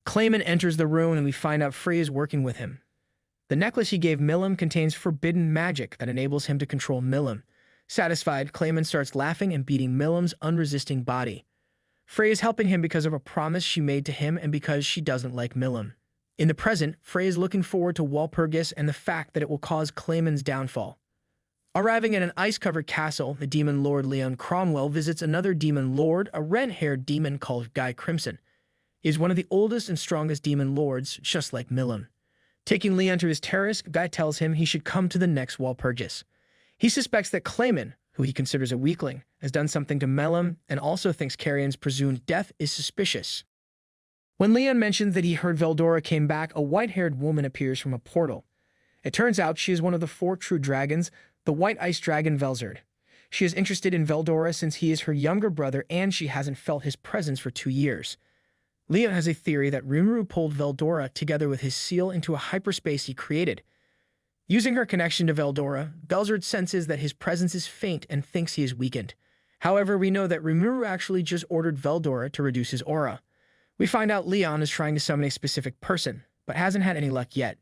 Clayman enters the room and we find out Frey is working with him. The necklace he gave Milim contains forbidden magic that enables him to control Milim. Satisfied, Clayman starts laughing and beating Milim's unresisting body. Frey is helping him because of a promise she made to him and because she doesn't like Milim. In the present, Frey is looking forward to Walpurgis and the fact that it will cause Clayman's downfall. Arriving at an ice-covered castle, the demon lord Leon Cromwell visits another demon lord, a red-haired demon called Guy Crimson. He is one of the oldest and strongest demon lords, just like Milim. Taking Leon to his terrace, Guy tells him he should come to the next Walpurgis. He suspects that Clayman, who he considers a weakling, has done something to Milim and also thinks Carrion's presumed death is suspicious. When Leon mentions that he heard Veldora came back, a white-haired woman appears from a portal. It turns out she is one of the 4 true dragons, the white ice dragon Velzard. She is interested in Veldora since he is her younger brother and she hasn't felt his presence for 2 years. Leon has a theory that Rimuru pulled Veldora together with his seal into a hyperspace he created. Using her connection to Veldora, Velzard senses that his presence is faint and thinks he is weakened. However, we know that Rimuru actually just ordered Veldora to reduce his aura. We find out Leon is trying to summon a specific person, but hasn't had any luck yet.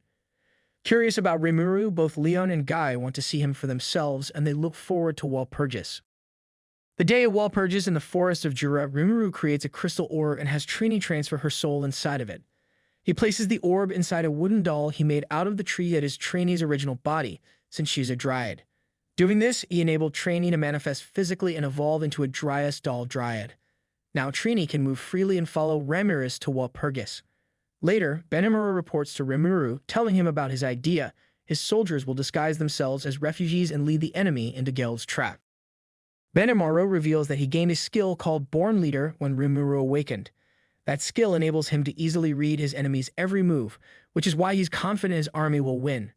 Curious about Rimuru, both Leon and Guy want to see him for themselves, and they look forward to Walpurgis. The day of Walpurgis in the forest of Jura, Rimuru creates a crystal orb and has Trini transfer her soul inside of it. He places the orb inside a wooden doll he made out of the tree that is Trini's original body, since she's a dryad. Doing this, he enabled Trini to manifest physically and evolve into a Dryas doll dryad. Now Trini can move freely and follow Ramirez to Walpurgis. Later, Benamura reports to Rimuru, telling him about his idea. His soldiers will disguise themselves as refugees and lead the enemy into Geld's trap. Benamura reveals that he gained a skill called Born Leader when Rimuru awakened. That skill enables him to easily read his enemy's every move, which is why he's confident his army will win.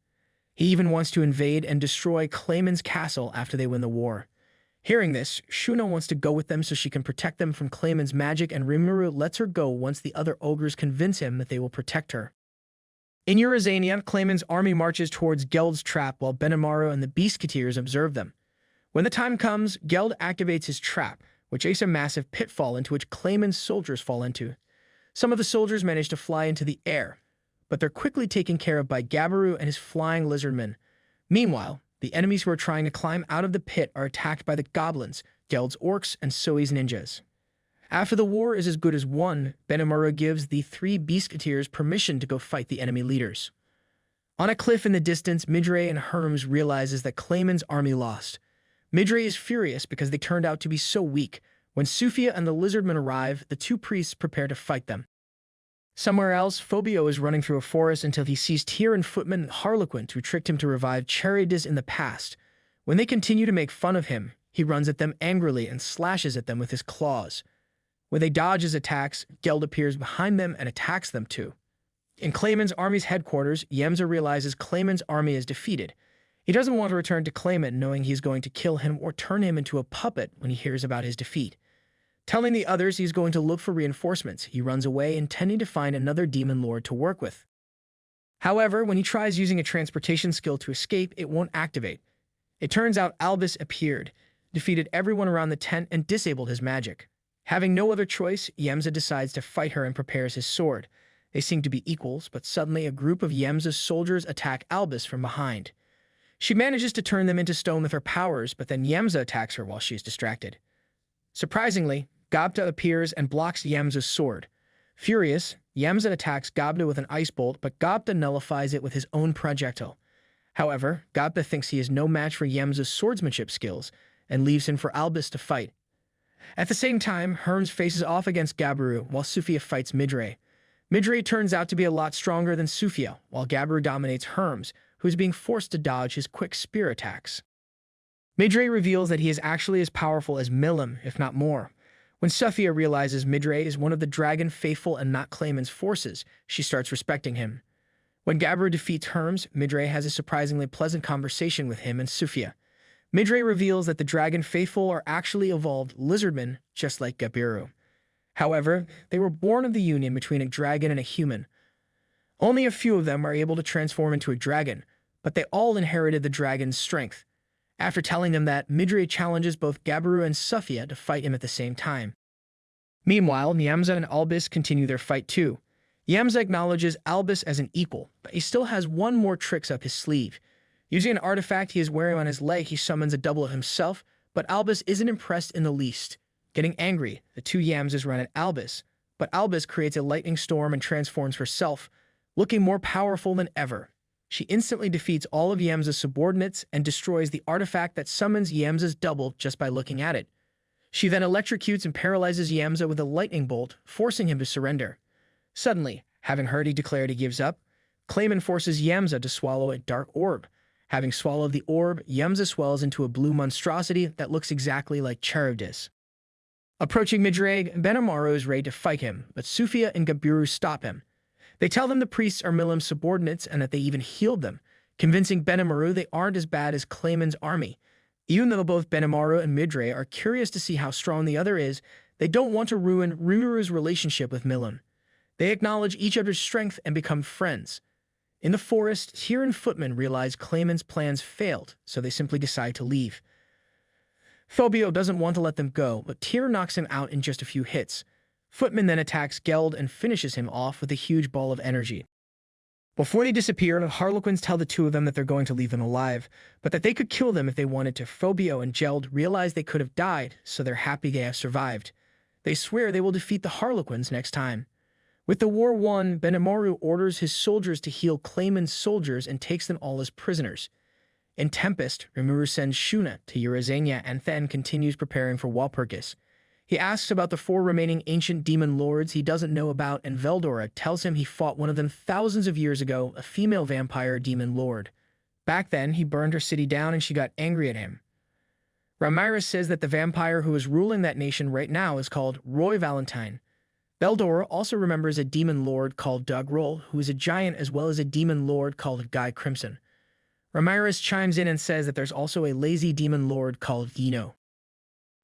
He even wants to invade and destroy Clayman's castle after they win the war. Hearing this, Shuna wants to go with them so she can protect them from Clayman's magic, and Rimuru lets her go once the other ogres convince him that they will protect her. In Eurazania, Clayman's army marches towards Geld's trap while Benamaru and the Beastketeers observe them. When the time comes, Geld activates his trap, which is a massive pitfall into which Clayman's soldiers fall into. Some of the soldiers manage to fly into the air, but they're quickly taken care of by Gabaru and his flying lizardmen. Meanwhile, the enemies who are trying to climb out of the pit are attacked by the goblins, Geld's orcs, and Soi's ninjas. After the war is as good as won, Benamura gives the 3 Beastketeers permission to go fight the enemy leaders. On a cliff in the distance, Midre and Herms realizes that Clayman's army lost. Midre is furious because they turned out to be so weak. When Sufia and the lizardmen arrive, the 2 priests prepare to fight them. Somewhere else, Phobio is running through a forest until he sees Tyr and Footman Harlequin, who tricked him to revive Charybdis in the past. When they continue to make fun of him, he runs at them angrily and slashes at them with his claws. When they dodge his attacks, Geld appears behind them and attacks them too. In Clayman's army's headquarters, Yemza realizes Clayman's army is defeated. He doesn't want to return to Clayman, knowing he's going to kill him or turn him into a puppet when he hears about his defeat. Telling the others he's going to look for reinforcements, he runs away, intending to find another demon lord to work with. However, when he tries using a transportation skill to escape, it won't activate. It turns out Albus appeared, defeated everyone around the tent, and disabled his magic. Having no other choice, Yemza decides to fight her and prepares his sword. They seem to be equals, but suddenly a group of Yemza's soldiers attack Albus from behind. She manages to turn them into stone with her powers, but then Yemza attacks her while she is distracted. Surprisingly, Gabta appears and blocks Yemza's sword. Furious, Yemza attacks Gabta with an ice bolt, but Gabta nullifies it with his own projectile. However, Gabta thinks he is no match for Yemza's swordsmanship skills and leaves him for Albus to fight. At the same time, Herms faces off against Gabaru while Sufia fights Midre. Midre turns out to be a lot stronger than Sufia, while Gabaru dominates Herms, who is being forced to dodge his quick spear attacks. Midre reveals that he is actually as powerful as Milim, if not more. When Sufia realizes Midre is one of the dragon faithful and not Clayman's forces, she starts respecting him. When Gabbro defeats Hermes, Midre has a surprisingly pleasant conversation with him and Sufia. Midre reveals that the Dragon Faithful are actually evolved lizardmen, just like Gabiru. However, they were born of the union between a dragon and a human. Only a few of them are able to transform into a dragon, but they all inherited the dragon's strength. After telling them that, Midre challenges both Gabiru and Sufia to fight him at the same time. Meanwhile, Nyamza and Albus continue their fight too. Nyamza acknowledges Albus as an equal, but he still has one more trick up his sleeve. Using an artifact he is wearing on his leg, he summons a double of himself, but Albus isn't impressed in the least. Getting angry, the two Nyamzas run at Albus, but Albus creates a lightning storm and transforms herself, looking more powerful than ever. She instantly defeats all of Nyamza's subordinates and destroys the artifact that summons Nyamza's double just by looking at it. She then electrocutes and paralyzes Nyamza with a lightning bolt, forcing him to surrender. Suddenly, having heard he declared he gives up, Clayman forces Nyamza to swallow a dark orb. Having swallowed the orb, Nyamza swells into a blue monstrosity that looks exactly like Charybdis. Approaching Midre, Benamaru is ready to fight him, but Sufia and Gabiru stop him. They tell them the priests are Milim's subordinates and that they even healed them, convincing Benamaru they aren't as bad as Clayman's army. Even though both Benamaru and Midre are curious to see how strong the other is, they don't want to ruin Rimuru's relationship with Milim. They acknowledge each other's strength and become friends. In the forest, Tyr and Footman realize Clayman's plans failed, so they simply decide to leave. Phobio doesn't want to let them go, but Tyr knocks him out in just a few hits. Footman then attacks Geld and finishes him off with a huge ball of energy. Before they disappear, the Harlequins tell the two of them that they're going to leave them alive, but that they could kill them if they wanted to. Phobio and Geld realize they could have died, so they're happy they have survived. They swear they will defeat the Harlequins next time. With the war won, Benamaru orders his soldiers to heal Clayman's soldiers and takes them all as prisoners. In Tempest, Rimuru sends Shuna to Eurazania and then continues preparing for Walpurgis. He asks about the 4 remaining ancient demon lords he doesn't know about, and Veldora tells him he fought one of them thousands of years ago, a female vampire demon lord. Back then, he burned her city down and she got angry at him. Ramirez says that the vampire who is ruling that nation right now is called Roy Valentine. Veldora also remembers a demon lord called Doug Roll, who is a giant, as well as a demon lord called Guy Crimson. Ramirez chimes in and says that there's also a lazy demon lord called Yino.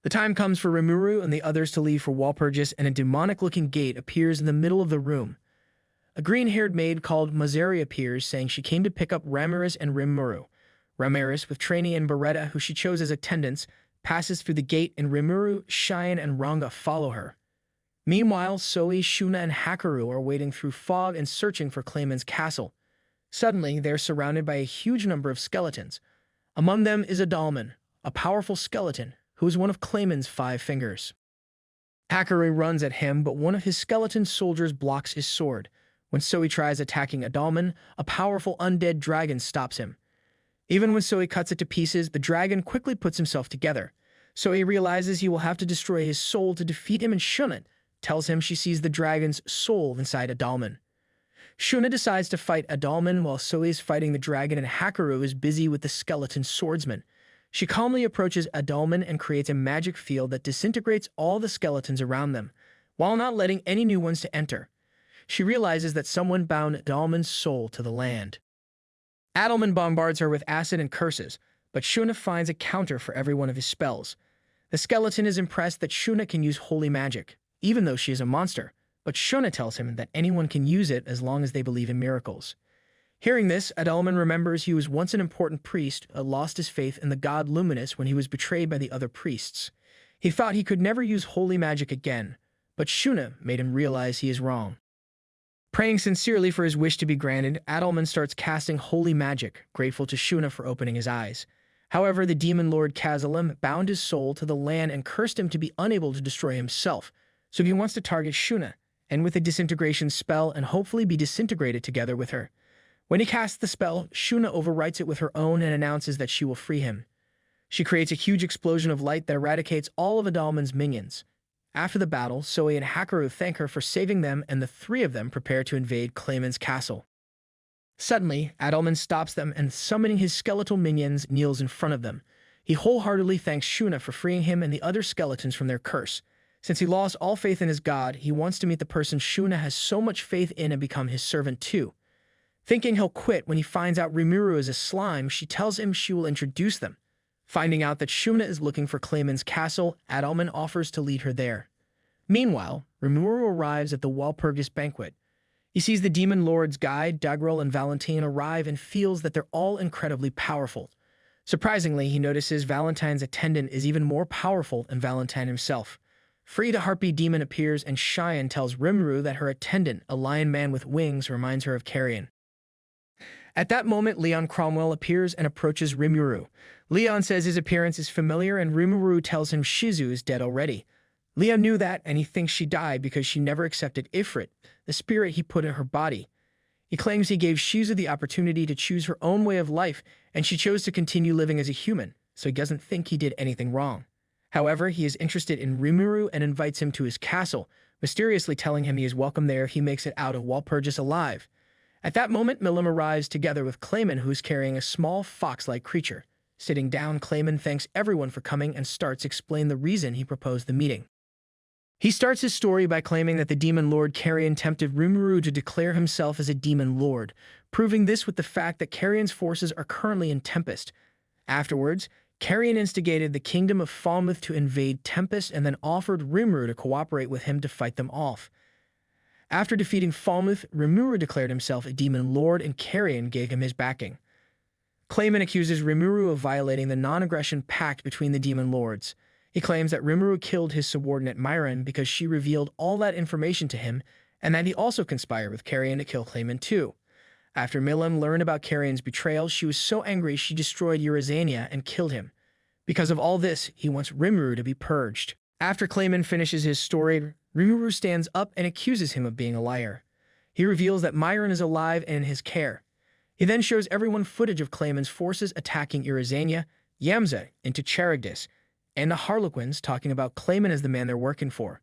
The time comes for Rimuru and the others to leave for Walpurgis, and a demonic-looking gate appears in the middle of the room. A green-haired maid called Mazari appears, saying she came to pick up Ramirez and Rimuru. Ramirez, with Trainee and Beretta, who she chose as attendants, passes through the gate, and Rimuru, Cheyenne, and Ranga follow her. Meanwhile, Zoe, Shuna, and Hakaru are wading through fog and searching for Clayman's castle. Suddenly, they are surrounded by a huge number of skeletons. Among them is Adalman, a powerful skeleton, who is one of Clayman's 5 fingers. Hakaru runs at him, but one of his skeleton soldiers blocks his sword. When Zoe tries attacking Adalman, a powerful undead dragon stops him. Even when Zoe cuts it to pieces, the dragon quickly puts himself together. Zoe realizes he will have to destroy his soul to defeat him, and Shuna tells him she sees the dragon's soul inside Adalman. Shuna decides to fight Adalman while Zoe is fighting the dragon, and Hakaru is busy with the skeleton swordsman. She calmly approaches Adalman and creates a magic field that disintegrates all the skeletons around them, while not letting any new ones to enter. She realizes that someone bound Adalman's soul to the land. Adalman bombards her with acid and curses, but Shuna finds a counter for every one of his spells. The skeleton is impressed that Shuna can use holy magic, even though she is a monster, but Shuna tells him that anyone can use it as long as they believe in miracles. Hearing this, Adalman remembers he was once an important priest, but lost his faith in the god Luminous when he was betrayed by the other priests. He thought he could never use holy magic again, but Shuna made him realize he is wrong. Praying sincerely for his wish to be granted, Adalman starts casting holy magic, grateful to Shuna for opening his eyes. However, the demon lord Kazalim bound his soul to the land and cursed him to be unable to destroy himself, so he wants to target Shuna, and with a disintegration spell, and hopefully be disintegrated together with her. When he casts the spell, Shuna overwrites it with her own and announces that she will free him. She creates a huge explosion of light that eradicates all of Adalman's minions. After the battle, Zoe and Hakaru thank her for saving them, and the 3 of them prepare to invade Clayman's castle. Suddenly, Adalman stops them and, summoning his skeletal minions, kneels in front of them. He wholeheartedly thanks Shuna for freeing him and the other skeletons from their curse. Since he lost all faith in his god, he wants to meet the person Shuna has so much faith in and become his servant too. Thinking he'll quit when he finds out Rimuru is a slime, she tells him she will introduce them. Finding out that Shuna is looking for Clayman's castle, Adalman offers to lead her there. Meanwhile, Rimuru arrives at the Walpurgis banquet. He sees the demon lords Guy, Dagrel, and Valentine arrive and feels that they're all incredibly powerful. Surprisingly, he notices Valentine's attendant is even more powerful than Valentine himself. Free, the harpy demon appears, and Cheyenne tells Rimuru that her attendant, a lion man with wings, reminds her of Carrion. At that moment, Leon Cromwell appears and approaches Rimuru. Leon says his appearance is familiar, and Rimuru tells him Shizu is dead already. Leon knew that, and he thinks she died because she never accepted Ifrit, the spirit he put in her body. He claims he gave Shizu the opportunity to choose her own way of life, and she chose to continue living as a human, so he doesn't think he did anything wrong. However, he is interested in Rimuru and invites him to his castle, mysteriously telling him he is welcome there if he makes it out of Walpurgis alive. At that moment, Milim arrives together with Clayman, who is carrying a small fox-like creature. Sitting down, Clayman thanks everyone for coming and starts explaining the reason he proposed the meeting. He starts his story by claiming that the demon lord Carrion tempted Rimuru to declare himself as a demon lord, proving this with the fact that Carrion's forces are currently in Tempest. Afterwards, Carrion instigated the kingdom of Falmouth to invade Tempest and then offered Rimuru to cooperate with him to fight them off. After defeating Falmouth, Rimuru declared himself a demon lord and Carrion gave him his backing. Clayman accuses Rimuru of violating the non-aggression pact between the demon lords. He claims that Rimuru killed his subordinate Myron because she revealed all that information to him, and that he also conspired with Carrion to kill Clayman too. After Milim learned about Carrion's betrayal, she was so angry she destroyed Eurazania and killed him. Because of all this, he wants Rimuru to be purged. After Clayman finishes his story, Rimuru stands up and accuses him of being a liar. He reveals that Myron is alive and in his care. He then shows everyone footage of Clayman's forces attacking Eurazania, Yamza, into Charybdis, and the Harlequins talking about Clayman as the man they're working for.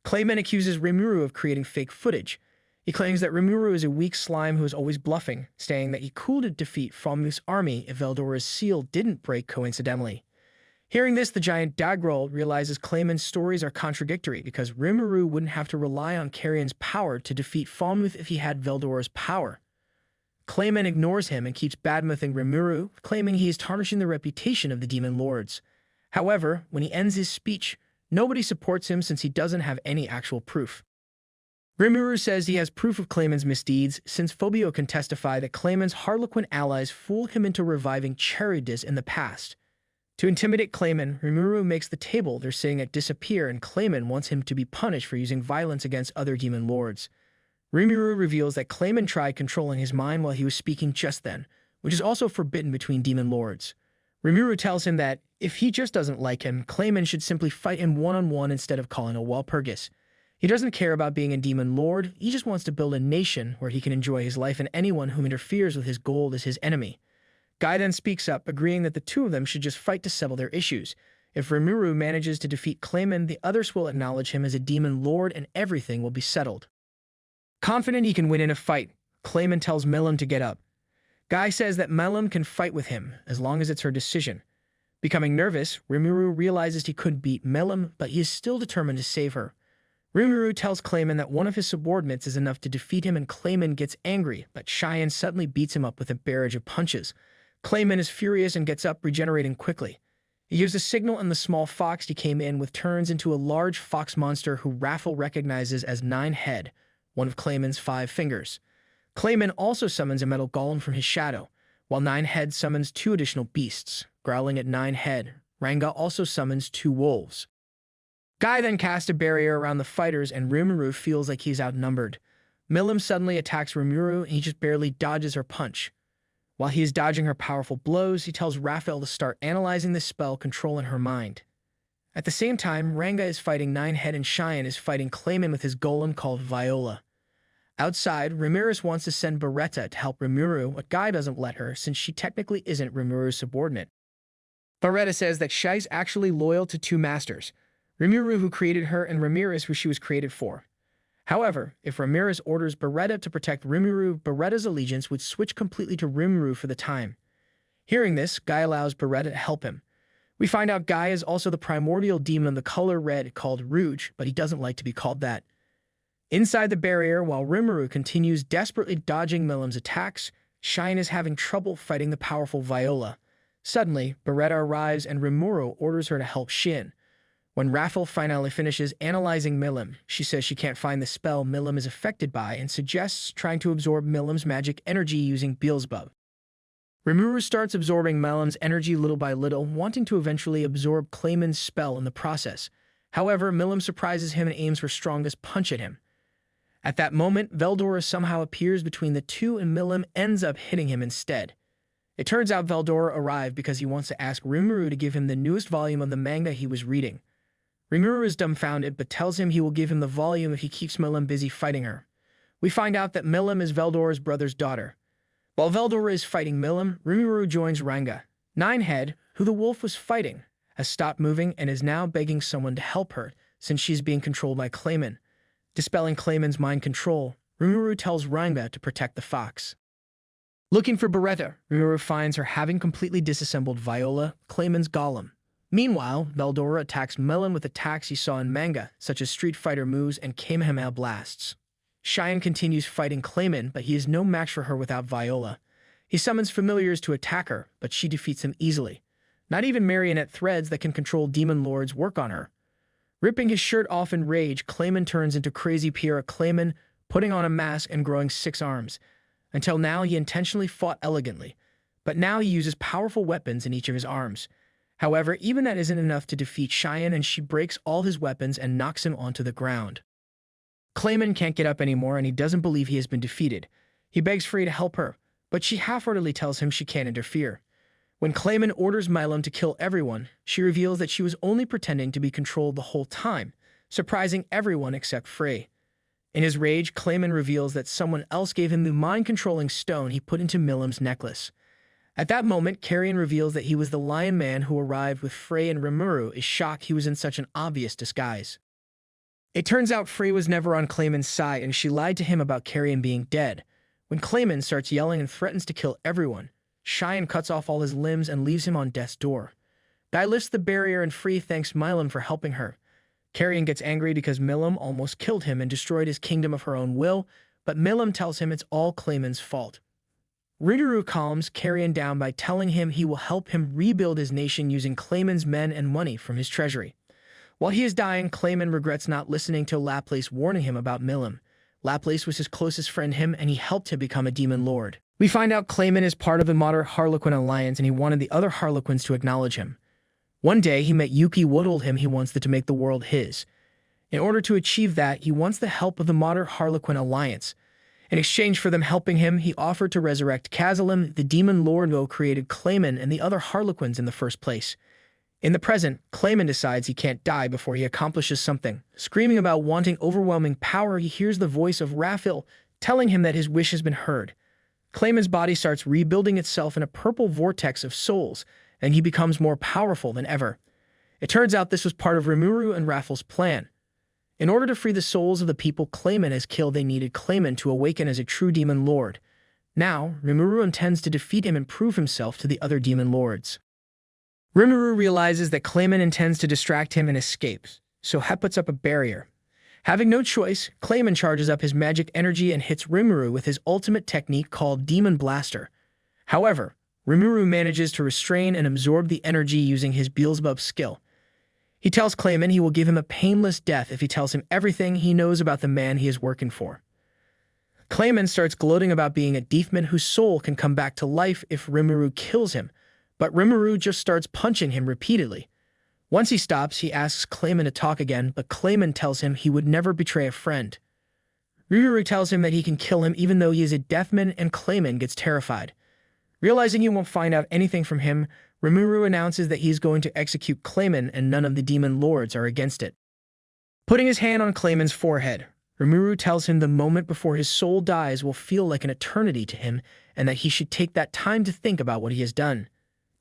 Clayman accuses Rimuru of creating fake footage. He claims that Rimuru is a weak slime who is always bluffing, saying that he could defeat Falmouth's army if Veldora's seal didn't break coincidentally. Hearing this, the giant Dagrol realizes Clayman's stories are contradictory because Rimuru wouldn't have to rely on Carrion's power to defeat Falmouth if he had Veldora's power. Clayman ignores him and keeps badmouthing Rimuru, claiming he is tarnishing the reputation of the demon lords. However, when he ends his speech, nobody supports him since he doesn't have any actual proof. Rimuru says he has proof of Clayman's misdeeds, since Phobio can testify that Clayman's Harlequin allies fooled him into reviving Charybdis in the past. To intimidate Clayman, Rimuru makes the table they're sitting at disappear, and Clayman wants him to be punished for using violence against other demon lords. Rimuru reveals that Clayman tried controlling his mind while he was speaking just then, which is also forbidden between demon lords. Rimuru tells him that if he just doesn't like him, Clayman should simply fight him one-on-one instead of calling a Walpurgis. He doesn't care about being a demon lord, he just wants to build a nation where he can enjoy his life, and anyone who interferes with his goal is his enemy. Guy then speaks up, agreeing that the two of them should just fight to settle their issues. If Rimuru manages to defeat Clayman, the others will acknowledge him as a demon lord and everything will be settled. Confident he can win in a fight, Clayman tells Milim to get up. Guy says that Milim can fight with him, as long as it's her decision. Becoming nervous, Rimuru realizes he couldn't beat Milim, but he is still determined to save her. Rimuru tells Clayman that one of his subordinates is enough to defeat him, and Clayman gets angry, but Cheyenne suddenly beats him up with a barrage of punches. Clayman is furious and gets up, regenerating quickly. He gives a signal, and the small fox he came in with turns into a large fox monster who Raffle recognizes as Ninehead, one of Clayman's 5 fingers. Clayman also summons a metal golem from his shadow, while Ninehead summons 2 additional beasts. Growling at Ninehead, Ranga also summons 2 wolves. Guy then casts a barrier around the fighters, and Rimuru feels like he's outnumbered. Milim suddenly attacks Rimuru, and he just barely dodges her punch. While he is dodging her powerful blows, he tells Raphael to start analyzing the spell controlling her mind. At the same time, Ranga is fighting Ninehead, and Cheyenne is fighting Clayman with his golem called Viola. Outside, Ramirez wants to send Beretta to help Rimuru, but Guy doesn't let her since she technically isn't Rimuru's subordinate. Beretta says that Shai's actually loyal to 2 masters, Rimuru, who created her, and Ramirez, who she was created for. However, if Ramirez orders Beretta to protect Rimuru, Beretta's allegiance would switch completely to Rimuru for the time. Hearing this, Guy allows Beretta to help him. We find out Guy is also the primordial demon of the color red called Rouge, but he doesn't like to be called that. Inside the barrier, while Rimuru continues desperately dodging Milim's attacks, Cheyenne is having trouble fighting the powerful Viola. Suddenly, Beretta arrives and Rimuru orders her to help Shin. When Raffle finally finishes analyzing Milim, she says she can't find the spell Milim is affected by and suggests trying to absorb Milim's magic energy using Beelzebub. Rimuru starts absorbing Milim's energy little by little, wanting to eventually absorb Clayman's spell in the process. However, Milim surprises him and aims her strongest punch at him. At that moment, Veldora somehow appears between the two and Milim ends up hitting him instead. It turns out Veldora arrived because he wants to ask Rimuru to give him the newest volume of the manga he was reading. Rimuru is dumbfounded but tells him he will give him the volume if he keeps Milim busy fighting her. We find out that Milim is Veldora's brother's daughter. While Veldora is fighting Milim, Rimuru joins Ranga. Ninehead, who the wolf was fighting, has stopped moving and is now begging someone to help her since she is being controlled by Clayman. Dispelling Clayman's mind control, Rimuru tells Ranga to protect the fox. Looking for Beretta, Rimuru finds her having completely disassembled Viola, Clayman's golem. Meanwhile, Veldora attacks Milim with attacks he saw in manga, such as Street Fighter moves and Kamehameha blasts. Cheyenne continues fighting Clayman, but he is no match for her without Viola. He summons familiars to attack her, but she defeats him easily. Not even marionette threads that can control demon lords work on her. Ripping his shirt off in rage, Clayman turns into Crazy Pierre Clayman, putting on a mask and growing 6 arms. Until now, he intentionally fought elegantly, but now he uses powerful weapons in each of his arms. However, even that isn't enough to defeat Cheyenne, and she breaks all his weapons and knocks him onto the ground. Clayman can't get up anymore, and he doesn't believe he has been defeated. He begs Frey to help her, but she half-heartedly tells him she can't interfere. When Clayman orders Milim to kill everyone, she reveals that she was only pretending to be controlled the whole time, surprising everyone except Frey. In his rage, Clayman reveals that someone else gave him the mind-controlling stone he put into Milim's necklace. At that moment, Carrion reveals that he was the Lion Man who arrived with Frey, and Rimuru is shocked he was in such an obvious disguise. It turns out Frey was never on Clayman's side, and she lied to him about Carrion being dead. When Clayman starts yelling and threatens to kill everyone, Cheyenne cuts off all his limbs and leaves him on death's door. Guy lifts the barrier and Frey thanks Milim for helping her. Carrion gets angry because Milim almost killed him and destroyed his kingdom of her own will, but Milim tells him it's all Clayman's fault. Rimuru calms Carrion down by telling him he will help him rebuild his nation using Clayman's men and money from his treasury. While he is dying, Clayman regrets not listening to Laplace warning him about Milim. Laplace was his closest friend and he helped him become a demon lord. We find out Clayman is part of the modern Harlequin alliance and he wanted the other Harlequins to acknowledge him. One day, he met Yuki who told him he wants to make the world his. In order to achieve that, he wants the help of the modern Harlequin alliance. In exchange for them helping him, he offered to resurrect Kazalim, the demon lord who created Clayman and the other Harlequins in the first place. In the present, Clayman decides he can't die before he accomplishes something. Screaming about wanting overwhelming power, he hears the voice of Raphael telling him that his wish has been heard. Clayman's body starts rebuilding itself in a purple vortex of souls, and he becomes more powerful than ever. It turns out this was part of Rimuru and Raphael's plan. In order to free the souls of the people Clayman has killed, they needed Clayman to awaken as a true demon lord. Now, Rimuru intends to defeat him and prove himself to the other demon lords. Rimuru realizes that Clayman intends to distract him and escapes, so he puts up a barrier. Having no choice, Clayman charges up his magic energy and hits Rimuru with his ultimate technique called Demon Blaster. However, Rimuru manages to restrain and absorb the energy using his Beelzebub skill. He tells Clayman he will give him a painless death if he tells him everything he knows about the man he is working for. Clayman starts gloating about being a demon whose soul can come back to life if Rimuru kills him, but Rimuru just starts punching him repeatedly. Once he stops, he asks Clayman to talk again, but Clayman tells him he would never betray a friend. Rimuru tells him that he can kill him even though he is a deathman, and Clayman gets terrified. Realizing he won't find out anything from him, Rimuru announces that he's going to execute Clayman and none of the demon lords are against it. Putting his hand on Clayman's forehead, Rimuru tells him the moment before his soul dies will feel like an eternity to him and that he should take that time to think about what he has done.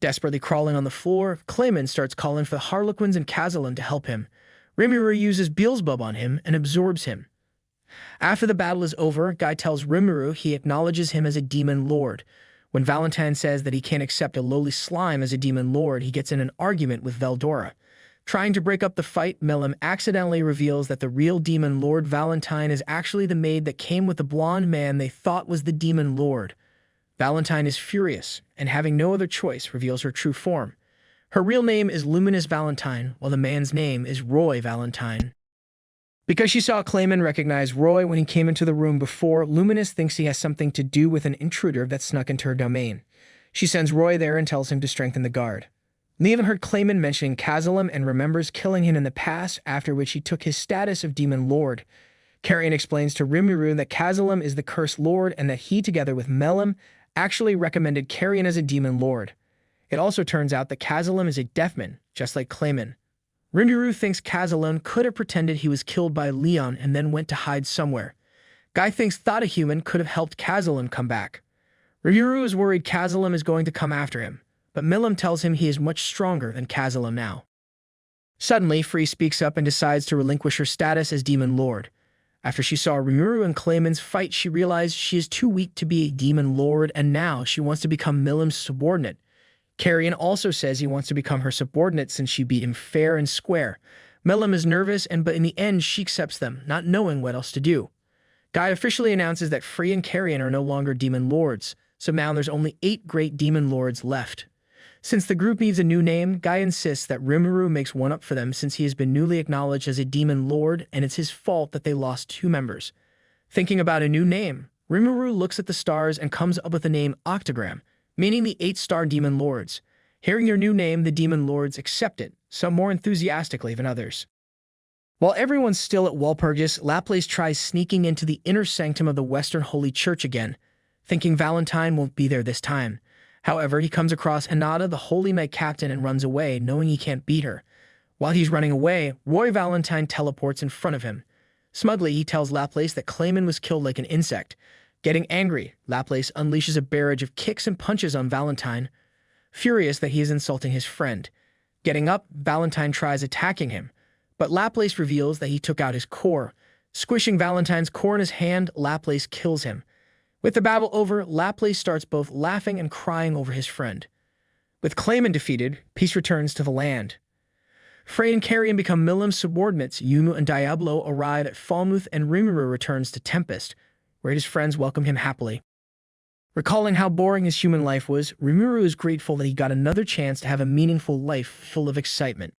Desperately crawling on the floor, Clayman starts calling for the Harlequins and Kazalim to help him. Rimuru uses Beelzebub on him and absorbs him. After the battle is over, Guy tells Rimuru he acknowledges him as a demon lord. When Valentine says that he can't accept a lowly slime as a demon lord, he gets in an argument with Veldora. Trying to break up the fight, Milim accidentally reveals that the real demon lord Valentine is actually the maid that came with the blonde man they thought was the demon lord. Valentine is furious, and having no other choice, reveals her true form. Her real name is Luminous Valentine, while the man's name is Roy Valentine. Because she saw Clayman recognize Roy when he came into the room before, Luminous thinks he has something to do with an intruder that snuck into her domain. She sends Roy there and tells him to strengthen the guard. Lee even heard Clayman mentioning Kazalim and remembers killing him in the past, after which he took his status of Demon Lord. Carrion explains to Rimuru that Kazalim is the Cursed Lord and that he, together with Melim, actually recommended Carrion as a Demon Lord. It also turns out that Kazalim is a Deafman, just like Clayman. Rimuru thinks Kazalim could have pretended he was killed by Leon and then went to hide somewhere. Guy thinks Thought a Human could have helped Kazalim come back. Rimuru is worried Kazalim is going to come after him, but Milim tells him he is much stronger than Kazalim now. Suddenly, Free speaks up and decides to relinquish her status as Demon Lord. After she saw Rimuru and Clayman's fight, she realized she is too weak to be a Demon Lord, and now she wants to become Milim's subordinate. Carrion also says he wants to become her subordinate since she beat him fair and square. Milim is nervous, but in the end she accepts them, not knowing what else to do. Guy officially announces that Free and Carrion are no longer Demon Lords, so now there's only 8 great Demon Lords left. Since the group needs a new name, Guy insists that Rimuru makes one up for them since he has been newly acknowledged as a Demon Lord and it's his fault that they lost 2 members. Thinking about a new name, Rimuru looks at the stars and comes up with the name Octagram, meaning the 8-star Demon Lords. Hearing their new name, the Demon Lords accept it, some more enthusiastically than others. While everyone's still at Walpurgis, Laplace tries sneaking into the inner sanctum of the Western Holy Church again, thinking Valentine won't be there this time. However, he comes across Hinata, the Holy Knight Captain, and runs away, knowing he can't beat her. While he's running away, Roy Valentine teleports in front of him. Smugly, he tells Laplace that Clayman was killed like an insect. Getting angry, Laplace unleashes a barrage of kicks and punches on Valentine, furious that he is insulting his friend. Getting up, Valentine tries attacking him, but Laplace reveals that he took out his core. Squishing Valentine's core in his hand, Laplace kills him. With the battle over, Laplace starts both laughing and crying over his friend. With Clayman defeated, peace returns to the land. Frey and Carrion become Milim's subordinates. Yumu and Diablo arrive at Falmouth, and Rimuru returns to Tempest, where his friends welcome him happily. Recalling how boring his human life was, Rimuru is grateful that he got another chance to have a meaningful life full of excitement.